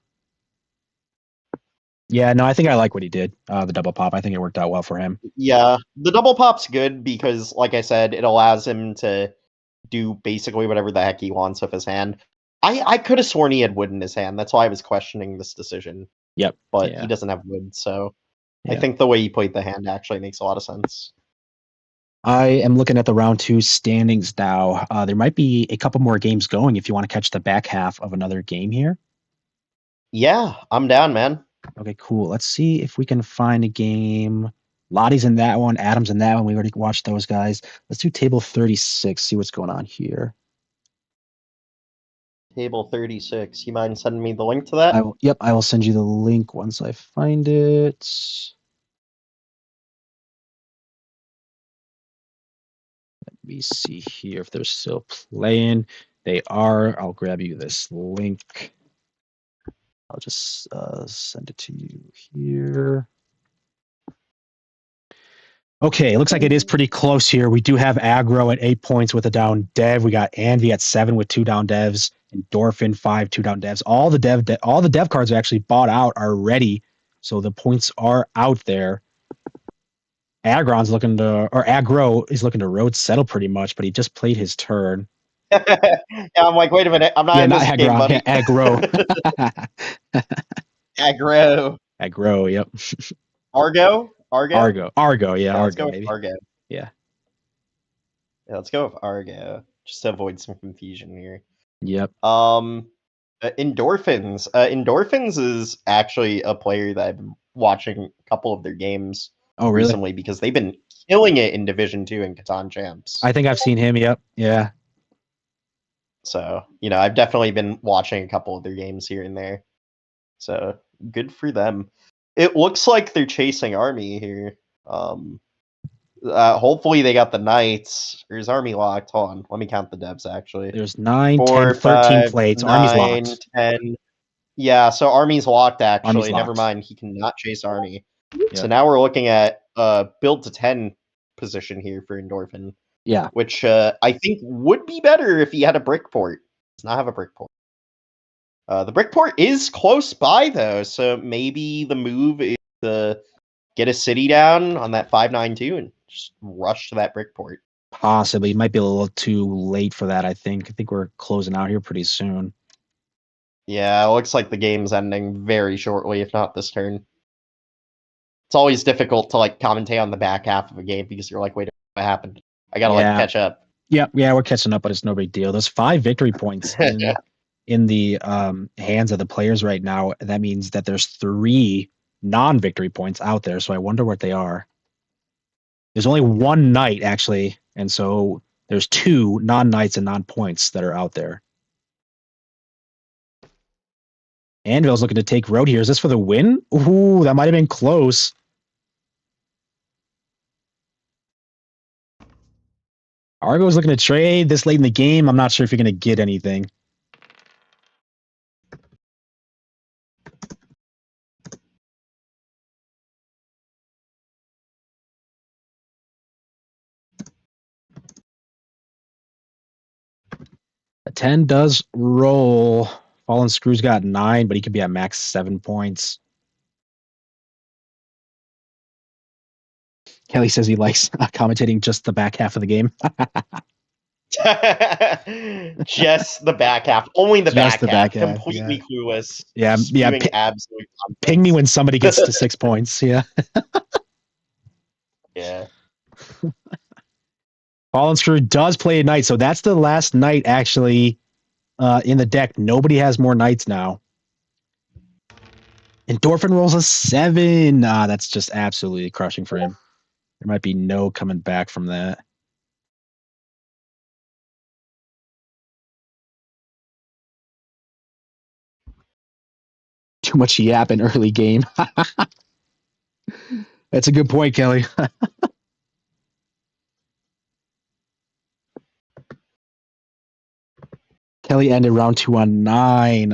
Yeah, no, I think I like what he did. The double pop. I think it worked out well for him. Yeah, the double pop's good because, like I said, it allows him to do basically whatever the heck he wants with his hand. I could have sworn he had wood in his hand. That's why I was questioning this decision. Yep. But he doesn't have wood, so yeah. I think the way he played the hand actually makes a lot of sense. I am looking at the round 2 standings now. There might be a couple more games going if you want to catch the back half of another game here. Yeah, I'm down, man. Okay, cool. Let's see if we can find a game. Lottie's in that one. Adam's in that one. We already watched those guys. Let's do table 36. See what's going on here. Table 36. You mind sending me the link to that? Yep, I will send you the link once I find it. Let me see here if they're still playing. They are. I'll grab you this link. I'll just send it to you here. Okay, it looks like it is pretty close here. We do have aggro at 8 points with a down dev. We got Anvi at 7 with 2 down devs. Endorphin 5, 2 down devs. All the dev cards are actually bought out already, so the points are out there. Aggro is looking to road settle pretty much, but he just played his turn. Yeah, I'm like, wait a minute, I'm not in this game, buddy. Yeah, aggro. Aggro, yep. Argo, yeah, let's Argo, go maybe. with Argo. Yeah, let's go with Argo, just to avoid some confusion here. Yep. Endorphins. Endorphins is actually a player that I've been watching a couple of their games recently because they've been killing it in Division 2 and Catan Champs. I think I've seen him, yep. Yeah. So, I've definitely been watching a couple of their games here and there. So, good for them. It looks like they're chasing Army here. Hopefully they got the Knights. Or is Army locked? Hold on. Let me count the devs, actually. There's 9, 4, 10, 13 5, plates. 9, Army's locked. 10. Yeah, so Army's locked, actually. Army's locked. Never mind. He cannot chase Army. Yep. So now we're looking at build to 10 position here for Endorphin. Yeah. Which I think would be better if he had a brick port. Does not have a brick port. The brick port is close by, though, so maybe the move is to get a city down on that 592 and just rush to that brick port. Possibly. Might be a little too late for that, I think. I think we're closing out here pretty soon. Yeah, it looks like the game's ending very shortly, if not this turn. It's always difficult to commentate on the back half of a game because you're like, wait, what happened? I gotta catch up. Yeah, we're catching up, but it's no big deal. There's 5 victory points in in the hands of the players right now. That means that there's 3 non-victory points out there. So I wonder what they are. There's only 1 knight actually, and so there's 2 non-knights and non-points that are out there. Anvil's looking to take road here. Is this for the win? Ooh, that might have been close. Argo's looking to trade this late in the game. I'm not sure if you're going to get anything. A 10 does roll. Fallen Screw's got 9, but he could be at max 7 points. Kelly says he likes commentating just the back half of the game. Just the back half. Only the Just the back half. back half, Completely clueless. Yeah, Spewing absolute nonsense. Ping me when somebody gets to 6 points. Yeah. Yeah. Fallen Screw does play a knight, so that's the last knight actually in the deck. Nobody has more knights now. Endorphin rolls a 7. That's just absolutely crushing for him. There might be no coming back from that. Too much yap in early game. That's a good point, Kelly. Kelly ended round 2 on 9.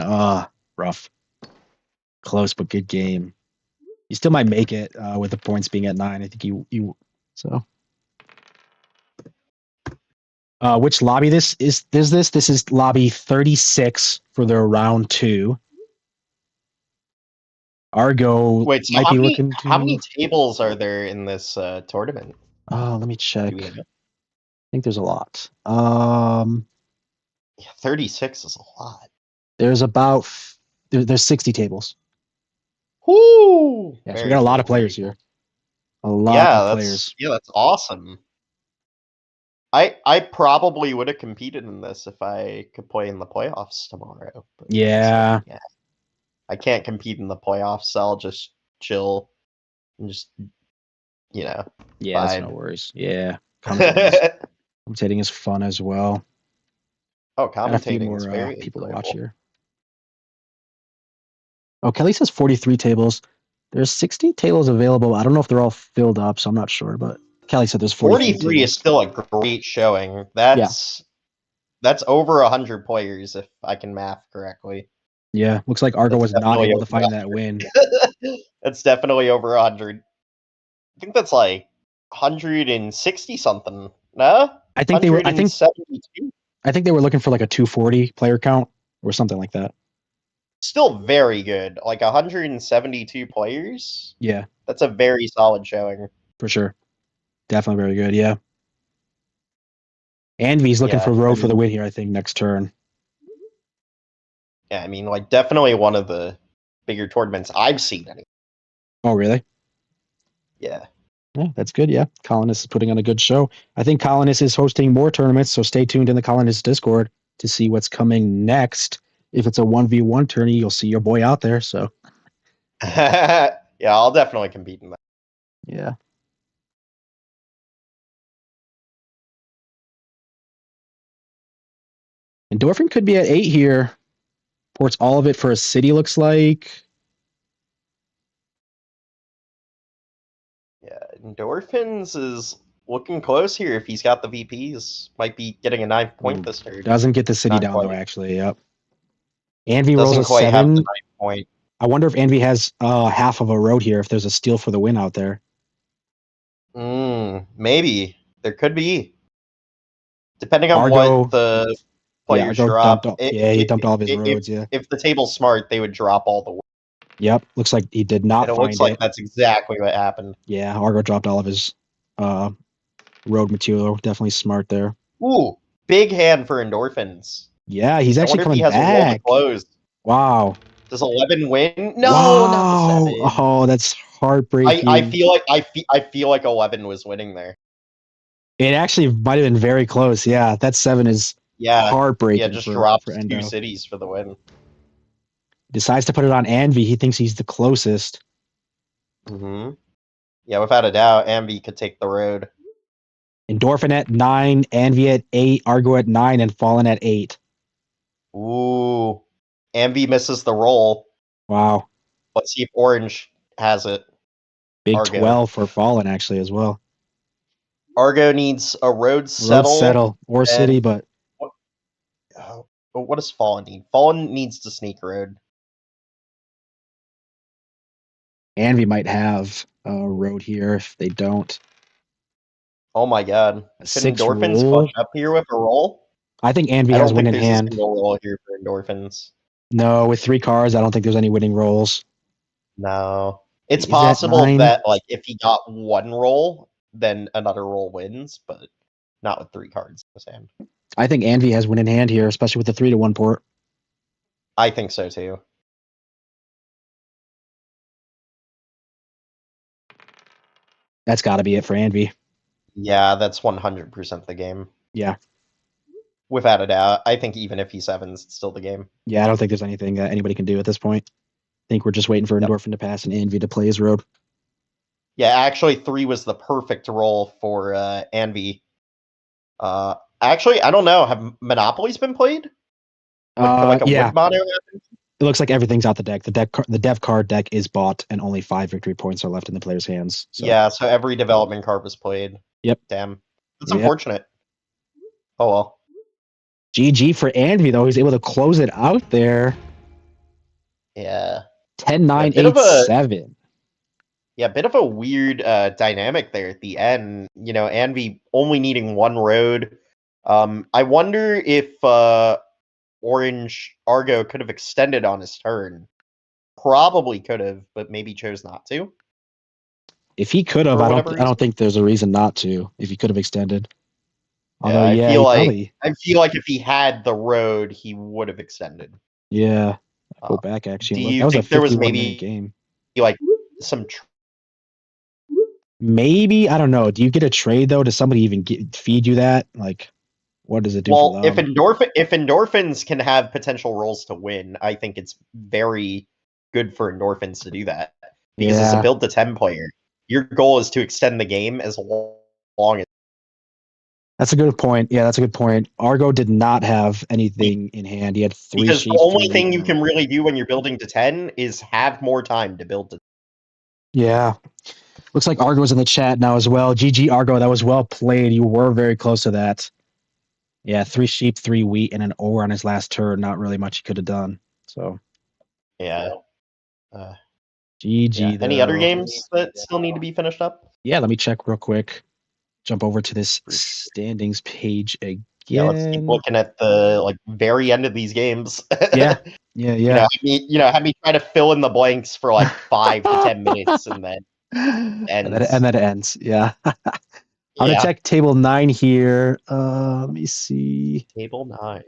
Rough. Close, but good game. You still might make it with the points being at 9. I think you so. Which lobby this is? This is lobby 36 for their round 2. Argo Wait, so might be looking to. how many tables are there in this tournament? Let me check. Do we know? I think there's a lot. Yeah, 36 is a lot. There's about there's 60 tables. Whoo! Yeah, so we got a lot of players here. A lot of players. Yeah, that's awesome. I probably would have competed in this if I could play in the playoffs tomorrow. But Yeah. I can't compete in the playoffs, so I'll just chill and just, Yeah, vibe. that's no worries. Yeah. Commentating is fun as well. Oh, Got a few commentating is more very people to enjoyable. watch here. Oh, Kelly says 43 tables. There's 60 tables available. I don't know if they're all filled up, so I'm not sure, but Kelly said there's 43 43 tables. is still a great showing. That's over 100 players if I can math correctly. Yeah, looks like Argo was not definitely able to over find 100. that win. That's definitely over 100. I think that's like 160 something. No? I think they were 172? I think they were looking for like a 240 player count or something like that. Still very good. Like 172 players? Yeah, That's a very solid showing. for sure. Definitely very good, yeah. Envy's looking Yeah, for I road for the mean- win here, I think, next turn. Yeah, I mean, like, definitely one of the bigger tournaments I've seen. Oh, really? Yeah. Yeah, that's good, yeah. Colonist is putting on a good show. I think Colonist is hosting more tournaments, so stay tuned in the Colonist Discord to see what's coming next. If it's a 1v1 tourney, you'll see your boy out there, so. Yeah, I'll definitely compete in that. Yeah. Endorphin could be at 8 here. Ports all of it for a city, looks like. Yeah, Endorphins is looking close here if he's got the VPs. Might be getting a 9 point this turn. Doesn't get the city Not down, quite. though, actually, yep. Envy rolls Doesn't a quite have 7. the 9 point. I wonder if Envy has half of a road here, if there's a steal for the win out there. Maybe. There could be. Depending on Argo- what the players drop. He dumped all of his roads, yeah. If the table's smart, they would drop all the Yep, looks like he did not and it find looks like it. that's exactly what happened. Yeah, Argo dropped all of his road material. Definitely smart there. Ooh, big hand for Endorphins. Yeah, he's actually I coming wonder if he has a roll to back. close. Wow. Does 11 win? No, Wow. not the 7. Oh, that's heartbreaking. I feel like 11 was winning there. It actually might have been very close. Yeah, that 7 is Yeah, Heartbreaking just for drops 2 Endo. cities for the win. Decides to put it on Anvi. He thinks he's the closest. Hmm. Yeah, without a doubt, Ambi could take the road. Endorphin at 9, Anvi at 8, Argo at 9, and Fallen at 8. Ooh. Ambi misses the roll. Wow. Let's see if Orange has it. Big Argo. 12 for Fallen, actually, as well. Argo needs a road Road settle. settle or and- city, but But what does Fallen need? Fallen needs to sneak road. Anvi might have a road here if they don't. Oh my god. A Could 6 Endorphins roll? clutch up here with a roll? I think Anvi I has don't win think in there's a hand. single roll here for Endorphins. No, with 3 cards, I don't think there's any winning rolls. No. It's He's at possible 9. that, like, if he got one roll, then another roll wins, but not with 3 cards in his hand. I think Anvi has win in hand here, especially with the 3-1 port. I think so too. That's got to be it for Anvi. Yeah, that's 100% the game. Yeah. Without a doubt. I think even if he sevens, it's still the game. Yeah, I don't think there's anything that anybody can do at this point. I think we're just waiting for Yep. Endorphin to pass and Anvi to play his road. Yeah, actually, 3 was the perfect roll for Anvi. Actually, I don't know. Have Monopolies been played? Like a Yeah. wood mono happen? It looks like everything's out the deck. The dev card deck is bought, and only 5 victory points are left in the player's hands. So. Yeah, so every development card was played. Yep. Damn. That's Yep. unfortunate. Oh well. GG for Anvi, though. He's able to close it out there. Yeah. 10-9, bit of 8-7. Yeah, bit of a weird dynamic there at the end. You know, Anvi only needing one road. I wonder if Orange Argo could have extended on his turn. Probably could have, but maybe chose not to. If he could have, For I whatever don't think there's a reason not to. If he could have extended. Although, I yeah, feel he like probably. I feel like if he had the road, he would have extended. Yeah. Go back actually. Do Look, you that was a think there was 51-minute maybe game. like some? Maybe, I don't know. Do you get a trade though? Does somebody even feed you that? Like, what does it do Well, for if them? endorphins can have potential roles to win, I think it's very good for endorphins to do that. Because as a Yeah. build to 10 player, your goal is to extend the game as long as. That's a good point. Yeah, that's a good point. Argo did not have anything in hand. He had 3 Because sheep, the only 3 thing wheat, you and can really do when you're building to 10 is have more time to build to. Yeah. Looks like Argo's in the chat now as well. GG Argo, that was well played. You were very close to that. Yeah, 3 sheep, 3 wheat, and an ore on his last turn. Not really much he could have done. So Yeah. GG though. Any other games that still need to be finished up? Yeah, let me check real quick. Jump over to this standings page again. Yeah, let's keep looking at the very end of these games. Yeah. Have me try to fill in the blanks for like 5 to 10 minutes and then and ends. then it ends. Yeah. I'm gonna Yeah. check table 9 here. Let me see. Table 9.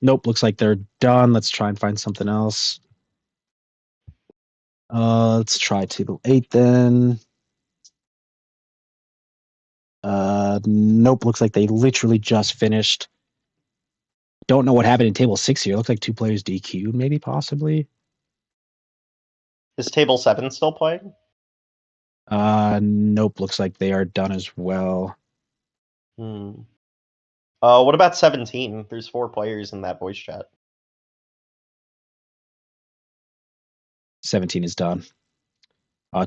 Nope, looks like they're done. Let's try and find something else. Let's try table 8 then. Nope, looks like they literally just finished. Don't know what happened in table 6 here. Looks like 2 players DQ'd, maybe, possibly. Is table 7 still playing? Nope, looks like they are done as well. What about 17? There's 4 players in that voice chat. 17 is done.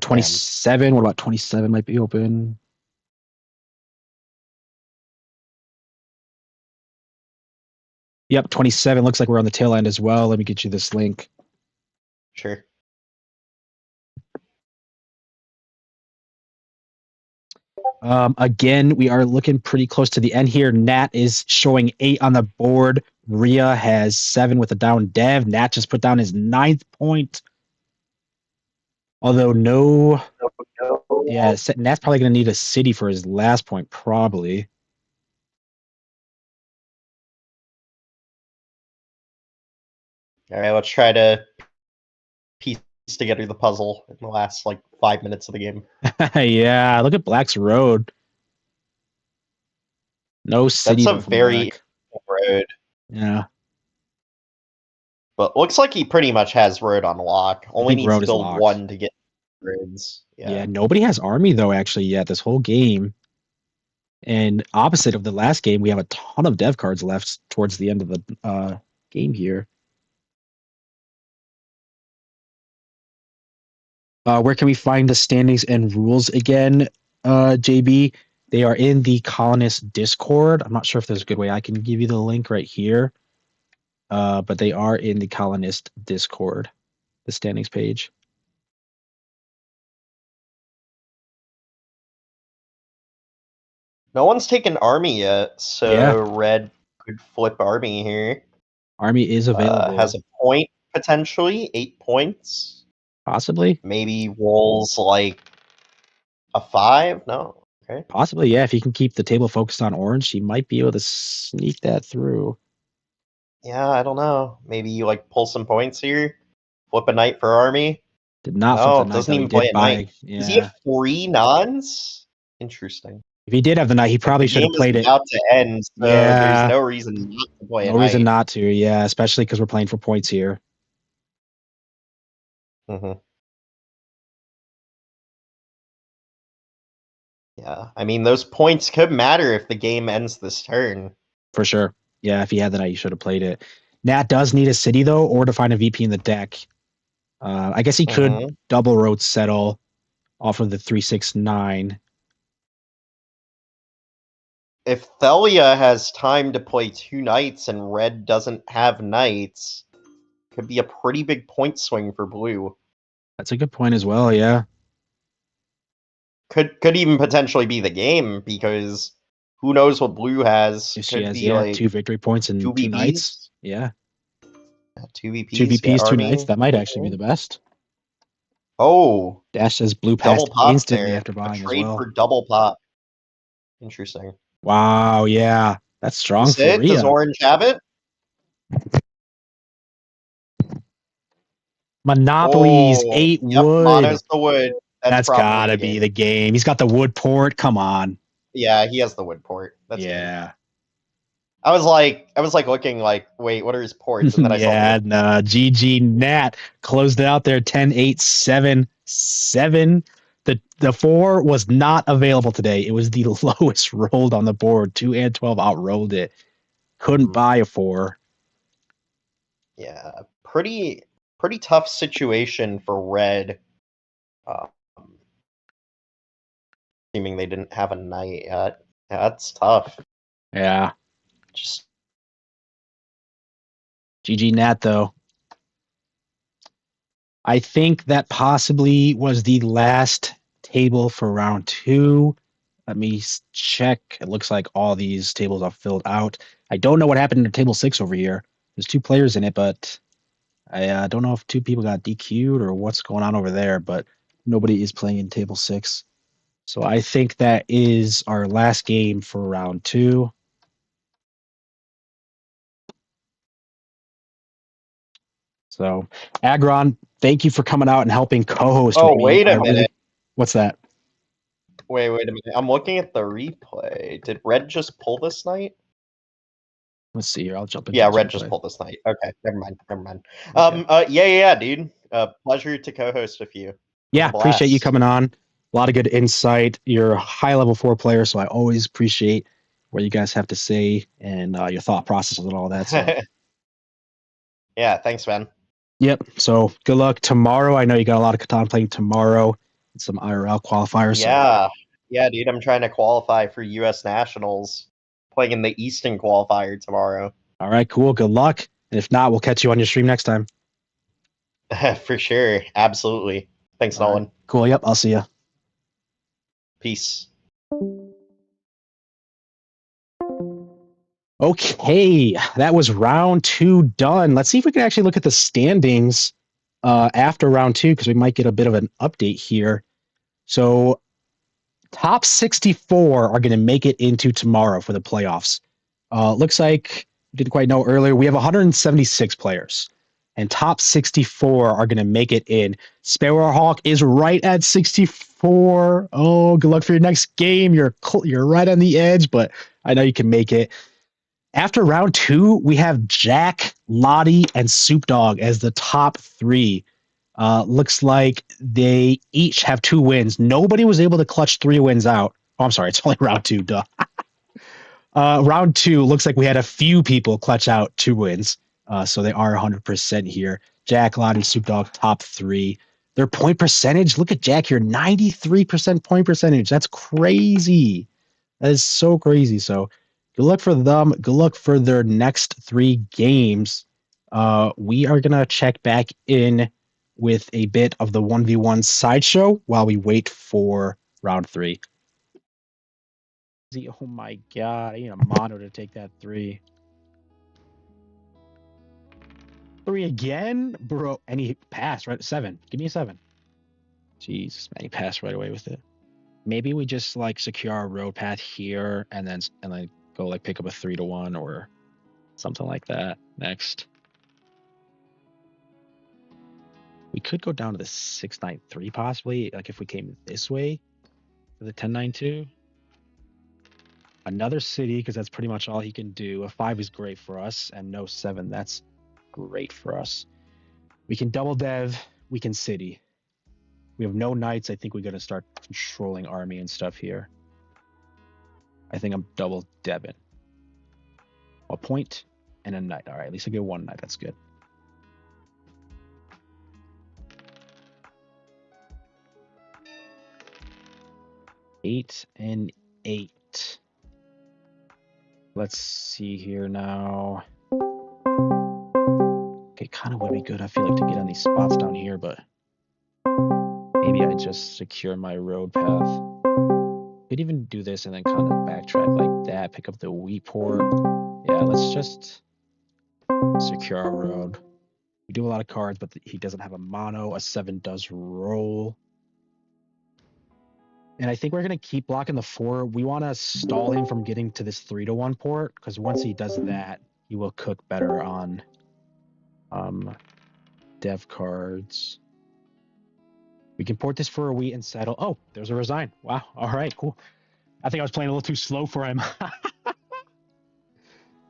27, what about 27 might be open? Yep, 27 looks like we're on the tail end as well. Let me get you this link. Sure. Again, we are looking pretty close to the end here. Nat is showing 8 on the board. Rhea has 7 with a down dev. Nat just put down his 9th point. Although yeah, Nat's probably going to need a city for his last point, probably. All right, let's try to piece together the puzzle in the last 5 minutes of the game. Yeah, look at Black's road. No city That's a from very Black. road. Yeah. But looks like he pretty much has road on lock. Only think needs road to is build locked. one to get roads. Yeah, nobody has army though, actually, yet this whole game. And opposite of the last game, we have a ton of dev cards left towards the end of the game here. Where can we find the standings and rules again, JB? They are in the Colonist Discord. I'm not sure if there's a good way I can give you the link right here. But they are in the Colonist Discord, the standings page. No one's taken army yet, so Yeah. red could flip army here. Army is available. Has a point potentially, 8 points. Possibly. Maybe rolls like a 5. No. Okay. Possibly, yeah. If he can keep the table focused on orange, he might be able to sneak that through. Yeah, I don't know. Maybe you like pull some points here. Flip a knight for army. Did not flip Oh, the knight, doesn't though. He even play did a knight. buy. Does he Yeah. have 3 nons? Interesting. If he did have the knight, he probably The should have game played is it. about to end, so Yeah. there's no reason not to play a No reason knight. not to, yeah, especially because we're playing for points here. Mm-hmm. Yeah, I mean, those points could matter if the game ends this turn. For sure. Yeah, if he had the knight, he should have played it. Nat does need a city, though, or to find a VP in the deck. I guess he could double road settle off of the 369. If Thalia has time to play 2 knights and red doesn't have knights, could be a pretty big point swing for blue. That's a good point as well, yeah. Could even potentially be the game, because who knows what blue has. If she Could has, be yeah, like 2 victory points and 2 VPs. knights. Yeah. 2 VPs, 2 get VPs, 2 army. knights. That might actually be the best. Oh, Dash says blue double passed pop instantly there. after A buying as trade well. for double pop. Interesting. Wow, yeah. That's strong Is for it? Does Rhea. orange have it? Monopolies, 8 Yep, wood. mono's the wood. That's probably gotta be the game. He's got the wood port. Come on. Yeah, he has the wood port. That's game. Yeah. I was like looking like, wait, what are his ports? And then I saw Yeah, GG Nat closed it out there 10-8-7-7. The 4 was not available today. It was the lowest rolled on the board. 2 and 12 outrolled it. Couldn't buy a 4. Yeah, pretty tough situation for red. Seeming they didn't have a knight yet. Yeah, that's tough. Yeah. Just GG Nat, though. I think that possibly was the last table for round 2. Let me check. It looks like all these tables are filled out. I don't know what happened to table 6 over here. There's 2 players in it, but I don't know if 2 people got DQ'd or what's going on over there, but nobody is playing in table 6. So I think that is our last game for round 2. So, Agron, thank you for coming out and helping co-host with me. wait a minute. What's that? Wait a minute. I'm looking at the replay. Did red just pull this night? Let's see here. I'll jump in. Yeah, red just pulled this night. Okay, never mind. Okay. Yeah, dude. Pleasure to co-host with you. Yeah, appreciate you coming on. A lot of good insight. You're a high-level 4 player, so I always appreciate what you guys have to say and your thought processes and all that. So. Yeah, thanks, man. Yep. So good luck tomorrow. I know you got a lot of Catan playing tomorrow and some IRL qualifiers. Yeah. Yeah, dude. I'm trying to qualify for U.S. Nationals, playing in the Easton qualifier tomorrow. All right, cool. Good luck. And if not, we'll catch you on your stream next time. For sure. Absolutely. Thanks, Nolan. Right. Cool. Yep. I'll see you. Peace. Okay, that was round 2 done. Let's see if we can actually look at the standings after round 2, because we might get a bit of an update here. So top 64 are going to make it into tomorrow for the playoffs. Looks like, didn't quite know earlier, we have 176 players. And top 64 are going to make it in. Sparrowhawk is right at 64. Oh, good luck for your next game. You're right on the edge, but I know you can make it. After round 2, we have Jack, Lottie, and Soup Dog as the top 3. Looks like they each have 2 wins. Nobody was able to clutch 3 wins out. Oh, I'm sorry. It's only round 2. Duh. Round 2 looks like we had a few people clutch out 2 wins. So they are 100% here. Jack, Lottie, Soup Dog, top 3. Their point percentage, look at Jack here, 93% point percentage. That's crazy. That is so crazy. So good luck for them. Good luck for their next 3 games. We are going to check back in with a bit of the 1v1 sideshow while we wait for round 3. Oh my god, I need a mono to take that 3. 3 again? Bro, and he passed, right? 7. Give me a 7. Jesus, man, he passed right away with it. Maybe we just like secure our road path here and then go like pick up a 3-1 or something like that next. We could go down to the 693 possibly, like if we came this way for the 1092. Another city, because that's pretty much all he can do. A 5 is great for us, and no 7, that's great for us. We can double dev, we can city. We have no knights. I think we're going to start controlling army and stuff here. I think I'm double devin. A point and a knight. All right, at least I get 1 knight. That's good. Eight and 8. Let's see here now. Okay, kind of would be good, I feel like, to get on these spots down here, but maybe I just secure my road path. Could even do this and then kind of backtrack like that, pick up the wheat port. Yeah, let's just secure our road. We do a lot of cards, but he doesn't have a mono. A 7 does roll. And I think we're going to keep blocking the 4. We want to stall him from getting to this 3-1 port, because once he does that, he will cook better on dev cards. We can port this for a wheat and settle. Oh, there's a resign. Wow. All right, cool. I think I was playing a little too slow for him.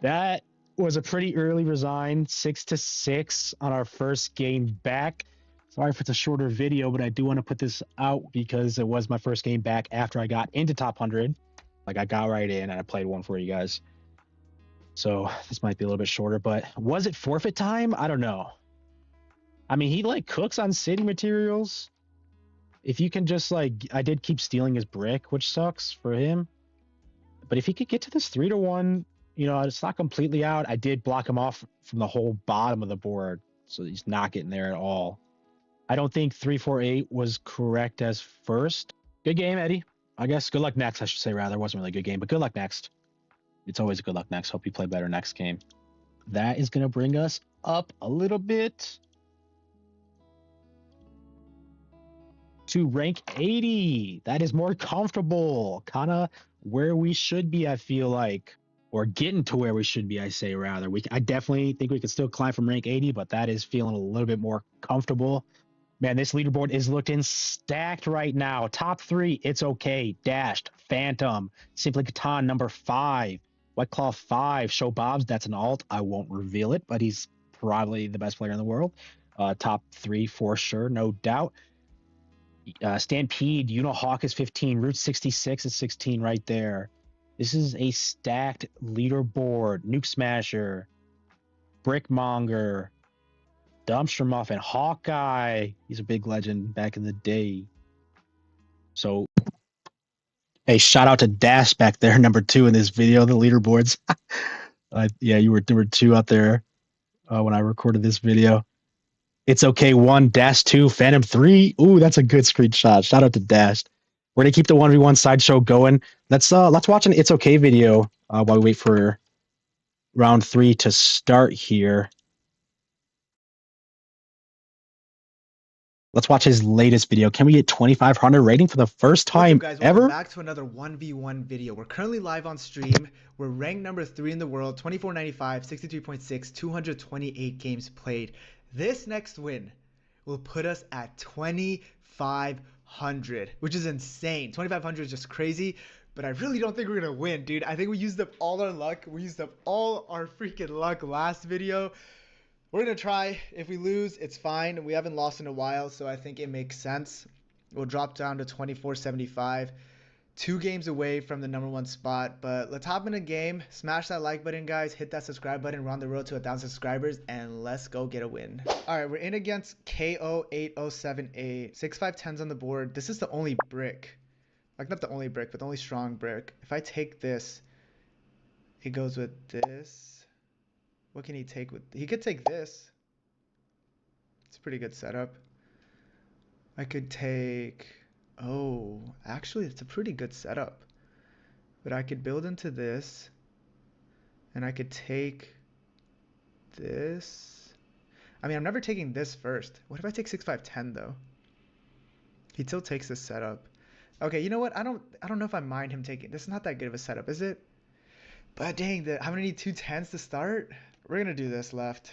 That was a pretty early resign. 6-6 on our first game back. Sorry if it's a shorter video, but I do want to put this out because it was my first game back after I got into top 100. Like, I got right in and I played one for you guys. So this might be a little bit shorter, but was it forfeit time? I don't know. I mean, he like cooks on city materials. If you can just like, I did keep stealing his brick, which sucks for him. But if he could get to this 3-1, you know, it's not completely out. I did block him off from the whole bottom of the board, so he's not getting there at all. I don't think 3-4-8 was correct as first. Good game, Eddie. I guess good luck next, I should say, rather. It wasn't really a good game, but good luck next. It's always good luck next. Hope you play better next game. That is going to bring us up a little bit to rank 80. That is more comfortable. Kind of where we should be, I feel like. Or getting to where we should be, I say, rather. I definitely think we could still climb from rank 80, but that is feeling a little bit more comfortable. Man, this leaderboard is looking stacked right now. Top 3, It's Okay, Dashed, Phantom, Simply Catan, number 5, White Claw 5, Show Bobs, that's an alt. I won't reveal it, but he's probably the best player in the world. Top 3 for sure, no doubt. Stampede, Hawk is 15, Route 66 is 16 right there. This is a stacked leaderboard. Nuke Smasher, Brickmonger, Dumpster Muffin, Hawkeye. He's a big legend back in the day. So, hey, shout out to Dash back there, number 2 in this video, the leaderboards. Yeah, you were 2 out there when I recorded this video. It's Okay 1, Dash 2, Phantom 3. Ooh, that's a good screenshot. Shout out to Dash. We're gonna keep the 1v1 sideshow going. Let's watch an It's Okay video while we wait for round 3 to start here. Let's watch his latest video. Can we get 2,500 rating for the first time guys? ever? Welcome back to another 1v1 video. We're currently live on stream. We're ranked number 3 in the world, 2495, 63.6, 228 games played. This next win will put us at 2,500, which is insane. 2,500 is just crazy. but I really don't think we're gonna win, dude. I think we used up all our luck. We used up all our freaking luck last video. We're gonna try. If we lose, it's fine. We haven't lost in a while, so I think it makes sense. We'll drop down to 2475. 2 games away from the #1 spot, but let's hop in a game. Smash that like button, guys. Hit that subscribe button. We're on the road to 1,000 subscribers, and let's go get a win. All right, we're in against KO8078. 6-5-10's on the board. This is the only brick. Like, not the only brick, but the only strong brick. If I take this, it goes with this. What can he take with? He could take this. It's a pretty good setup. I could take... Oh, actually, it's a pretty good setup. But I could build into this. And I could take this. I mean, I'm never taking this first. What if I take 6-5-10 though? He still takes this setup. Okay, you know what? I don't know if I mind him taking. This is not that good of a setup, is it? But dang, I'm gonna need 2 10s to start. We're gonna do this left.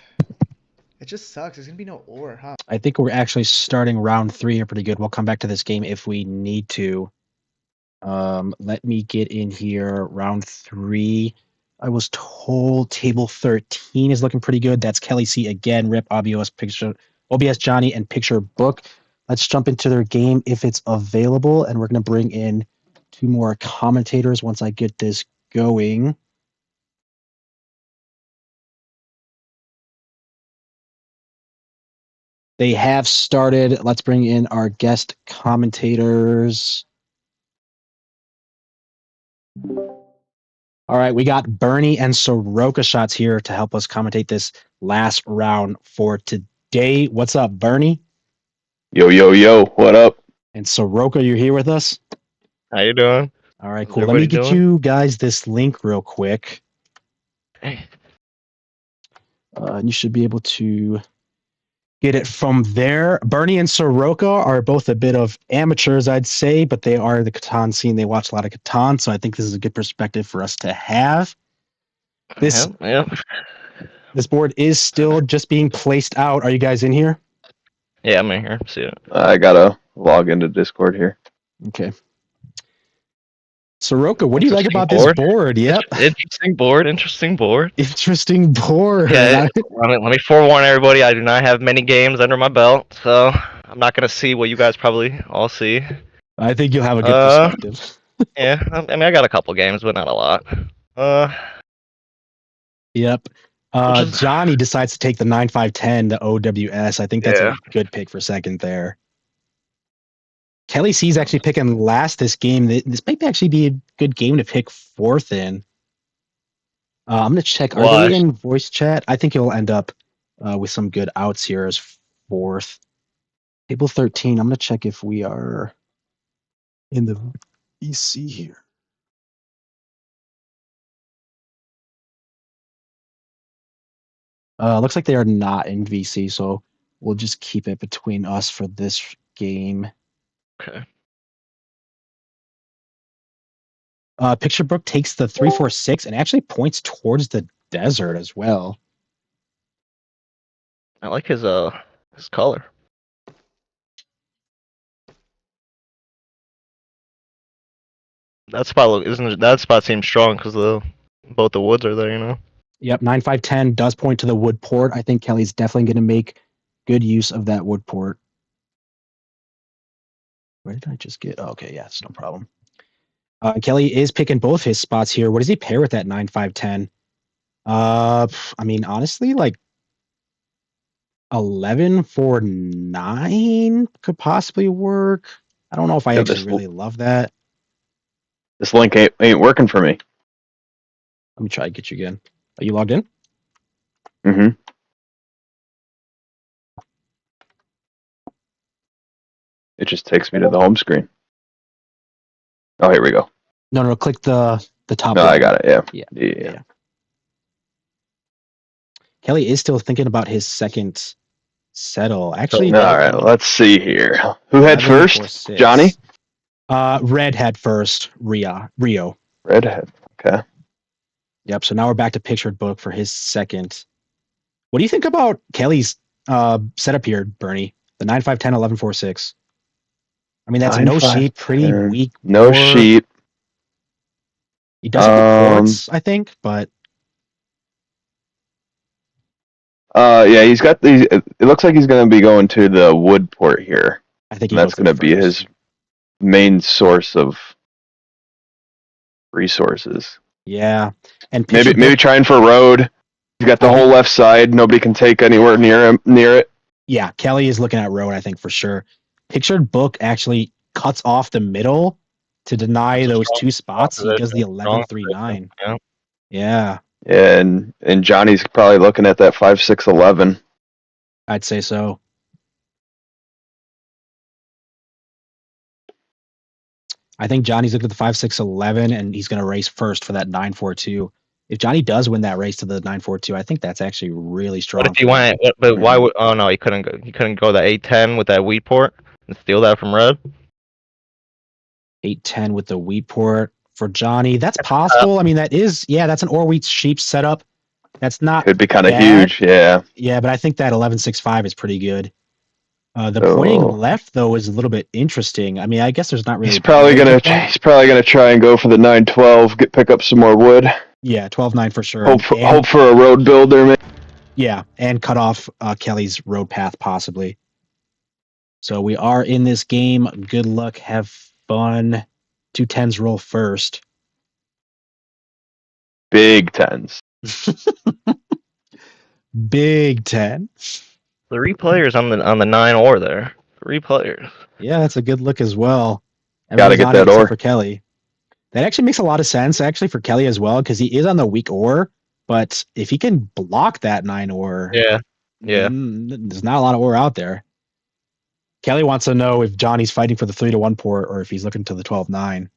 It just sucks. There's gonna be no ore, huh? I think we're actually starting round 3 here pretty good. We'll come back to this game if we need to. Let me get in here. Round 3. I was told table 13 is looking pretty good. That's Kelly C again. Rip OBS Johnny and Picture Book. Let's jump into their game if it's available, and we're gonna bring in 2 more commentators once I get this going. They have started. Let's bring in our guest commentators. All right, we got Bernie and Soroka shots here to help us commentate this last round for today. What's up, Bernie? Yo, yo, yo, what up? And Soroka, you're here with us? How you doing? All right, How's cool. Let me everybody get doing? you guys this link real quick. Hey. And you should be able to get it from there. Bernie and Soroka are both a bit of amateurs, I'd say, but they are the Catan scene. They watch a lot of Catan, so I think this is a good perspective for us to have. This This board is still just being placed out. Are you guys in here? Yeah, I'm in here. See it. I gotta log into Discord here. Okay. Soroka, what do you like Interesting about this board? Yep. Interesting board. Interesting board. Interesting board. Yeah, let me forewarn everybody. I do not have many games under my belt, so I'm not gonna see what you guys probably all see. I think you'll have a good perspective. Yeah, I mean, I got a couple games, but not a lot. Yep. Johnny decides to take the 9-5-10, the OWS. I think that's a good pick for second there. Kelly C's actually picking last this game. This might actually be a good game to pick fourth in. I'm going to check. Are they in voice chat? I think you'll end up with some good outs here as fourth. Table 13. I'm going to check if we are in the VC here. Looks like they are not in VC, so we'll just keep it between us for this game. Okay. Picture Brook takes the 3-4-6 and actually points towards the desert as well. I like his color. That spot seems strong because both the woods are there, you know. Yep, 9-5-10 does point to the wood port. I think Kelly's definitely going to make good use of that wood port. Where did I just get? Oh, okay, yeah, it's no problem. Kelly is picking both his spots here. What does he pair with that 9-5-10? I mean, honestly, like 11-4-9 could possibly work. I don't know if I actually really love that. This link ain't working for me. Let me try to get you again. Are you logged in? Mm-hmm. It just takes me to the home screen. Oh, here we go. No, click the top. No, I got it. Yeah. Kelly is still thinking about his second settle. Actually, all right. Let's see here. Who had first? Johnny. Red had first. Rio. Red had. Okay. Yep. So now we're back to Pictured Book for his second. What do you think about Kelly's setup here, Bernie? The 9-5-10, 11-4-6. I mean, that's no sheet, pretty weak. No sheet. He does have the ports, I think, but Yeah, he's got these. It looks like he's going to be going to the wood port here, I think he and that's goes to going the to be first. his main source of resources. Yeah, and picture Maybe book. trying for road. He's got the I whole think, left side. Nobody can take anywhere near it. yeah, Kelly is looking at road. I think for sure. Pictured book actually cuts off the middle to deny That's a those strong, two strong spots. He does the position. Strong 11-3-9. position. Yeah, Yeah. And Johnny's probably looking at that 5-6-11. I'd say so. I think Johnny's looking at the 5-6-11, and he's going to race first for that 9-4-2. If Johnny does win that race to the 9-4-2, I think that's actually really strong. What if he went? But why would? Oh no, he couldn't go. He couldn't go the 8-10 with that wheat port and steal that from Red. 8-10 with the wheat port for Johnny? That's possible. I mean, that's an or wheat sheep setup. That's not Could be kind of bad. huge, yeah. Yeah, but I think that 11-6-5 is pretty good. The pointing left though is a little bit interesting. I mean, I guess there's not really. He's probably gonna try and go for the 9-12, pick up some more wood. Yeah, 12-9 for sure. Hope for a road builder, man. Yeah, and cut off Kelly's road path possibly. So we are in this game. Good luck. Have fun. 2 10s roll first. Big 10s. Big 10. 3 players on the 9 or there. 3 players. Yeah, that's a good look as well. Gotta get that except or for Kelly. That actually makes a lot of sense actually for Kelly as well because he is on the weak or. But if he can block that 9 or, Yeah. there's not a lot of or out there. Kelly wants to know if Johnny's fighting for the 3-1 port or if he's looking to the 12-9.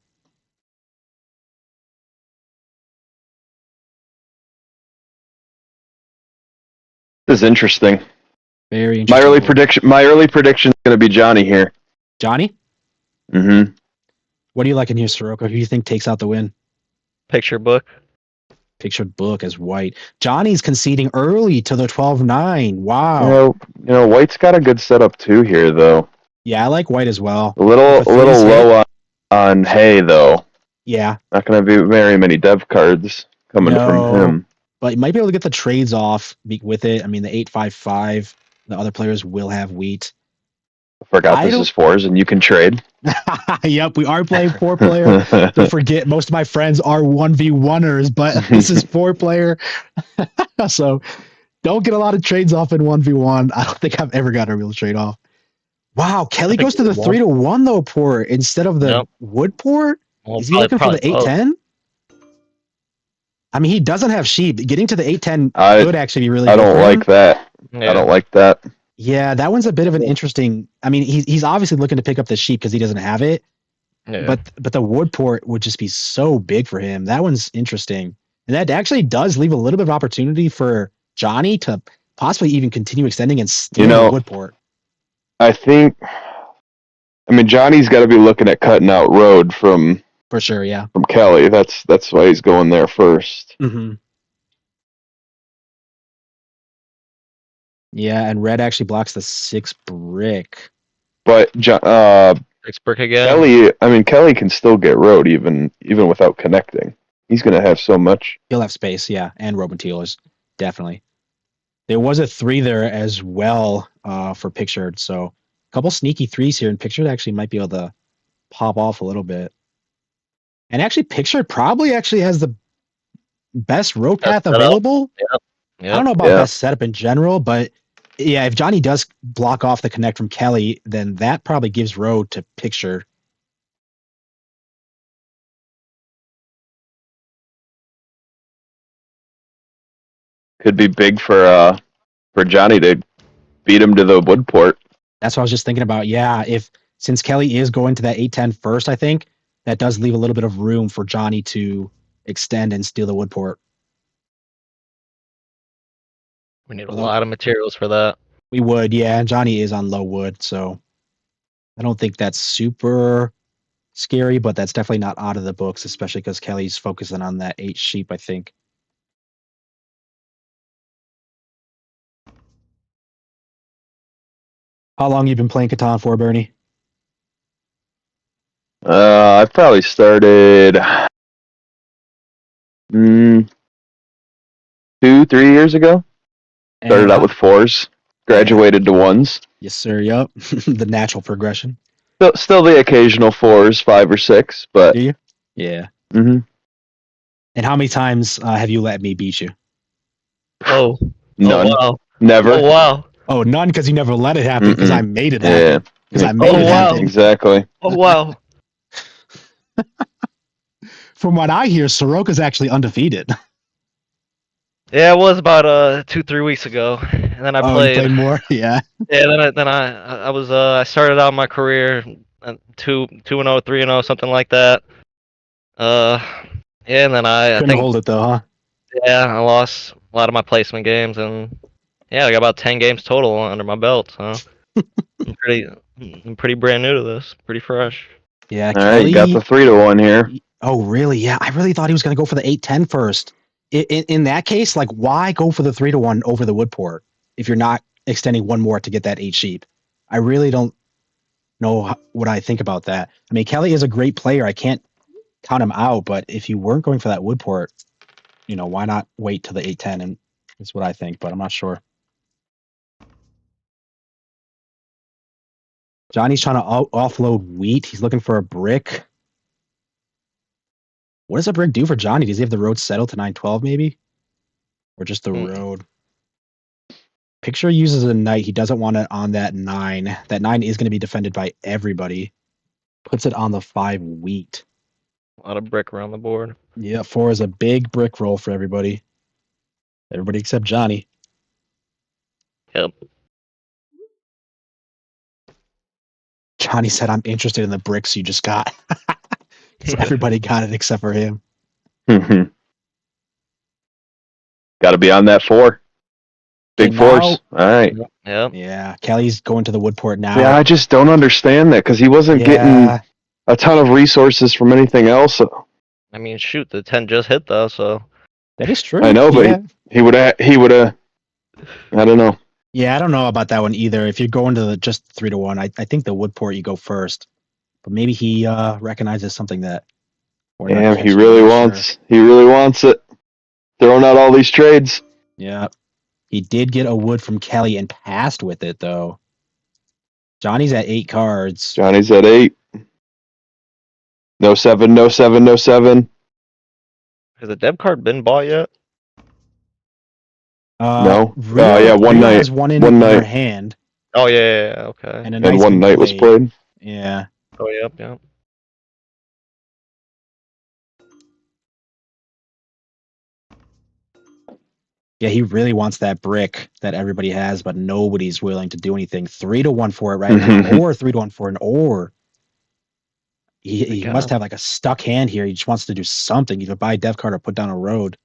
This is interesting. Very interesting. My early prediction is going to be Johnny here. Johnny? Mm-hmm. What do you like in here, Soroka? Who do you think takes out the win? Picture book. Pictured book as white. Johnny's conceding early to the 12-9. Wow. You know, white's got a good setup too here, though. Yeah, I like white as well. A little low on hay, though. Yeah. Not going to be very many dev cards coming from him. But you might be able to get the trades off with it. I mean, the 8-5-5, the other players will have wheat. I forgot this is 4s and you can trade. Yep, we are playing 4-player. Don't forget, most of my friends are 1v1ers, but this is 4-player. So don't get a lot of trades off in 1v1. I don't think I've ever got a real trade off. Wow, Kelly goes to the 3-1 though port instead of the wood port. Well, is he looking for the 8-10? I mean, he doesn't have sheep. Getting to the 8-10 could actually be really good. I don't like that. Yeah. I don't like that. Yeah, that one's a bit of an interesting. I mean, he's obviously looking to pick up the sheep because he doesn't have it. Yeah. But the wood port would just be so big for him. That one's interesting. And that actually does leave a little bit of opportunity for Johnny to possibly even continue extending and steal the wood port. I mean, Johnny's got to be looking at cutting out road from. For sure, yeah. From Kelly. That's why he's going there first. Mm-hmm. Yeah, and red actually blocks the 6 brick. But 6 brick again. Kelly can still get road even without connecting. He's gonna have so much. He'll have space, yeah, and Robin Tealers, definitely. There was a 3 there as well for Pictured, so a couple sneaky 3s here, and Pictured actually might be able to pop off a little bit. And actually, Pictured probably actually has the best road path available. Yep. I don't know about best setup in general, but yeah, if Johnny does block off the connect from Kelly, then that probably gives road to Picture. Could be big for Johnny to beat him to the wood port. That's what I was just thinking about. Yeah, since Kelly is going to that 8-10 first, I think that does leave a little bit of room for Johnny to extend and steal the wood port. We need a lot of materials for that. We would, yeah. Johnny is on low wood, so I don't think that's super scary, but that's definitely not out of the books, especially because Kelly's focusing on that 8 sheep, I think. How long you been playing Catan for, Bernie? I probably started 2, 3 years ago. Started And out with 4s, graduated to 1s. yes, sir. Yup. The natural progression. Still the occasional 4s, 5 or 6, but Do you? Yeah. mhm. And how many times have you let me beat you? Oh. None. Oh wow. Never. Oh wow. Oh, none, because you never let it happen. Because I made it Yeah. happen. Because I made Oh it wow. happen. Exactly. Oh wow. From what I hear, Soroka's actually undefeated. Yeah, it was about 2-3 weeks ago, and then I Oh, you played. played more? Yeah. Yeah, I started out my career 2-0, 3-0, something like that. Uh, yeah, and then I Couldn't think hold it though, huh? yeah, I lost a lot of my placement games, and yeah, I got about 10 games total under my belt. So I'm pretty brand new to this, pretty fresh. Yeah, All right, you got the Kelly. 3-1 here. Oh, really? Yeah, I really thought he was going to go for the 8-10 first. In that case, like, why go for the 3-1 over the Woodport if you're not extending one more to get that 8 sheep? I really don't know what I think about that. I mean, Kelly is a great player. I can't count him out, but if you weren't going for that Woodport, why not wait till the 8-10? And that's what I think, but I'm not sure. Johnny's trying to offload wheat. He's looking for a brick. What does a brick do for Johnny? Does he have the road settled to 912 maybe? Or just the road? Picture uses a knight. He doesn't want it on that 9. That 9 is going to be defended by everybody. Puts it on the 5 wheat. A lot of brick around the board. Yeah, 4 is a big brick roll for everybody. Everybody except Johnny. Yep. Johnny said, I'm interested in the bricks you just got. Because everybody got it except for him. Got to be on that 4. Big And force. now- All right. Yep. Yeah, Kelly's going to the Woodport now. Yeah, I just don't understand that because he wasn't getting a ton of resources from anything else. I mean, shoot, the 10 just hit though, so That is true. I know, but yeah. he would have. I don't know. Yeah, I don't know about that one either. If you're going to just 3-1, I think the Woodport you go first. But maybe he recognizes something that we're not Damn, he catching, really I'm not wants. sure. He really wants it. Throwing out all these trades. Yeah. He did get a wood from Kelly and passed with it though. Johnny's at 8 cards. Johnny's at 8. No 7. No 7. No 7. has the deb card been bought yet? No. Rio, Yeah, one Rio night. has one in One her night. hand. Oh yeah, okay. And, a And knight's one been night was played. Yeah. Oh yep. Yeah, he really wants that brick that everybody has, but nobody's willing to do anything. 3-1 for it right now, or 3-1 for an or. He must have like a stuck hand here. He just wants to do something, either buy a dev card or put down a road.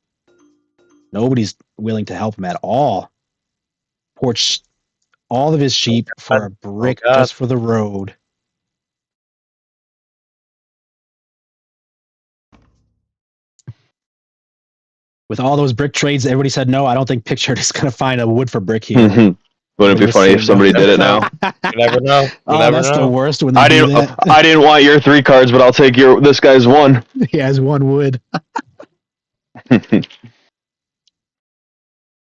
Nobody's willing to help him at all. Porch all of his sheep for a brick just for the road. With all those brick trades, everybody said no. I don't think Pictured is going to find a wood for brick here. Wouldn't it be funny if somebody did it now? You never know. That's the worst when they I do didn't. that. I didn't want your 3 cards, but I'll take this guy's 1. He has 1 wood.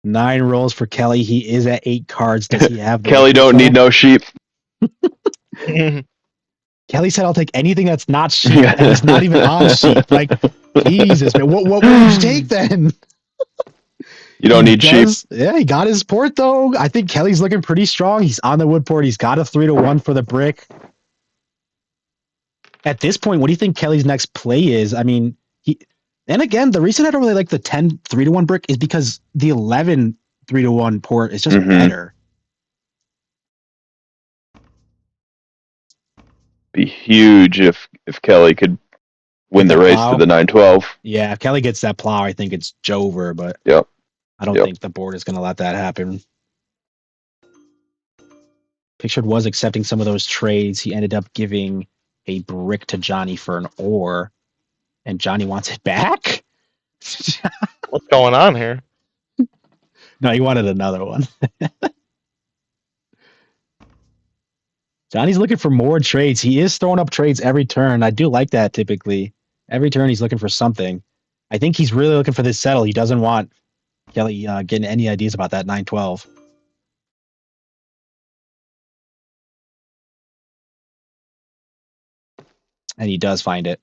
9 rolls for Kelly. He is at 8 cards. Does he have the Kelly don't need no sheep. Kelly said, "I'll take anything that's not sheep," and he's not even on sheep. Like, Jesus, man, what would you take then? You don't need sheep. Yeah, he got his port though. I think Kelly's looking pretty strong. He's on the wood port. He's got a 3-1 for the brick. At this point, what do you think Kelly's next play is? I mean, and again, the reason I don't really like the 10 3-1 brick is because the 11 3-1 port is just better. Be huge if Kelly could win the race to the 912. Yeah, if Kelly gets that plow, I think it's Jover, but I don't think the board is going to let that happen. Pictured was accepting some of those trades. He ended up giving a brick to Johnny for an ore, and Johnny wants it back? What's going on here? No, he wanted another one. Johnny's looking for more trades. He is throwing up trades every turn. I do like that typically. Every turn he's looking for something. I think he's really looking for this settle. He doesn't want Kelly getting any ideas about that 9-12. And he does find it.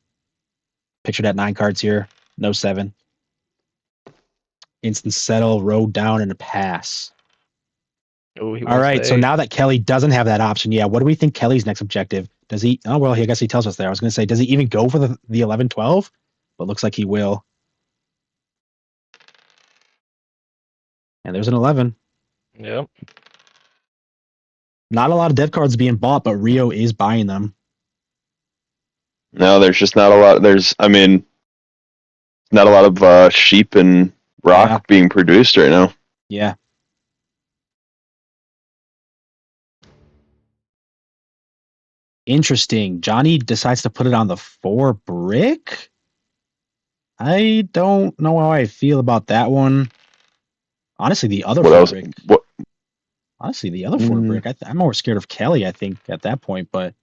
Pictured at 9 cards here. No 7. Instant settle, road down, and a pass. Oh, he All wants right, the so 8. now that Kelly doesn't have that option, yeah, what do we think Kelly's next objective? Does he? Oh, well, I guess he tells us there. I was going to say, does he even go for the 11-12? But looks like he will. And there's an 11. Yep. Not a lot of death cards being bought, but Rio is buying them. No, there's just not a lot. Not a lot of sheep and rock Yeah. being produced right now. Yeah. Interesting. Johnny decides to put it on the 4 brick. I don't know how I feel about that one. Honestly, the other What 4 else? brick. What? Honestly, the other 4 brick. I'm more scared of Kelly, I think, at that point, but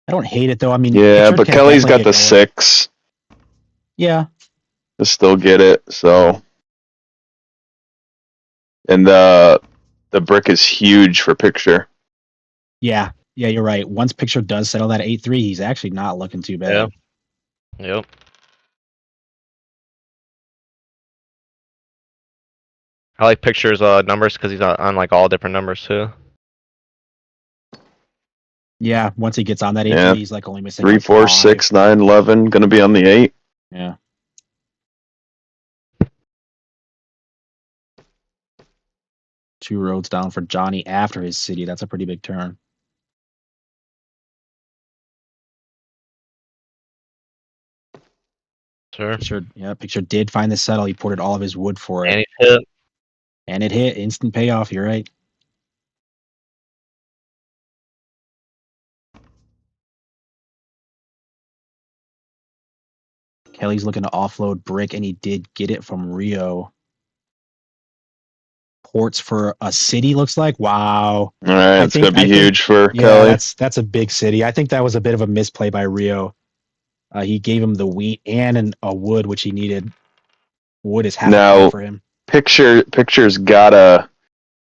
I don't hate it though. I mean, Yeah, pictured but can Kelly's definitely got the get going. 6 Yeah. to still get it. So, and the brick is huge for picture. Yeah. Yeah, you're right. Once picture does settle that 8-3, he's actually not looking too bad. Yeah. Yep. I like pictures numbers because he's on like all different numbers too. Yeah, once he gets on that 8-3, Yeah. he's like only missing 3, like 4, 5. 6, 9, 11. Gonna be on the 8. Yeah. Two roads down for Johnny after his city. That's a pretty big turn. Sure. Picture did find the settle. He ported all of his wood for it. And he hit. And it hit. Instant payoff. You're right. Kelly's looking to offload brick, and he did get it from Rio. Ports for a city, looks like. Wow. All right, it's gonna be huge for Yeah, Kelly. that's a big city. I think that was a bit of a misplay by Rio. He gave him the wheat and a wood, which he needed. Wood is half a card Now, for him. picture's gotta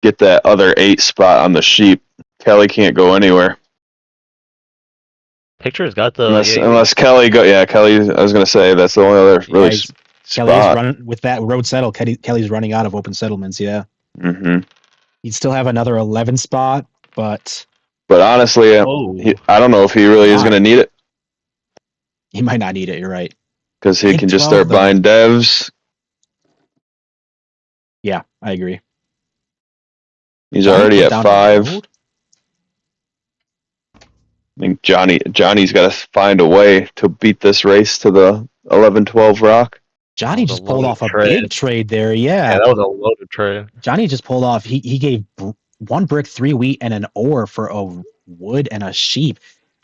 get that other 8 spot on the sheep. Kelly can't go anywhere Picture's got the unless Kelly go. Yeah, Kelly. I was gonna say that's the only other really Kelly is spot. running with that road settle. Kelly's running out of open settlements. Yeah, Mm-hmm. he'd still have another 11 spot, but But honestly, Oh. I don't know if he really is gonna need it he might not need it. You're right. because he Think can just 12, start though. buying devs. Yeah, I agree. He's Johnny already put at down the 5. road? I think Johnny's got to find a way to beat this race to the 11-12 rock. Johnny That was just a pulled loaded off a trade. big trade there. Yeah, Yeah. that was a loaded trade. Johnny just pulled off. He gave 1 brick, 3 wheat, and an ore for a wood and a sheep,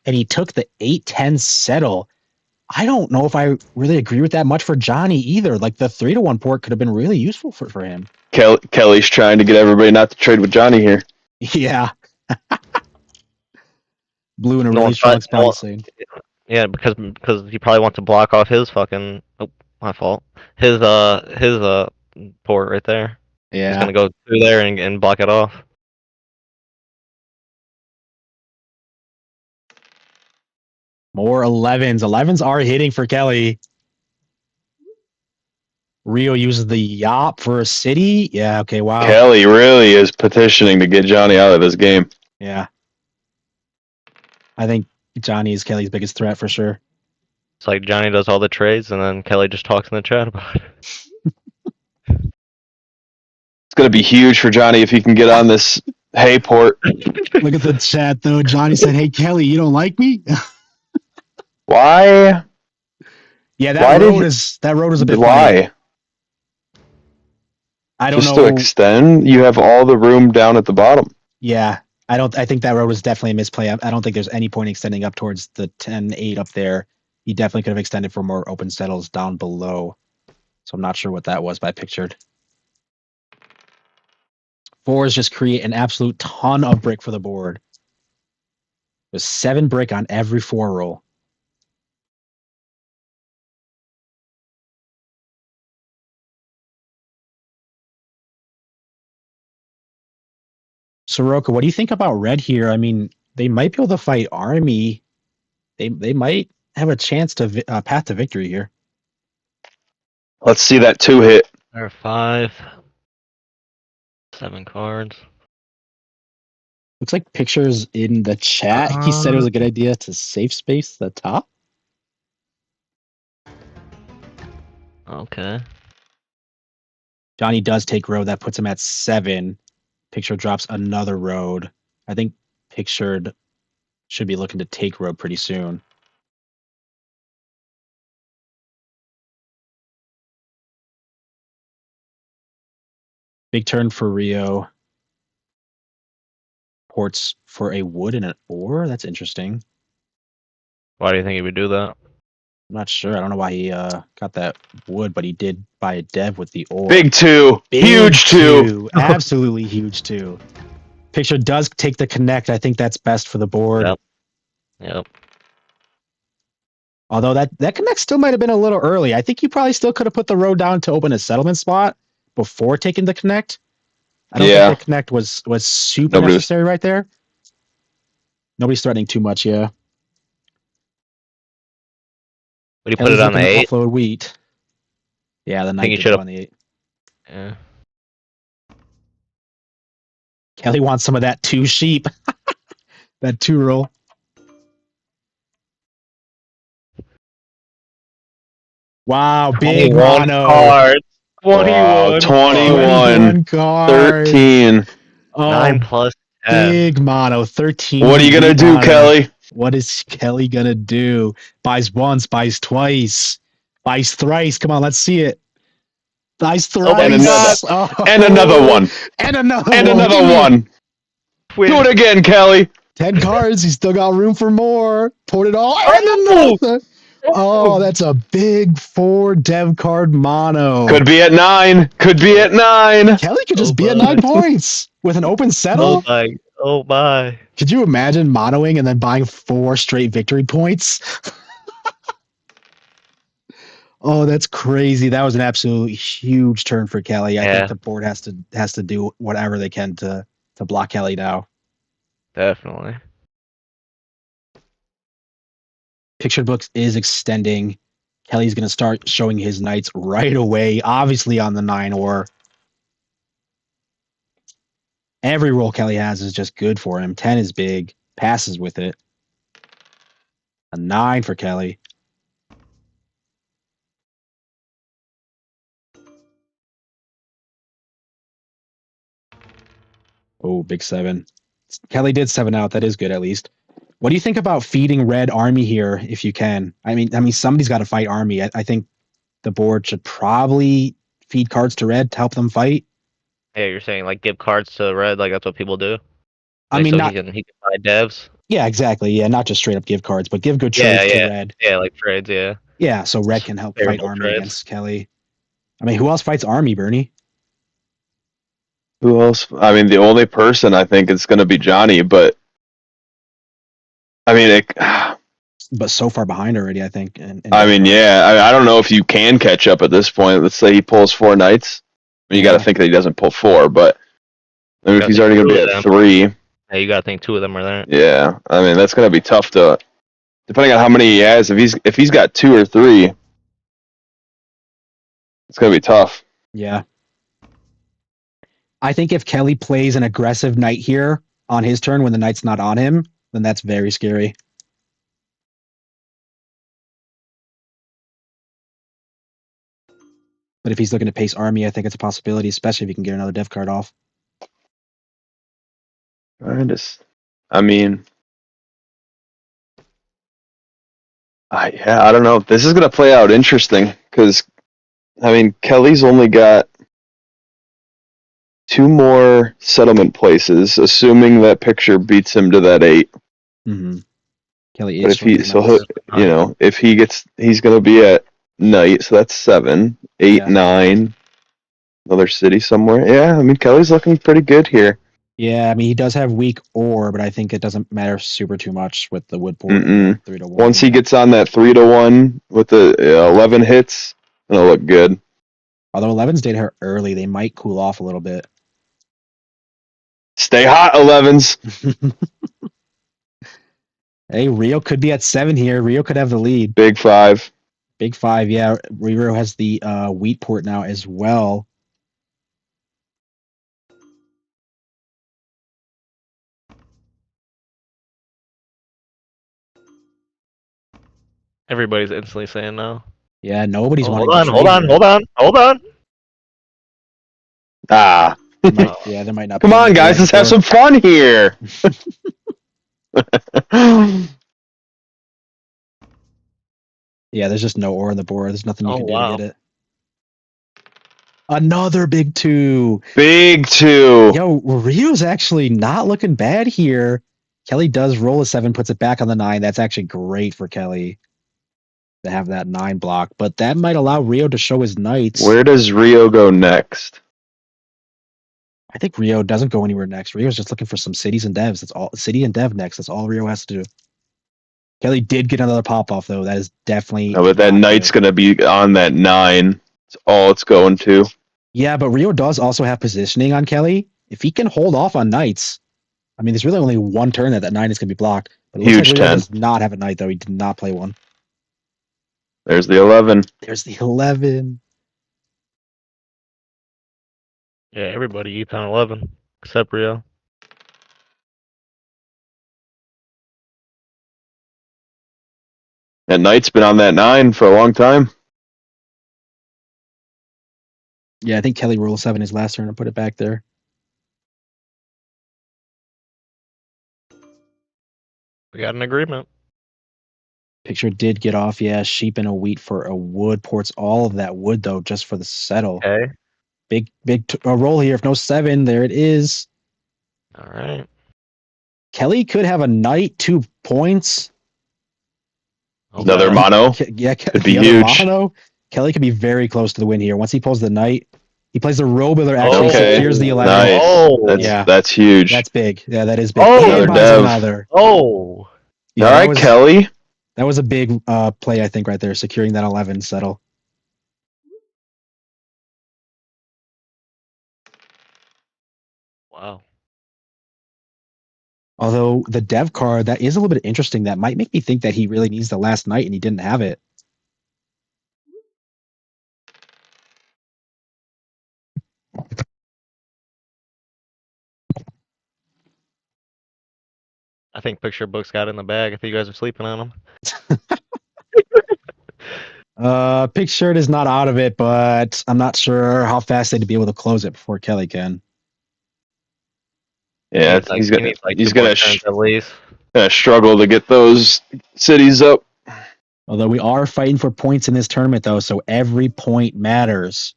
and he took the 8-10 settle. I don't know if I really agree with that much for Johnny either. Like the 3-1 port could have been really useful for him. Kelly's trying to get everybody not to trade with Johnny here. Yeah. Blue in a No really one's strong trying- spot, no- he's saying. Yeah, because he probably wants to block off his fucking. Oh, my fault. His port right there. He's Yeah. gonna go through there and block it off. More 11s. 11s are hitting for Kelly. Rio uses the Yop for a city. Yeah, okay, wow. Kelly really is petitioning to get Johnny out of this game. Yeah. I think Johnny is Kelly's biggest threat for sure. It's like Johnny does all the trades, and then Kelly just talks in the chat about it. It's going to be huge for Johnny if he can get on this hay port. Look at the chat though. Johnny said, "Hey Kelly, you don't like me?" Why? Yeah, Why that road is a bit funny. Why? I don't Just know. to extend, you have all the room down at the bottom. Yeah, I think that road was definitely a misplay. I don't think there's any point extending up towards the 10-8 up there. He definitely could have extended for more open settles down below. So I'm not sure what that was by pictured. 4s just create an absolute ton of brick for the board. There's 7 brick on every 4 roll. Soroka, what do you think about red here? I mean, they might be able to fight Army. They might have a chance to path to victory here. Let's see that 2 hit. There are 5. 7 cards. Looks like pictures in the chat. He said it was a good idea to safe space the top. Okay. Johnny does take road. That puts him at 7. Picture drops another road. I think Pictured should be looking to take road pretty soon. Big turn for Rio. Ports for a wood and an ore. That's interesting. Why do you think he would do that? I'm not sure. I don't know why he got that wood, but he did buy a dev with the ore. Big 2. Big Huge 2. Absolutely huge 2. Picture does take the connect. I think that's best for the board. Yep. Although that connect still might have been a little early. I think you probably still could have put the road down to open a settlement spot before taking the connect. I don't think the connect was super necessary right there. Nobody's threatening too much, yeah. Would you put it on the 8? Offload wheat. Yeah, the knight did on the 8. Yeah. Kelly wants some of that 2 sheep. That 2 roll. Wow, big mono. Cards. 21. Wow, 21 cards. 13. Oh, 9 plus 10. Big mono. 13. What are you going to do, Kelly? What is Kelly going to do? Buys once, buys twice, buys thrice. Come on, let's see it. Buys thrice. And another one. And another one. Do it again, Kelly. 10 cards. He's still got room for more. Put it all. And another. Oh, that's a big 4 dev card mono. Could be at 9. Kelly could just be at 9 points with an open settle. Oh my. Could you imagine monoing and then buying 4 straight victory points? Oh, that's crazy. That was an absolutely huge turn for Kelly. I think the board has to do whatever they can to block Kelly now. Definitely. Pictured books is extending. Kelly's going to start showing his knights right away, obviously on the 9 ore. Every roll Kelly has is just good for him. 10 is big. Passes with it. A 9 for Kelly. Oh, big 7. Kelly did 7 out. That is good, at least. What do you think about feeding red Army here, if you can? I mean, somebody's got to fight Army. I think the board should probably feed cards to red to help them fight. Yeah, you're saying like give cards to red, like that's what people do. I mean, so he can buy devs. Yeah, exactly. Yeah, not just straight up give cards, but give good trades to red. Yeah, like trades. Yeah. Yeah, so red can help fight Army against Kelly. I mean, who else fights Army, Bernie? Who else? I mean, the only person I think is going to be Johnny, but I mean, but so far behind already, I think. I mean, I don't know if you can catch up at this point. Let's say he pulls 4 knights. I mean, you got to think that he doesn't pull 4, but I mean, if he's already going to be at 3. Yeah, you got to think 2 of them are there. Yeah, I mean, that's going to be tough to, depending on how many he has. If he's got 2 or 3, it's going to be tough. Yeah. I think if Kelly plays an aggressive knight here on his turn when the knight's not on him, then that's very scary. But if he's looking to pace Army, I think it's a possibility, especially if he can get another dev card off. I mean, I don't know. This is going to play out interesting because, I mean, Kelly's only got 2 more settlement places, assuming that picture beats him to that 8. Mm-hmm. Kelly is. But if he gets, he's going to be at night, so that's 7, 8, 9. Another city somewhere. Yeah, I mean, Kelly's looking pretty good here. Yeah, I mean, he does have weak ore, but I think it doesn't matter super too much with the wood board. 3-1. Once he gets on that 3-1 with the 11 hits, it'll look good. Although 11s did hurt early, they might cool off a little bit. Stay hot, 11s. Hey, Rio could be at 7 here. Rio could have the lead. Big 5. Big 5, yeah. Rio has the wheat port now as well. Everybody's instantly saying no. Yeah, nobody's Oh, wanting hold to on, trade hold on, here. hold on, hold on. Ah. Yeah, there might not Come be on, any guys. red Let's have board. some fun here. Yeah, there's just no ore on the board. There's nothing you Oh, can do wow. to get it. Another big 2. Big 2. Yo, Rio's actually not looking bad here. Kelly does roll a 7, puts it back on the 9. That's actually great for Kelly to have that 9 block, but that might allow Rio to show his knights. Where does Rio go next? I think Rio doesn't go anywhere next. Rio's just looking for some cities and devs. That's all. City and dev next. That's all Rio has to do. Kelly did get another pop off though. That is definitely. No, but that not knight's good. going to be on that 9. That's all it's going to. Yeah, but Rio does also have positioning on Kelly. If he can hold off on knights, I mean, there's really only one turn that 9 is going to be blocked. But it looks Huge like Rio 10. does not have a knight though. He did not play one. There's the 11. There's the 11. Yeah, everybody eats on 11, except Rio. That knight's been on that 9 for a long time. Yeah, I think Kelly rolled 7 his last turn and put it back there. We got an agreement. Picture did get off. Yeah, sheep and a wheat for a wood. Ports all of that wood though, just for the settle. Okay. Big roll here. If no 7, there it is. All right. Kelly could have a knight, 2 points. Another Okay. mono. Yeah, Could be the other huge. mono. Kelly could be very close to the win here. Once he pulls the knight, he plays the Robular. Actually Okay. secures the 11. Nice. Oh. Yeah. That's huge. That's big. Yeah, that is big. Oh! And Another buys dev. another. Oh. Yeah, All that right, was, Kelly. That was a big play, I think, right there, securing that 11 settle. Wow. Although the dev card, that is a little bit interesting. That might make me think that he really needs the last knight and he didn't have it. I think Picture Book's got it in the bag if you guys are sleeping on them. Pig Shirt is not out of it, but I'm not sure how fast they'd be able to close it before Kelly can. Yeah, He needs like he's 2 more gonna turns at least. struggle to get those cities up. Although we are fighting for points in this tournament, though, so every point matters.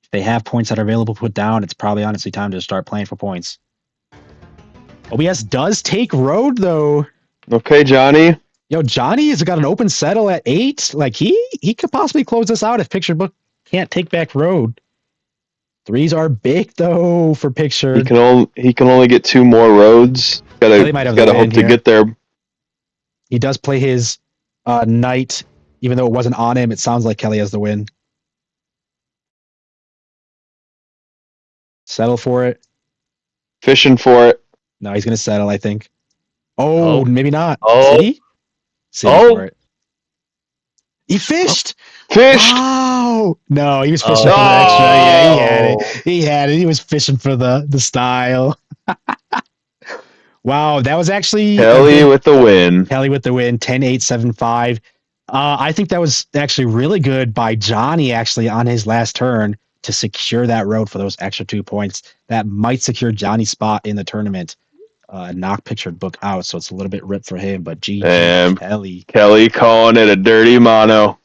If they have points that are available to put down, it's probably honestly time to start playing for points. OBS does take road, though. Okay, Johnny. Yo, Johnny has got an open settle at 8. Like, he could possibly close this out if Picture Book can't take back road. 3s are big, though, for Picture. He can only get 2 more roads. Kelly might have the Gotta win hope to here. get there. He does play his knight, even though it wasn't on him. It sounds like Kelly has the win. Settle for it. Fishing for it. No, he's gonna settle, I think. Oh, Oh. maybe not. Oh. City? City Oh. for it. He fished! Fished! Oh! No, he was fishing Oh. for the extra. Yeah, he had it. He had it. He was fishing for the style. Wow, that was actually Kelly with the win. Kelly with the win, 10-8-7-5. I think that was actually really good by Johnny actually on his last turn to secure that road for those extra 2 points. That might secure Johnny's spot in the tournament. Knock Picture Book out, so it's a little bit ripped for him, but GG Kelly. Kelly calling it a dirty mono.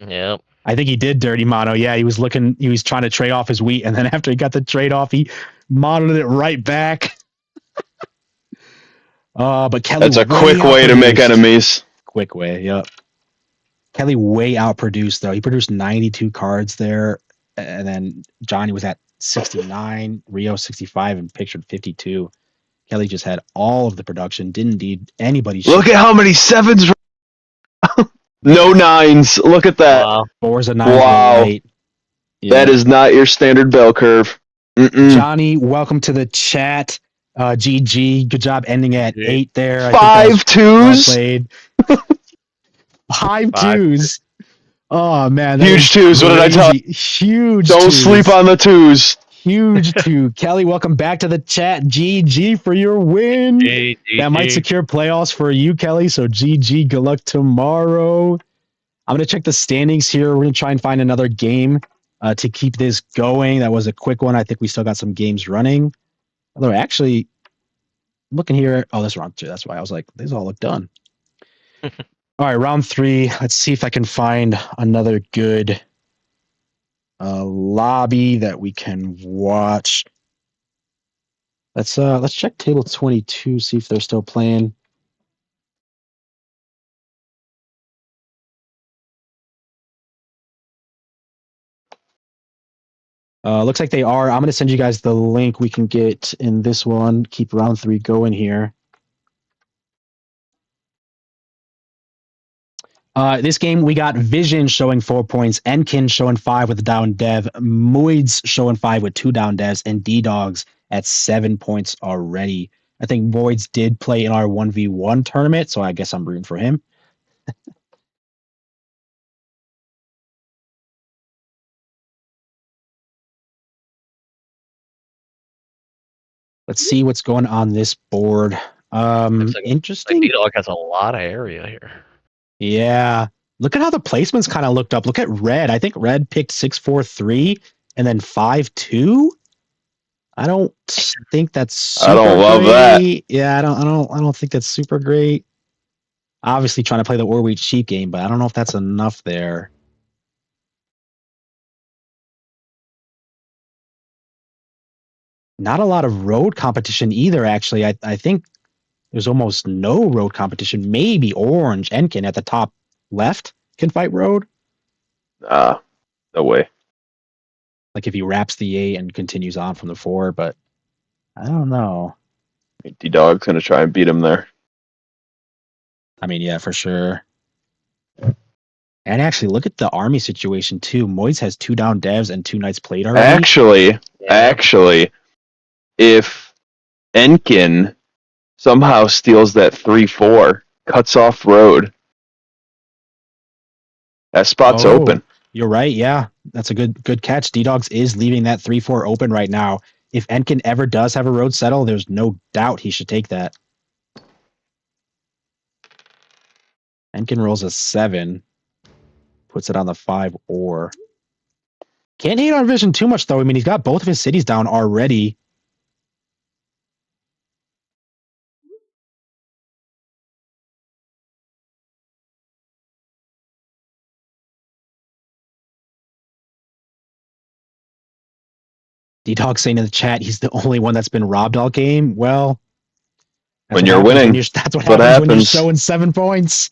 Yep. I think he did dirty mono. Yeah, he was trying to trade off his wheat, and then after he got the trade off, he monoed it right back. But Kelly, That's a quick way to make enemies. Quick way, yep. Kelly way outproduced though. He produced 92 cards there, and then Johnny was at 69, Rio 65, and Pictured 52. Kelly just had all of the production. Didn't need anybody's. Look at how many 7s. No 9s. Look at that. Wow. 4s and 9s. Wow. Right. Yeah. That is not your standard bell curve. Mm-mm. Johnny, welcome to the chat. GG. Good job ending at GG. 8 there. I think that was 5 twos. well played. 5 5. twos. Oh man, that Huge is twos. What did I tell you? crazy. Huge Don't twos. sleep on the twos. Huge two. Kelly, welcome back to the chat. GG for your win. That might secure playoffs for you, Kelly. So GG. Good luck tomorrow. I'm gonna check the standings here. We're gonna try and find another game to keep this going. That was a quick one. I think we still got some games running. Although actually, looking here, oh, that's round 2. That's why I was like, these all look done. All right, round 3. Let's see if I can find another good lobby that we can watch. Let's check table 22, see if they're still playing. Looks like they are. I'm going to send you guys the link we can get in this one. Keep round 3 going here. This game, we got Vision showing 4 points, Enkin showing 5 with a down dev, Moids showing 5 with 2 down devs, and D-Dogs at 7 points already. I think Moids did play in our 1v1 tournament, so I guess I'm rooting for him. Let's see what's going on this board. Interesting. D-Dog has a lot of area here. Yeah. Look at how the placements kind of looked up. Look at Red. I think Red picked 6-4-3 and then 5-2. I don't think that's super I don't love great. Yeah, I don't think that's super great. Obviously trying to play the Orweed sheep game, but I don't know if that's enough there. Not a lot of road competition either, actually. I think there's almost no road competition. Maybe Orange Enkin at the top left can fight road. No way. Like if he wraps the 8 and continues on from the 4, but I don't know. D-Dog's going to try and beat him there. I mean, yeah, for sure. And actually, look at the army situation too. Moids has 2 down devs and 2 knights played already. Actually, if Enkin somehow steals that 3-4, cuts off road, that spot's open. You're right. Yeah, that's a good catch. D-Dogs is leaving that 3-4 open right now. If Enkin ever does have a road settle, there's no doubt he should take that. Enkin rolls a 7, puts it on the 5 or. Can't hate on Vision too much though. I mean, he's got both of his cities down already. D-Dog saying in the chat he's the only one that's been robbed all game. Well, when you're winning, that's what happens when you're showing 7 points.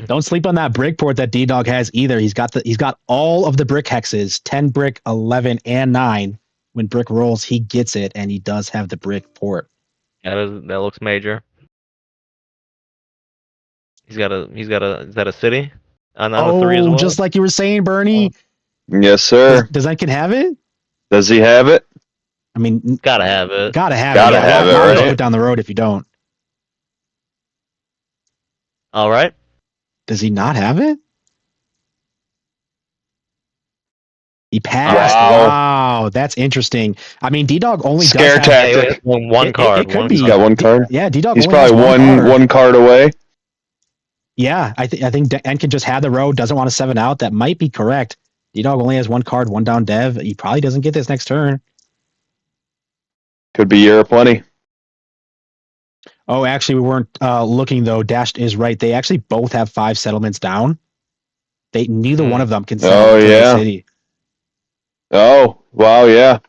Don't sleep on that brick port that D-Dog has either. He's got all of the brick hexes, 10 brick, 11, and 9. When brick rolls, he gets it, and he does have the brick port. Yeah, that looks major. Is that a city? On the 3 as well? Just like you were saying, Bernie. Yes, sir. Does Enkin have it? Does he have it? I mean, gotta have it. Gotta have it. Right? Put down the road if you don't. All right. Does he not have it? He passed. Wow, that's interesting. I mean, D-Dog only Scare does tactic. One card. It could be. He's got 1 card. Yeah, D-Dog. He's probably one card away. Yeah, I think Enkin just had the road, doesn't want to 7 out. That might be correct. D-Dog only has 1 card, 1 down dev. He probably doesn't get this next turn. Could be year of plenty. Oh, actually, we weren't looking though. Dashed is right. They actually both have 5 settlements down. Neither one of them can settle the city. Oh, wow, yeah.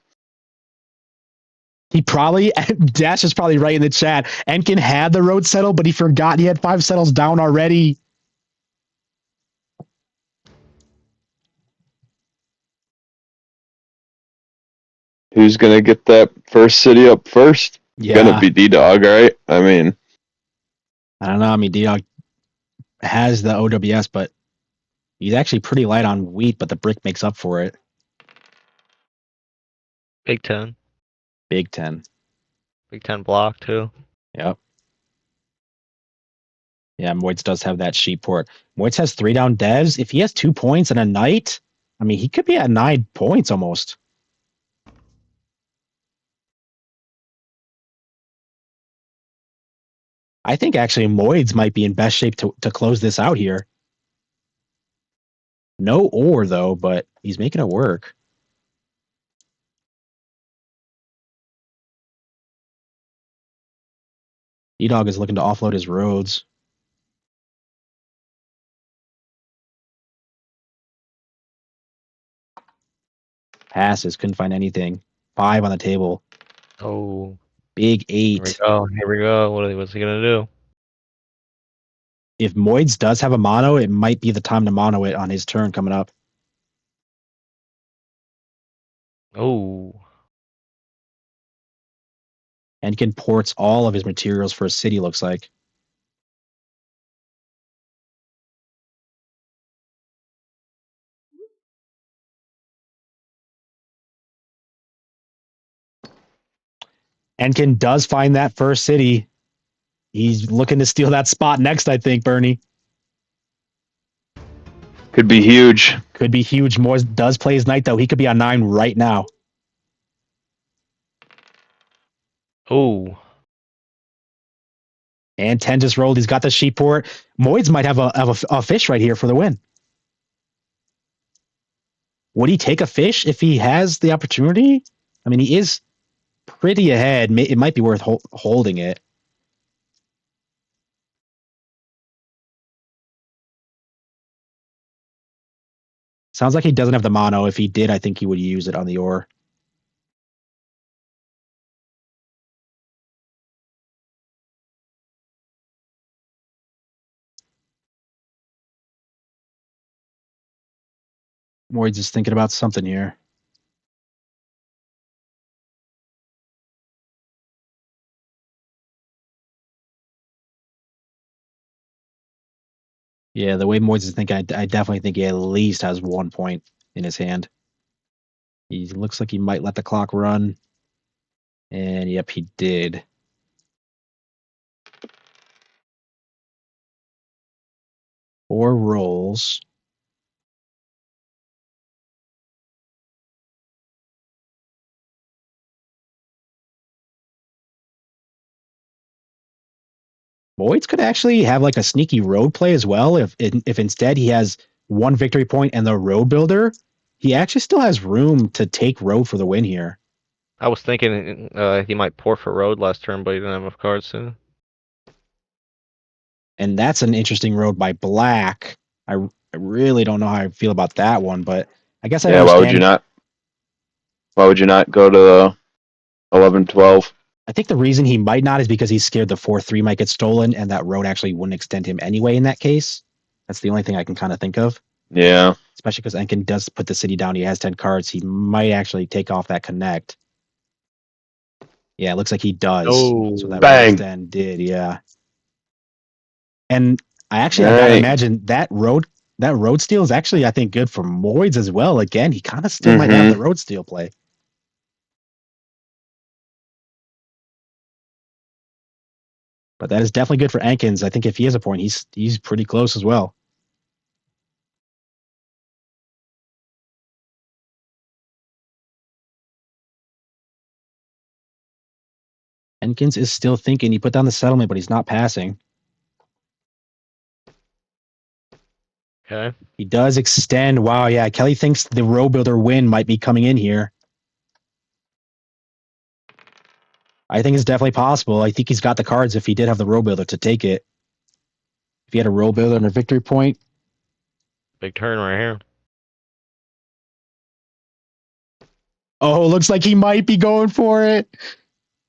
Dash is probably right in the chat. Enkin had the road settle, but he forgot he had 5 settles down already. Who's going to get that first city up first? Yeah. Going to be D-Dog, right? I mean. I don't know. I mean, D-Dog has the OWS, but he's actually pretty light on wheat, but the brick makes up for it. Big 10. Big 10. Big 10 block too. Yep. Yeah, Moitz does have that sheep port. Moitz has 3 down devs. If he has 2 points and a knight, I mean, he could be at 9 points almost. I think actually Moitz might be in best shape to close this out here. No ore though, but he's making it work. E-Dog is looking to offload his roads. Passes, couldn't find anything. 5 on the table. Oh, Big here we 8. go. Here we go. What's he gonna do? If Moitz does have a mono, it might be the time to mono it on his turn coming up. Oh, Enkin ports all of his materials for a city, looks like. Enkin does find that first city. He's looking to steal that spot next, I think, Bernie. Could be huge. Could be huge. Moitz does play his knight, though. He could be on 9 right now. oh. And 10 just rolled. He's got the sheep port. Moitz might have a fish right here for the win. Would he take a fish if he has the opportunity? I mean, he is pretty ahead. It might be worth holding it. Sounds like he doesn't have the mono. If he did, I think he would use it on the ore. Moitz is thinking about something here. Yeah, the way Moitz is thinking, I definitely think he at least has 1 point in his hand. He looks like he might let the clock run. And yep, he did. Four rolls. Moitz could actually have like a sneaky road play as well. If instead he has 1 victory point and the road builder, he actually still has room to take road for the win here. I was thinking he might pour for road last turn, but he didn't have enough cards soon. And that's an interesting road by Black. I really don't know how I feel about that one, but I guess I Yeah, understand. why would you not? Why would you not go to the 11-12? I think the reason he might not is because he's scared the 4-3 might get stolen, and that road actually wouldn't extend him anyway in that case. That's the only thing I can kind of think of. Yeah. Especially because Enkin does put the city down. He has 10 cards. He might actually take off that connect. Yeah, it looks like he does. Oh, so that bang. road extend did, yeah. And I gotta Right. imagine that road steal is actually, I think, good for Moitz as well. Again, he kind of still might have the road steal play. But that is definitely good for Enkins. I think if he has a point, he's pretty close as well. Enkins is still thinking. He put down the settlement, but he's not passing. okay. He does extend. Wow, yeah. Kelly thinks the road builder win might be coming in here. I think it's definitely possible. I think he's got the cards if he did have the road builder to take it. If he had a road builder and a victory point. Big turn right here. Oh, looks like he might be going for it.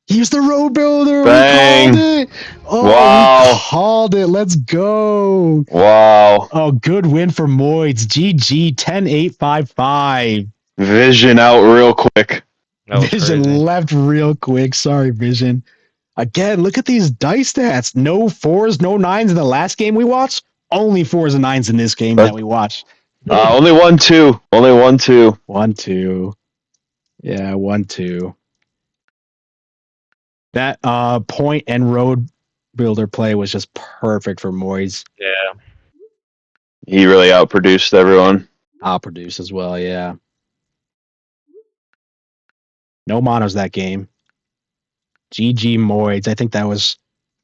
He's the road builder. Bang. We called it. Oh, Wow. we called it. Let's go. Wow. Oh, good win for Moitz. GG 10-8-5-5. Vision out real quick. That was Vision crazy. left real quick. Sorry, Vision. Again, look at these dice stats. No 4s, no 9s in the last game we watched. Only 4s and 9s in this game that we watched. Only 1-2. Only 1-2. 1-2. Yeah, 1-2. That point and road builder play was just perfect for Moyes. Yeah. He really outproduced everyone. I'll produce as well, yeah. No monos that game. GG Moyes. I think that was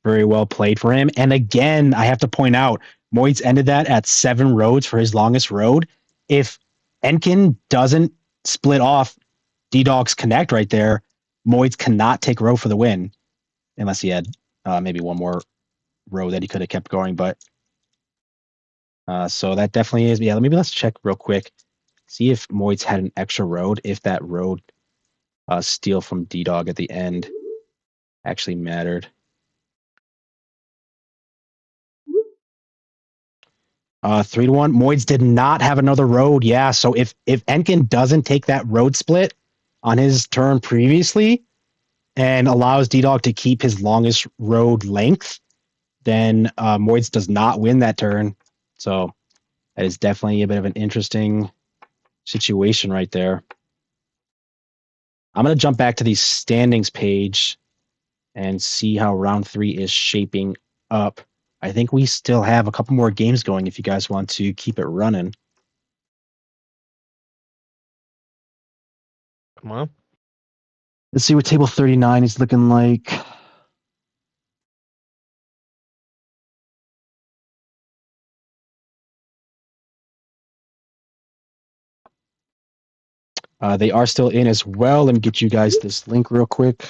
very well played for him. And again, I have to point out, Moyes ended that at 7 roads for his longest road. If Enkin doesn't split off D-Dog's connect right there, Moyes cannot take row for the win. Unless he had maybe one more row that he could have kept going. But so that definitely is. Yeah, maybe let's check real quick. See if Moyes had an extra road, if that road steal from D-Dog at the end actually mattered. 3-1. Moyes did not have another road. Yeah, so if Enkin doesn't take that road split on his turn previously and allows D-Dog to keep his longest road length, then Moyes does not win that turn. So that is definitely a bit of an interesting situation right there. I'm going to jump back to the standings page and see how round 3 is shaping up. I think we still have a couple more games going if you guys want to keep it running. Come on. Let's see what table 39 is looking like. They are still in as well. Let me get you guys this link real quick.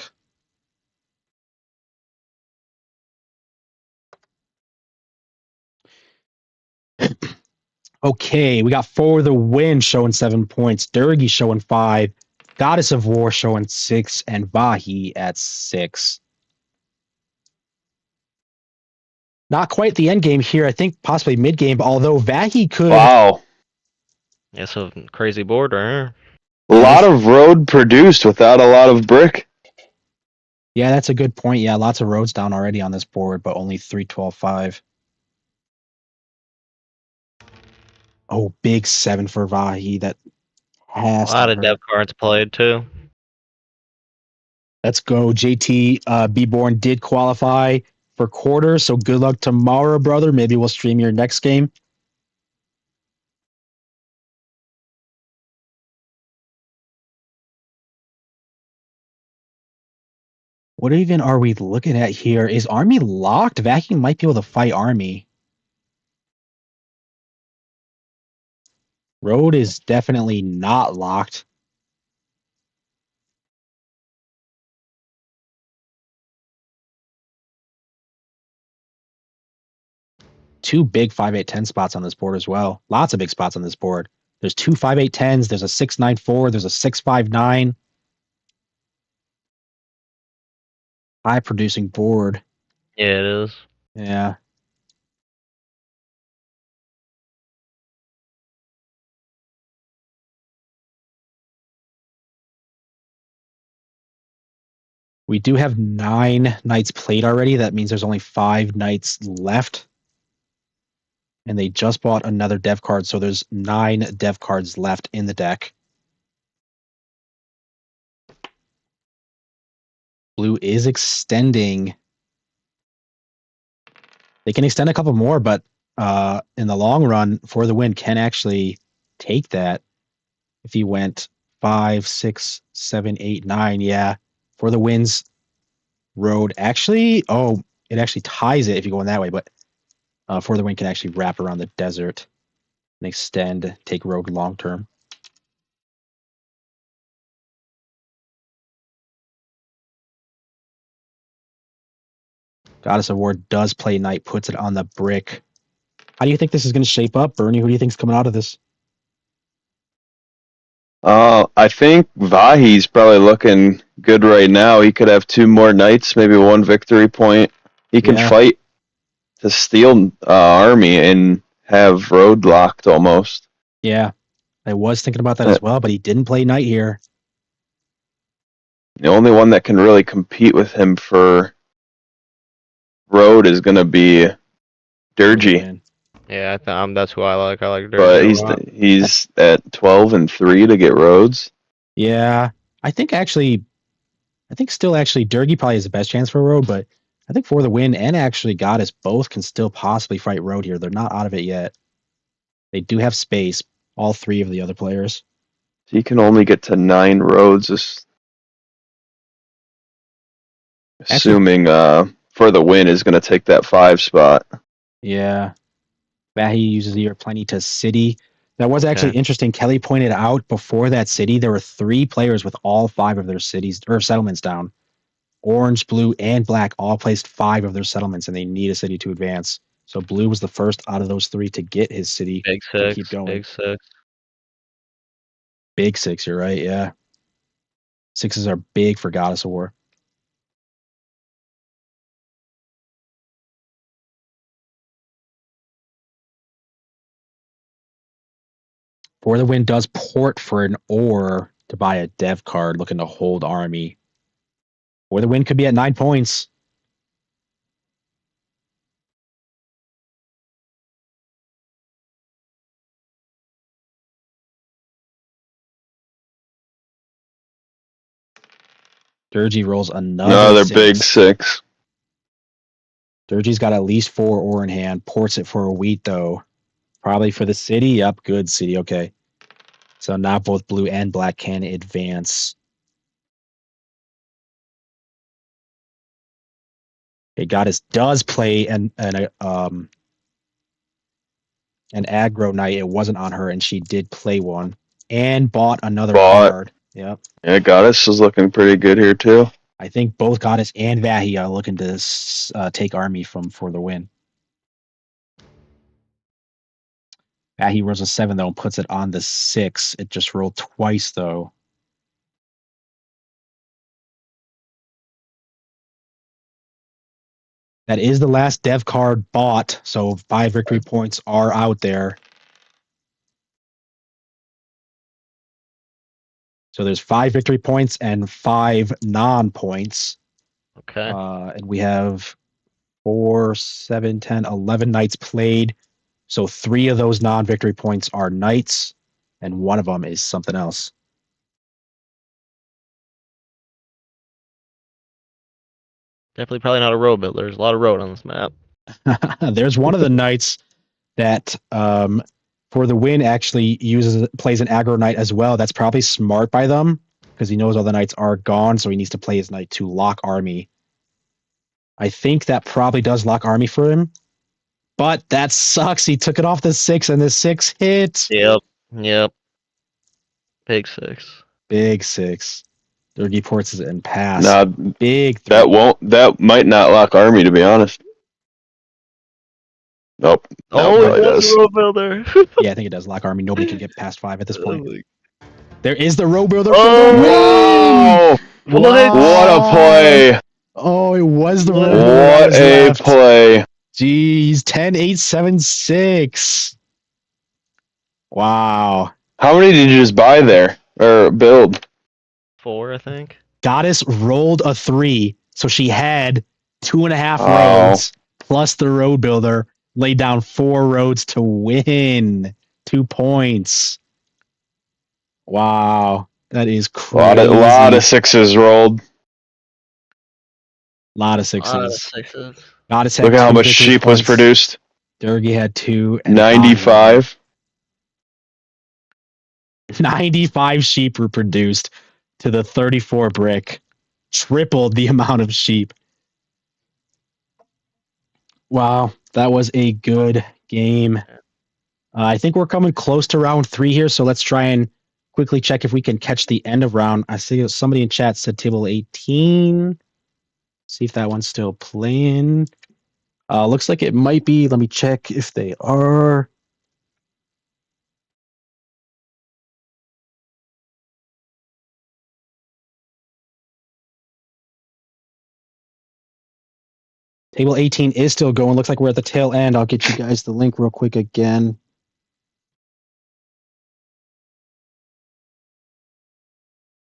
Okay, we got For the Win showing 7 points, Durgi showing 5, Goddess of War showing 6, and Vahi at 6. Not quite the end game here. I think possibly mid game, although Vahi could. Wow. That's a crazy board right here. A lot of road produced without a lot of brick. Yeah, that's a good point. Yeah, lots of roads down already on this board, but only 3, 12, 5. Oh, big 7 for Vahi. That A has lot to of hurt. dev cards played too. Let's go. JT Beborn did qualify for quarters, so good luck tomorrow, brother. Maybe we'll stream your next game. What even are we looking at here? Is Army locked? Vacuum might be able to fight Army. Road is definitely not locked. Two big 5-8-10 spots on this board as well. Lots of big spots on this board. There's two 5-8-10s. There's a 6-9-4. There's a 6-5-9. High producing board. Yeah, it is. Yeah. We do have 9 knights played already. That means there's only 5 knights left. And they just bought another dev card, so there's 9 dev cards left in the deck. Blue is extending. They can extend a couple more, but in the long run, For the Win can actually take that. If he went 5, 6, 7, 8, 9, yeah. For the Win's road actually, it actually ties it if you go in that way, but For the Win can actually wrap around the desert and extend, take road long term. Goddess of War does play knight, puts it on the brick. How do you think this is going to shape up, Bernie? Who do you think's coming out of this? I think Vahi's probably looking good right now. He could have 2 more knights, maybe 1 victory point. He can fight to steal Army and have road locked almost. Yeah, I was thinking about that as well, but he didn't play knight here. The only one that can really compete with him for road is going to be Durgi. Yeah, that's who I like. I like Durgi. But he's at 12 and 3 to get roads. Yeah, I think actually I think still actually Durgi probably has the best chance for road, but I think For the Win and actually Goddess both can still possibly fight road here. They're not out of it yet. They do have space, all three of the other players. He can only get to 9 roads, assuming For the Win is going to take that 5 spot. Yeah. Vahi uses your plenty to city. That was actually interesting. Kelly pointed out before that city, there were 3 players with all 5 of their cities or settlements down. Orange, blue, and black all placed 5 of their settlements, and they need a city to advance. So blue was the first out of those 3 to get his city Big to six. keep going. Big six. Big 6, you're right, yeah. 6s are big for Goddess of War. For the Win does port for an ore to buy a dev card looking to hold army. For the Win could be at 9 points. Durgi rolls another big 6. Durgi's got at least 4 ore in hand. Ports it for a wheat, though. Probably for the city. Yep, good city. Okay. So now both blue and black can advance. Okay, Goddess does play an aggro knight. It wasn't on her, and she did play one and bought another card. Yep. Yeah, Goddess is looking pretty good here too. I think both Goddess and Vahi are looking to take army for the win. Vahi rolls a 7 though and puts it on the 6. It just rolled twice though. That is the last dev card bought, so 5 victory points are out there. So there's 5 victory points and 5 non-points. Okay. And we have 4, 7, 10, 11 knights played. So 3 of those non-victory points are knights, and 1 of them is something else. Definitely probably not a road builder. There's a lot of road on this map. There's one of the knights that for the win actually plays an aggro knight as well. That's probably smart by them because he knows all the knights are gone, so he needs to play his knight to lock army. I think that probably does lock army for him, but that sucks. He took it off the 6 and the 6 hit. Yep. Big 6. Big 6. Durgi ports it and pass. Nah, big 3. That might not lock army, to be honest. Nope. It does. Road builder. Yeah, I think it does lock army. Nobody can get past 5 at this point. There is the road builder. Oh, what a play! Oh, it was the road builder. What a play! Jeez, 10-8-7-6. Wow. How many did you just buy there or build? 4, I think. Goddess rolled a 3, so she had 2.5 roads plus the road builder. Laid down 4 roads to win 2 points. Wow, that is crazy. A lot of 6s rolled. Lot of 6s. Goddess had Look at how much sheep was produced. Durgi had 2. And 95. 95 sheep were produced to the 34 brick. Tripled the amount of sheep. Wow, that was a good game. I think we're coming close to round 3 here, so let's try and quickly check if we can catch the end of round. I see somebody in chat said table 18. See if that one's still playing. Looks like it might be. Let me check if they are. Table 18 is still going. Looks like we're at the tail end. I'll get you guys the link real quick again.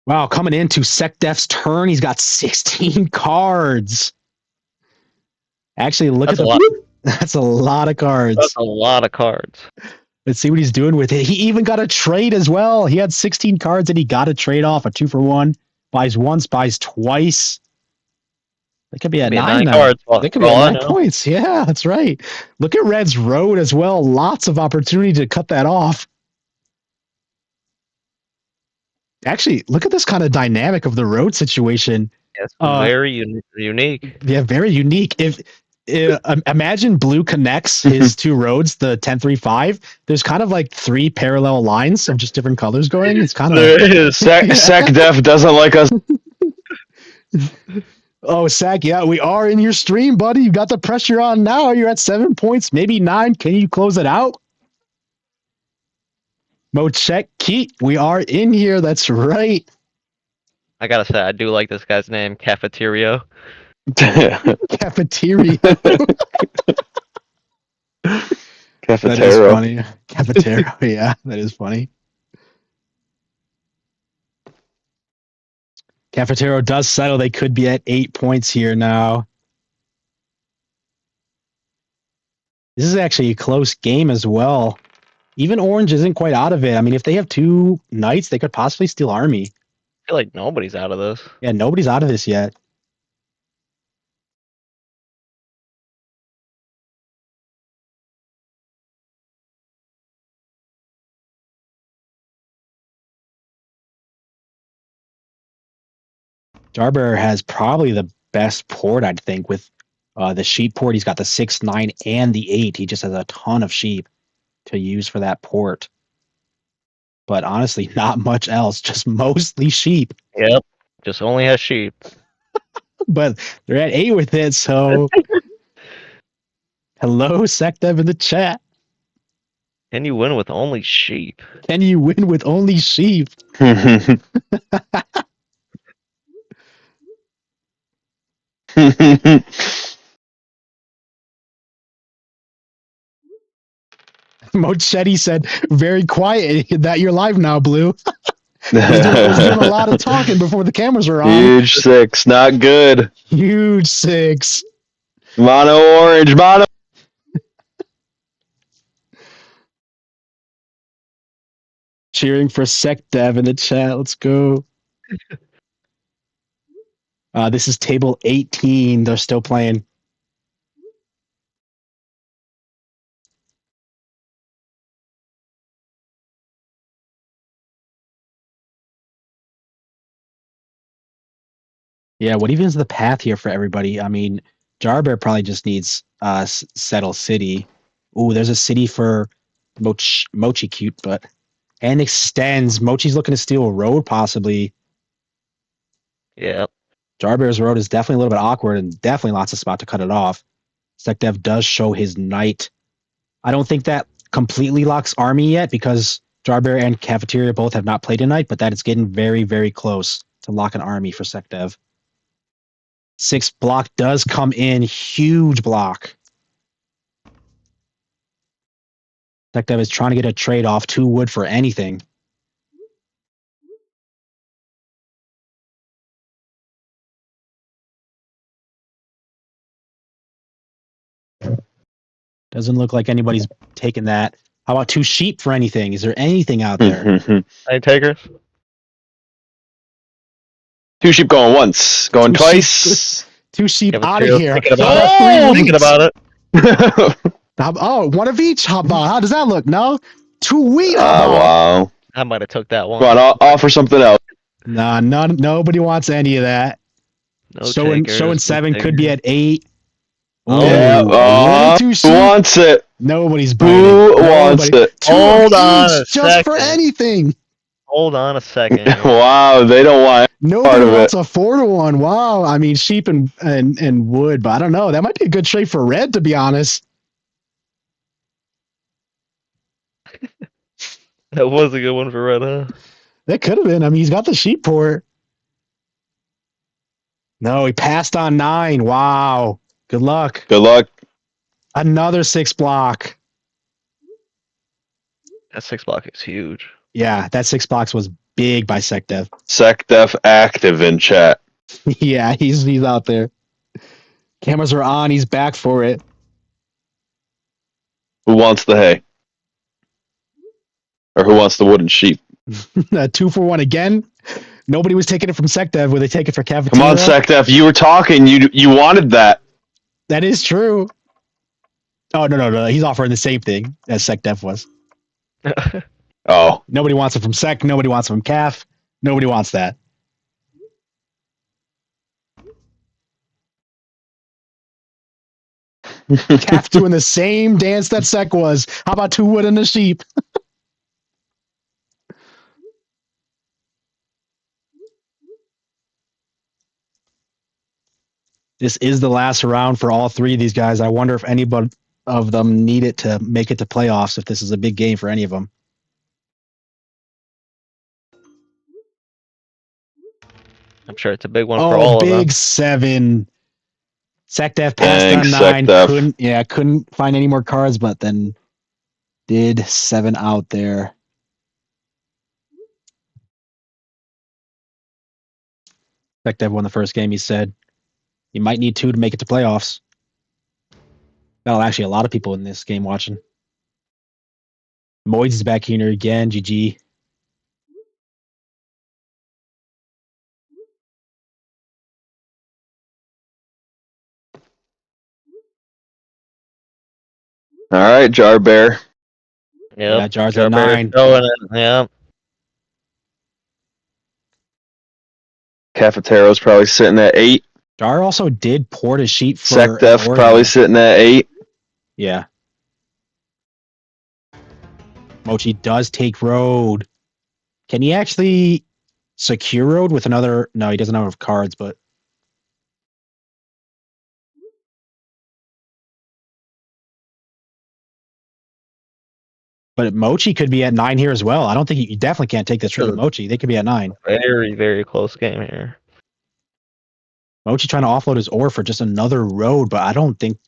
Wow, coming into SecDef's turn, he's got 16 cards. Actually, look at that's a lot of cards. That's a lot of cards. Let's see what he's doing with it. He even got a trade as well. He had 16 cards and he got a trade off, a 2-for-1. Buys once, buys twice. They could be at Be at 9 now. cards. They could be at 9 points. Yeah, that's right. Look at Red's road as well. Lots of opportunity to cut that off. Actually, look at this kind of dynamic of the road situation. It's very unique. Yeah, very unique. If imagine blue connects his two roads, the 10-3-5. There's kind of like 3 parallel lines of just different colors going. It's kind of Sec Def doesn't like us. Oh, Sack, yeah, we are in your stream, buddy. You got the pressure on now. You're at 7 points, maybe 9. Can you close it out? Mochek Keat, we are in here. That's right. I gotta say, I do like this guy's name, Cafeteria. Cafeteria. Cafetero. That is funny. Cafetero, yeah, that is funny. Cafetero does settle. They could be at 8 points here now. This is actually a close game as well. Even Orange isn't quite out of it. I mean, if they have 2 knights, they could possibly steal Army. I feel like nobody's out of this. Yeah, nobody's out of this yet. Jarber has probably the best port, I'd think, with the sheep port. He's got the 6, 9, and the 8. He just has a ton of sheep to use for that port. But honestly, not much else, just mostly sheep. Yep, just only has sheep. But they're at 8 with it, so... Hello, Secdev in the chat. Can you win with only sheep? Can you win with only sheep? Mochetti said, very quiet that you're live now, Blue. He's doing a lot of talking before the cameras are on. Huge 6, not good. Huge 6. Mono orange, mono. Cheering for SecDev in the chat. Let's go. This is table 18. They're still playing. Yeah, what even is the path here for everybody? I mean, Jarbear probably just needs settle city. Ooh, there's a city for Mochi cute, but and extends. Mochi's looking to steal a road, possibly. Yeah. Jarbear's road is definitely a little bit awkward and definitely lots of spot to cut it off. Sekdev does show his knight. I don't think that completely locks Army yet because Jarbear and Cafeteria both have not played a knight, but that is getting very, very close to lock an Army for Sekdev. 6 block does come in. Huge block. Sekdev is trying to get a trade off 2 wood for anything. Doesn't look like anybody's taking that. How about 2 sheep for anything? Is there anything out there? Any takers? 2 sheep going once, going 2 twice. 2 sheep out of here. Thinking about it. Oh, one of each. How does that look? No? 2 wheat. Wow. I might have took that one. Go on, I'll offer something else. Nah, nobody wants any of that. No showing takers, 7 no could be at 8. Oh, Yeah. One, 2 Who sheep. wants it? Nobody's buying Who it. wants Nobody. it? 2 Hold on each, a just for second. anything. Hold on a second. Wow, they don't want part Nobody of wants it. a 4-1. Wow. I mean, sheep and wood, but I don't know. That might be a good trade for red, to be honest. That was a good one for Red, huh? That could have been. I mean, he's got the sheep port. No, he passed on 9. Wow. Good luck. Good luck. Another 6 block. That 6 block is huge. Yeah, that 6 blocks was big by SecDev. SecDef active in chat. Yeah, he's out there. Cameras are on. He's back for it. Who wants the hay? Or who wants the wooden sheep? 2 for 1 again. Nobody was taking it from SecDev. Were they taking it for Cafeteria? Come on, SecDef. You were talking. You wanted that. That is true. Oh, no. He's offering the same thing as SecDef was. Oh. Nobody wants it from Sec. Nobody wants it from Caf. Nobody wants that. Caf doing the same dance that Sec was. How about 2 wood and a sheep? This is the last round for all 3 of these guys. I wonder if anybody of them need it to make it to playoffs, if this is a big game for any of them. I'm sure it's a big one for all of them. Big 7. SecDef passed Thanks, on 9. SecDef. Couldn't find any more cards, but then did 7 out there. SecDev won the first game. He said you might need 2 to make it to playoffs. Well, actually, a lot of people in this game watching. Moids is back here again. GG. All right, Jar Bear. Yep. Yeah, Jar's Jar at Bear's 9. going in. Yeah. Cafeteria's probably sitting at 8. Jar also did port a sheet for SecDef Oregon. probably sitting at 8. Yeah. Mochi does take road. Can he actually secure road with another? No, he doesn't have enough cards, but. But Mochi could be at 9 here as well. I don't think you definitely can't take this trip with Mochi. They could be at 9. Very, very close game here. Mochi trying to offload his ore for just another road, but I don't think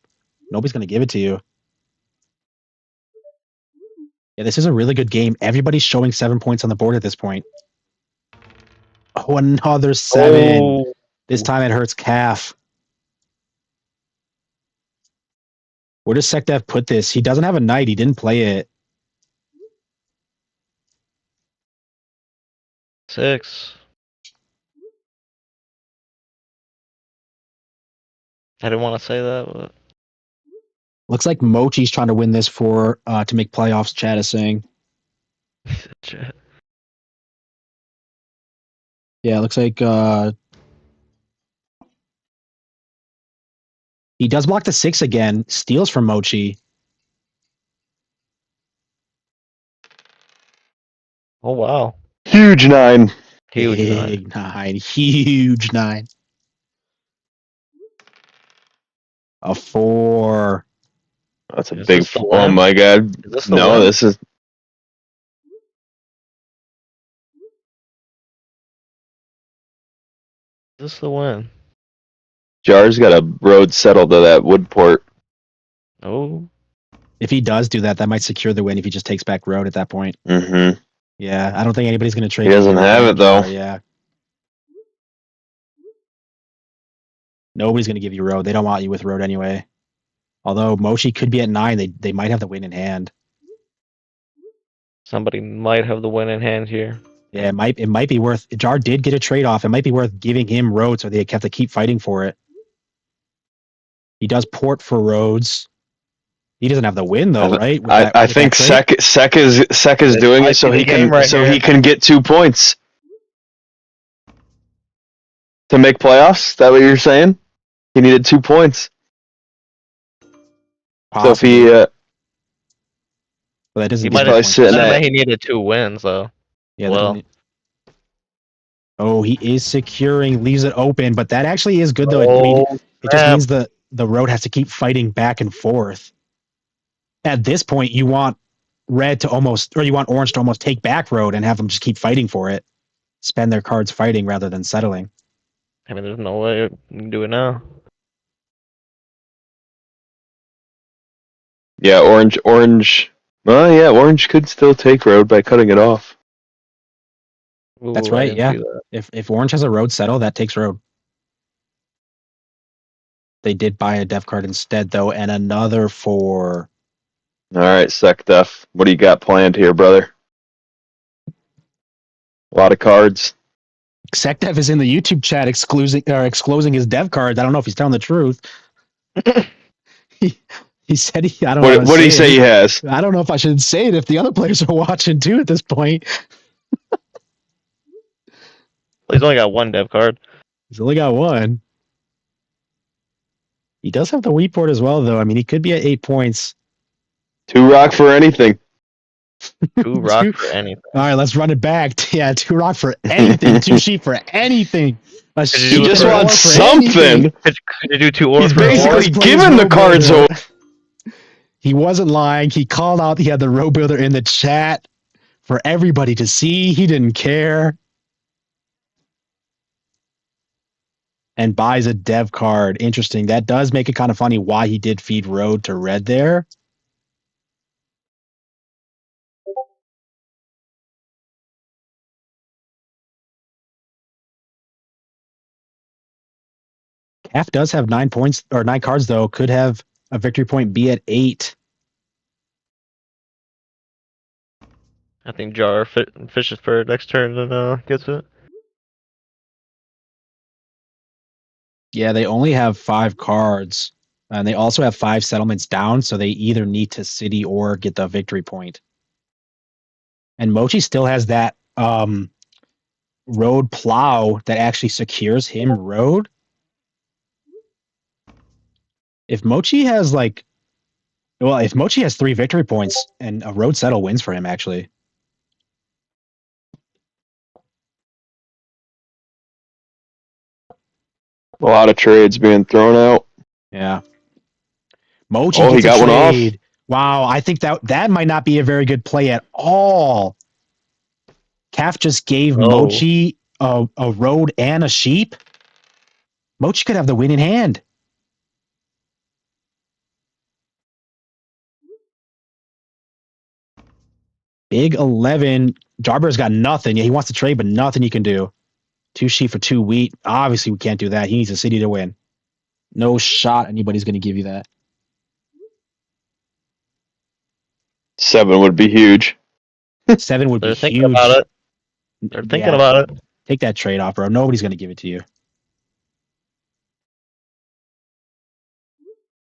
nobody's going to give it to you. Yeah, this is a really good game. Everybody's showing 7 points on the board at this point. Oh, another 7. Oh. This time it hurts Calf. Where does SecDev put this? He doesn't have a knight. He didn't play it. 6. I didn't want to say that, but Looks like Mochi's trying to win this for to make playoffs. Chad is saying. Yeah, it looks like he does block the 6 again. Steals from Mochi. oh wow, Huge 9. huge Big 9. Huge 9. A 4. That's a Is big this the 4. Oh win? my god. Is this the No, win? this is. Is this the win? Jar's got a road settled to that wood port. Oh, If he does do that, that might secure the win if he just takes back road at that point. Mm-hmm. Yeah, I don't think anybody's going to trade. He doesn't have it, though. Yeah. Nobody's going to give you road. They don't want you with road anyway. Although Mochi could be at 9, they might have the win in hand. somebody might have the win in hand here. Yeah, it might be worth. Jar did get a trade off. It might be worth giving him road so they have to keep fighting for it. He does port for roads. He doesn't have the win though, right? I think Sec is doing it so he can get 2 points to make playoffs. Is that what you're saying? He needed 2 points. Possibly. So if he, well, that doesn't. He He's might probably have. sitting at. He needed 2 wins though. Yeah. Well. Oh, he is securing, leaves it open, but that actually is good though. It just means the road has to keep fighting back and forth. At this point, you want orange to almost take back road and have them just keep fighting for it. Spend their cards fighting rather than settling. I mean, there's no way you can do it now. Yeah, orange. Well, yeah, orange could still take road by cutting it off. Ooh, That's I right. didn't Yeah. see that. If orange has a road settle, that takes road. They did buy a def card instead though, and another 4. All right, SecDef. What do you got planned here, brother? A lot of cards. Sekdev is in the YouTube chat exclosing his dev cards. I don't know if he's telling the truth. He said I don't know how to What do you say it. he has? I don't know if I should say it if the other players are watching too at this point. Well, he's only got one dev card. He's only got one. He does have the wheat board as well, though. I mean, he could be at 8 points. 2 rock for anything. 2 rock for anything. All right, let's run it back. Yeah, 2 rock for anything. 2 sheep for anything. He just wants something. Could you do 2 ore He's for ore? basically giving the cards away. He wasn't lying. He called out. He had the row builder in the chat for everybody to see. He didn't care. And buys a dev card. Interesting. That does make it kind of funny why he did feed road to red there. Calf does have 9 points or 9 cards though. Could have a victory point be at 8. I think Jar fishes for next turn and gets it. Yeah, they only have 5 cards. And they also have 5 settlements down, so they either need to city or get the victory point. And Mochi still has that road plow that actually secures him road. If Mochi has if Mochi has 3 victory points and a road settle wins for him, actually. A lot of trades being thrown out. Yeah. Mochi he gets got a one off. trade. Wow, I think that might not be a very good play at all. Calf just gave Mochi a road and a sheep. Mochi could have the win in hand. Big 11. Jarber's got nothing. Yeah, he wants to trade, but nothing he can do. 2 sheep for 2 wheat. Obviously, we can't do that. He needs a city to win. No shot anybody's going to give you that. 7 would be huge. 7 would be They're thinking huge. about it. They're thinking about it. Take that trade off, bro. Nobody's going to give it to you.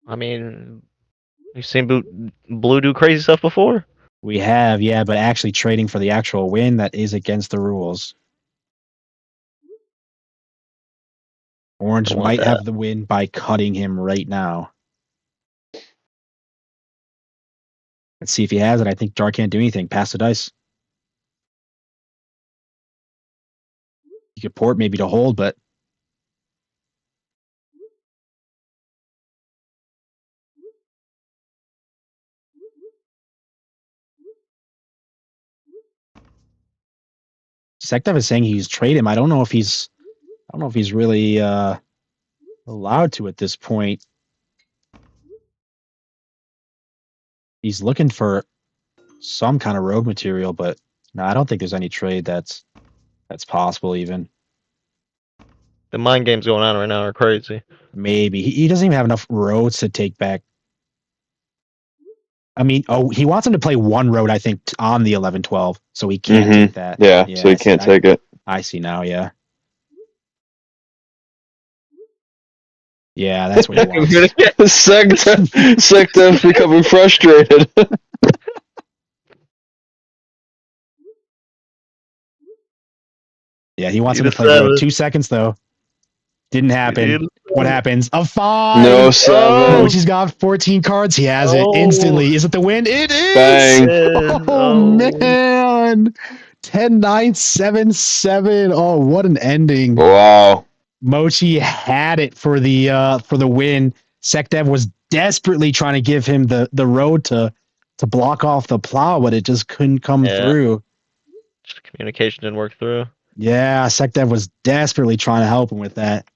I mean, you've seen Blue do crazy stuff before. We have, yeah, but actually trading for the actual win, that is against the rules. Orange might have the win by cutting him right now. Let's see if he has it. I think Jar can't do anything. Pass the dice. You could port maybe to hold, but Sektev is saying he's trade him. I don't know if he's really allowed to at this point. He's looking for some kind of rogue material, but no, I don't think there's any trade that's possible even. The mind games going on right now are crazy. Maybe. He doesn't even have enough roads to take back. I mean, he wants him to play 1 road, I think, on the 11-12, so he can't take that. Yeah, so he can't take it. I see now, yeah. Yeah, that's what he wants. Sektev becoming frustrated. Yeah, he wants him to play road. 2 seconds, though. Didn't happen. What happens? A 5! No 7. Mochi's got 14 cards. He has it instantly. Is it the win? It is! Bang. Oh, man! 10-9, 7-7. Oh, what an ending. Wow. Mochi had it for the win. Sektev was desperately trying to give him the road to block off the plow, but it just couldn't come through. Just communication didn't work through. Yeah, Sektev was desperately trying to help him with that.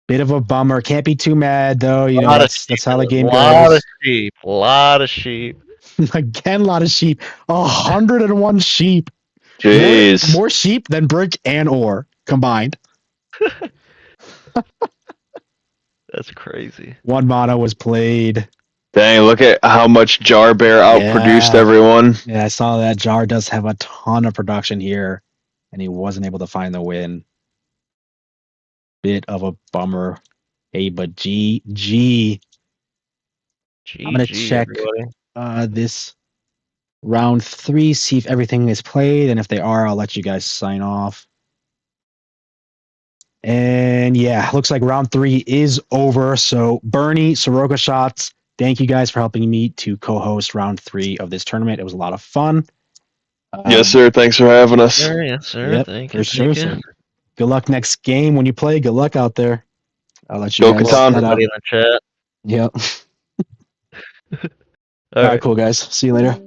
Bit of a bummer. Can't be too mad though. You know, that's how the game goes. A lot of sheep. Again, a lot of sheep. 101 sheep. Jeez. More sheep than brick and ore combined. That's crazy. 1 mana was played. Dang, look at how much Jar Bear outproduced Yeah. everyone. Yeah, I saw that. Jar does have a ton of production here, and he wasn't able to find the win. Bit of a bummer. Hey, but GG. I'm gonna GG, check everybody. this round 3, see if everything is played, and if they are, I'll let you guys sign off. And yeah, looks like round 3 is over. So Bernie, Soroka Shots, thank you guys for helping me to co-host round 3 of this tournament. It was a lot of fun. Yes, sir. Thanks for having us. Sir, yes, sir. Yep, Thank for you. sure. Thank you. So good luck next game when you play. Good luck out there. I'll let you Go guys Catan. head out. Everybody in the chat. Yep. All All right, right. cool guys. See you later.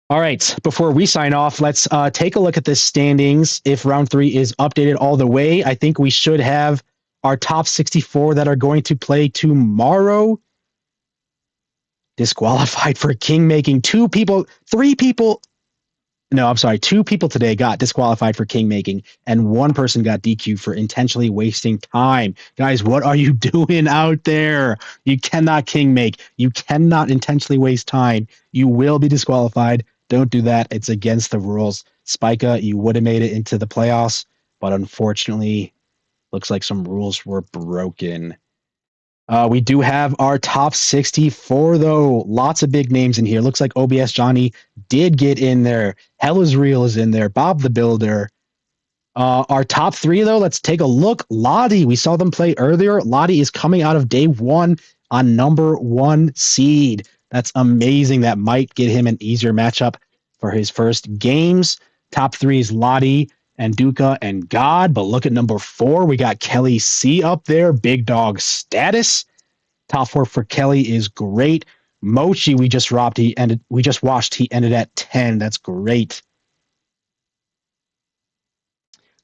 All right, before we sign off, let's take a look at the standings. If round 3 is updated all the way, I think we should have our top 64 that are going to play tomorrow disqualified for kingmaking. 2 people today got disqualified for kingmaking, and 1 person got DQ'd for intentionally wasting time. Guys, what are you doing out there? You cannot kingmake. You cannot intentionally waste time. You will be disqualified. Don't do that. It's against the rules. Spica, you would have made it into the playoffs, but unfortunately, looks like some rules were broken. We do have our top 64, though. Lots of big names in here. Looks like OBS Johnny did get in there. Hell is Real is in there. Bob the Builder. Our top 3, though, let's take a look. Lottie, we saw them play earlier. Lottie is coming out of day 1 on number 1 seed. That's amazing. That might get him an easier matchup for his first games. Top 3 is Lottie and Duca and God. But look at number 4. We got Kelly C up there. Big dog status. Top 4 for Kelly is great. Mochi, we just watched. He ended at 10. That's great.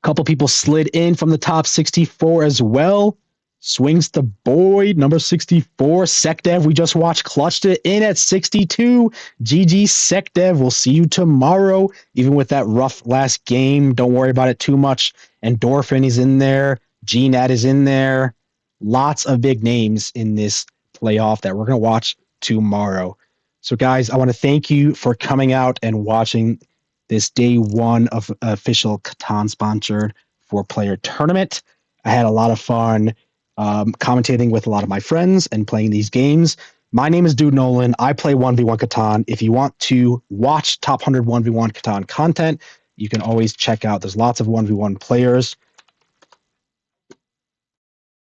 Couple people slid in from the top 64 as well. Swings to Boyd, number 64. Secdev, we just watched, clutched it in at 62. GG Secdev, we'll see you tomorrow. Even with that rough last game, don't worry about it too much. Endorphin is in there. GNAT is in there. Lots of big names in this playoff that we're going to watch tomorrow. So, guys, I want to thank you for coming out and watching this day 1 of official Catan sponsored 4-player tournament. I had a lot of fun commentating with a lot of my friends and playing these games. My name is Dude Nolan. I play 1v1 Catan. If you want to watch top 100 1v1 Catan content, you can always check out. There's lots of 1v1 players.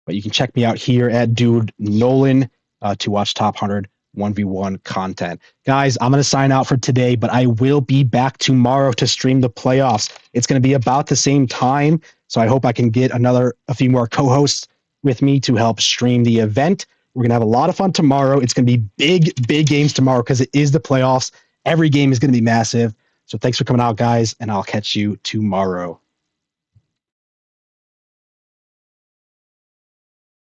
But you can check me out here at Dude Nolan to watch top 100 1v1 content. Guys, I'm going to sign out for today, but I will be back tomorrow to stream the playoffs. It's going to be about the same time, so I hope I can get a few more co-hosts with me to help stream the event. We're going to have a lot of fun tomorrow. It's going to be big games tomorrow because it is the playoffs. Every game is going to be massive. So thanks for coming out, guys, and I'll catch you tomorrow.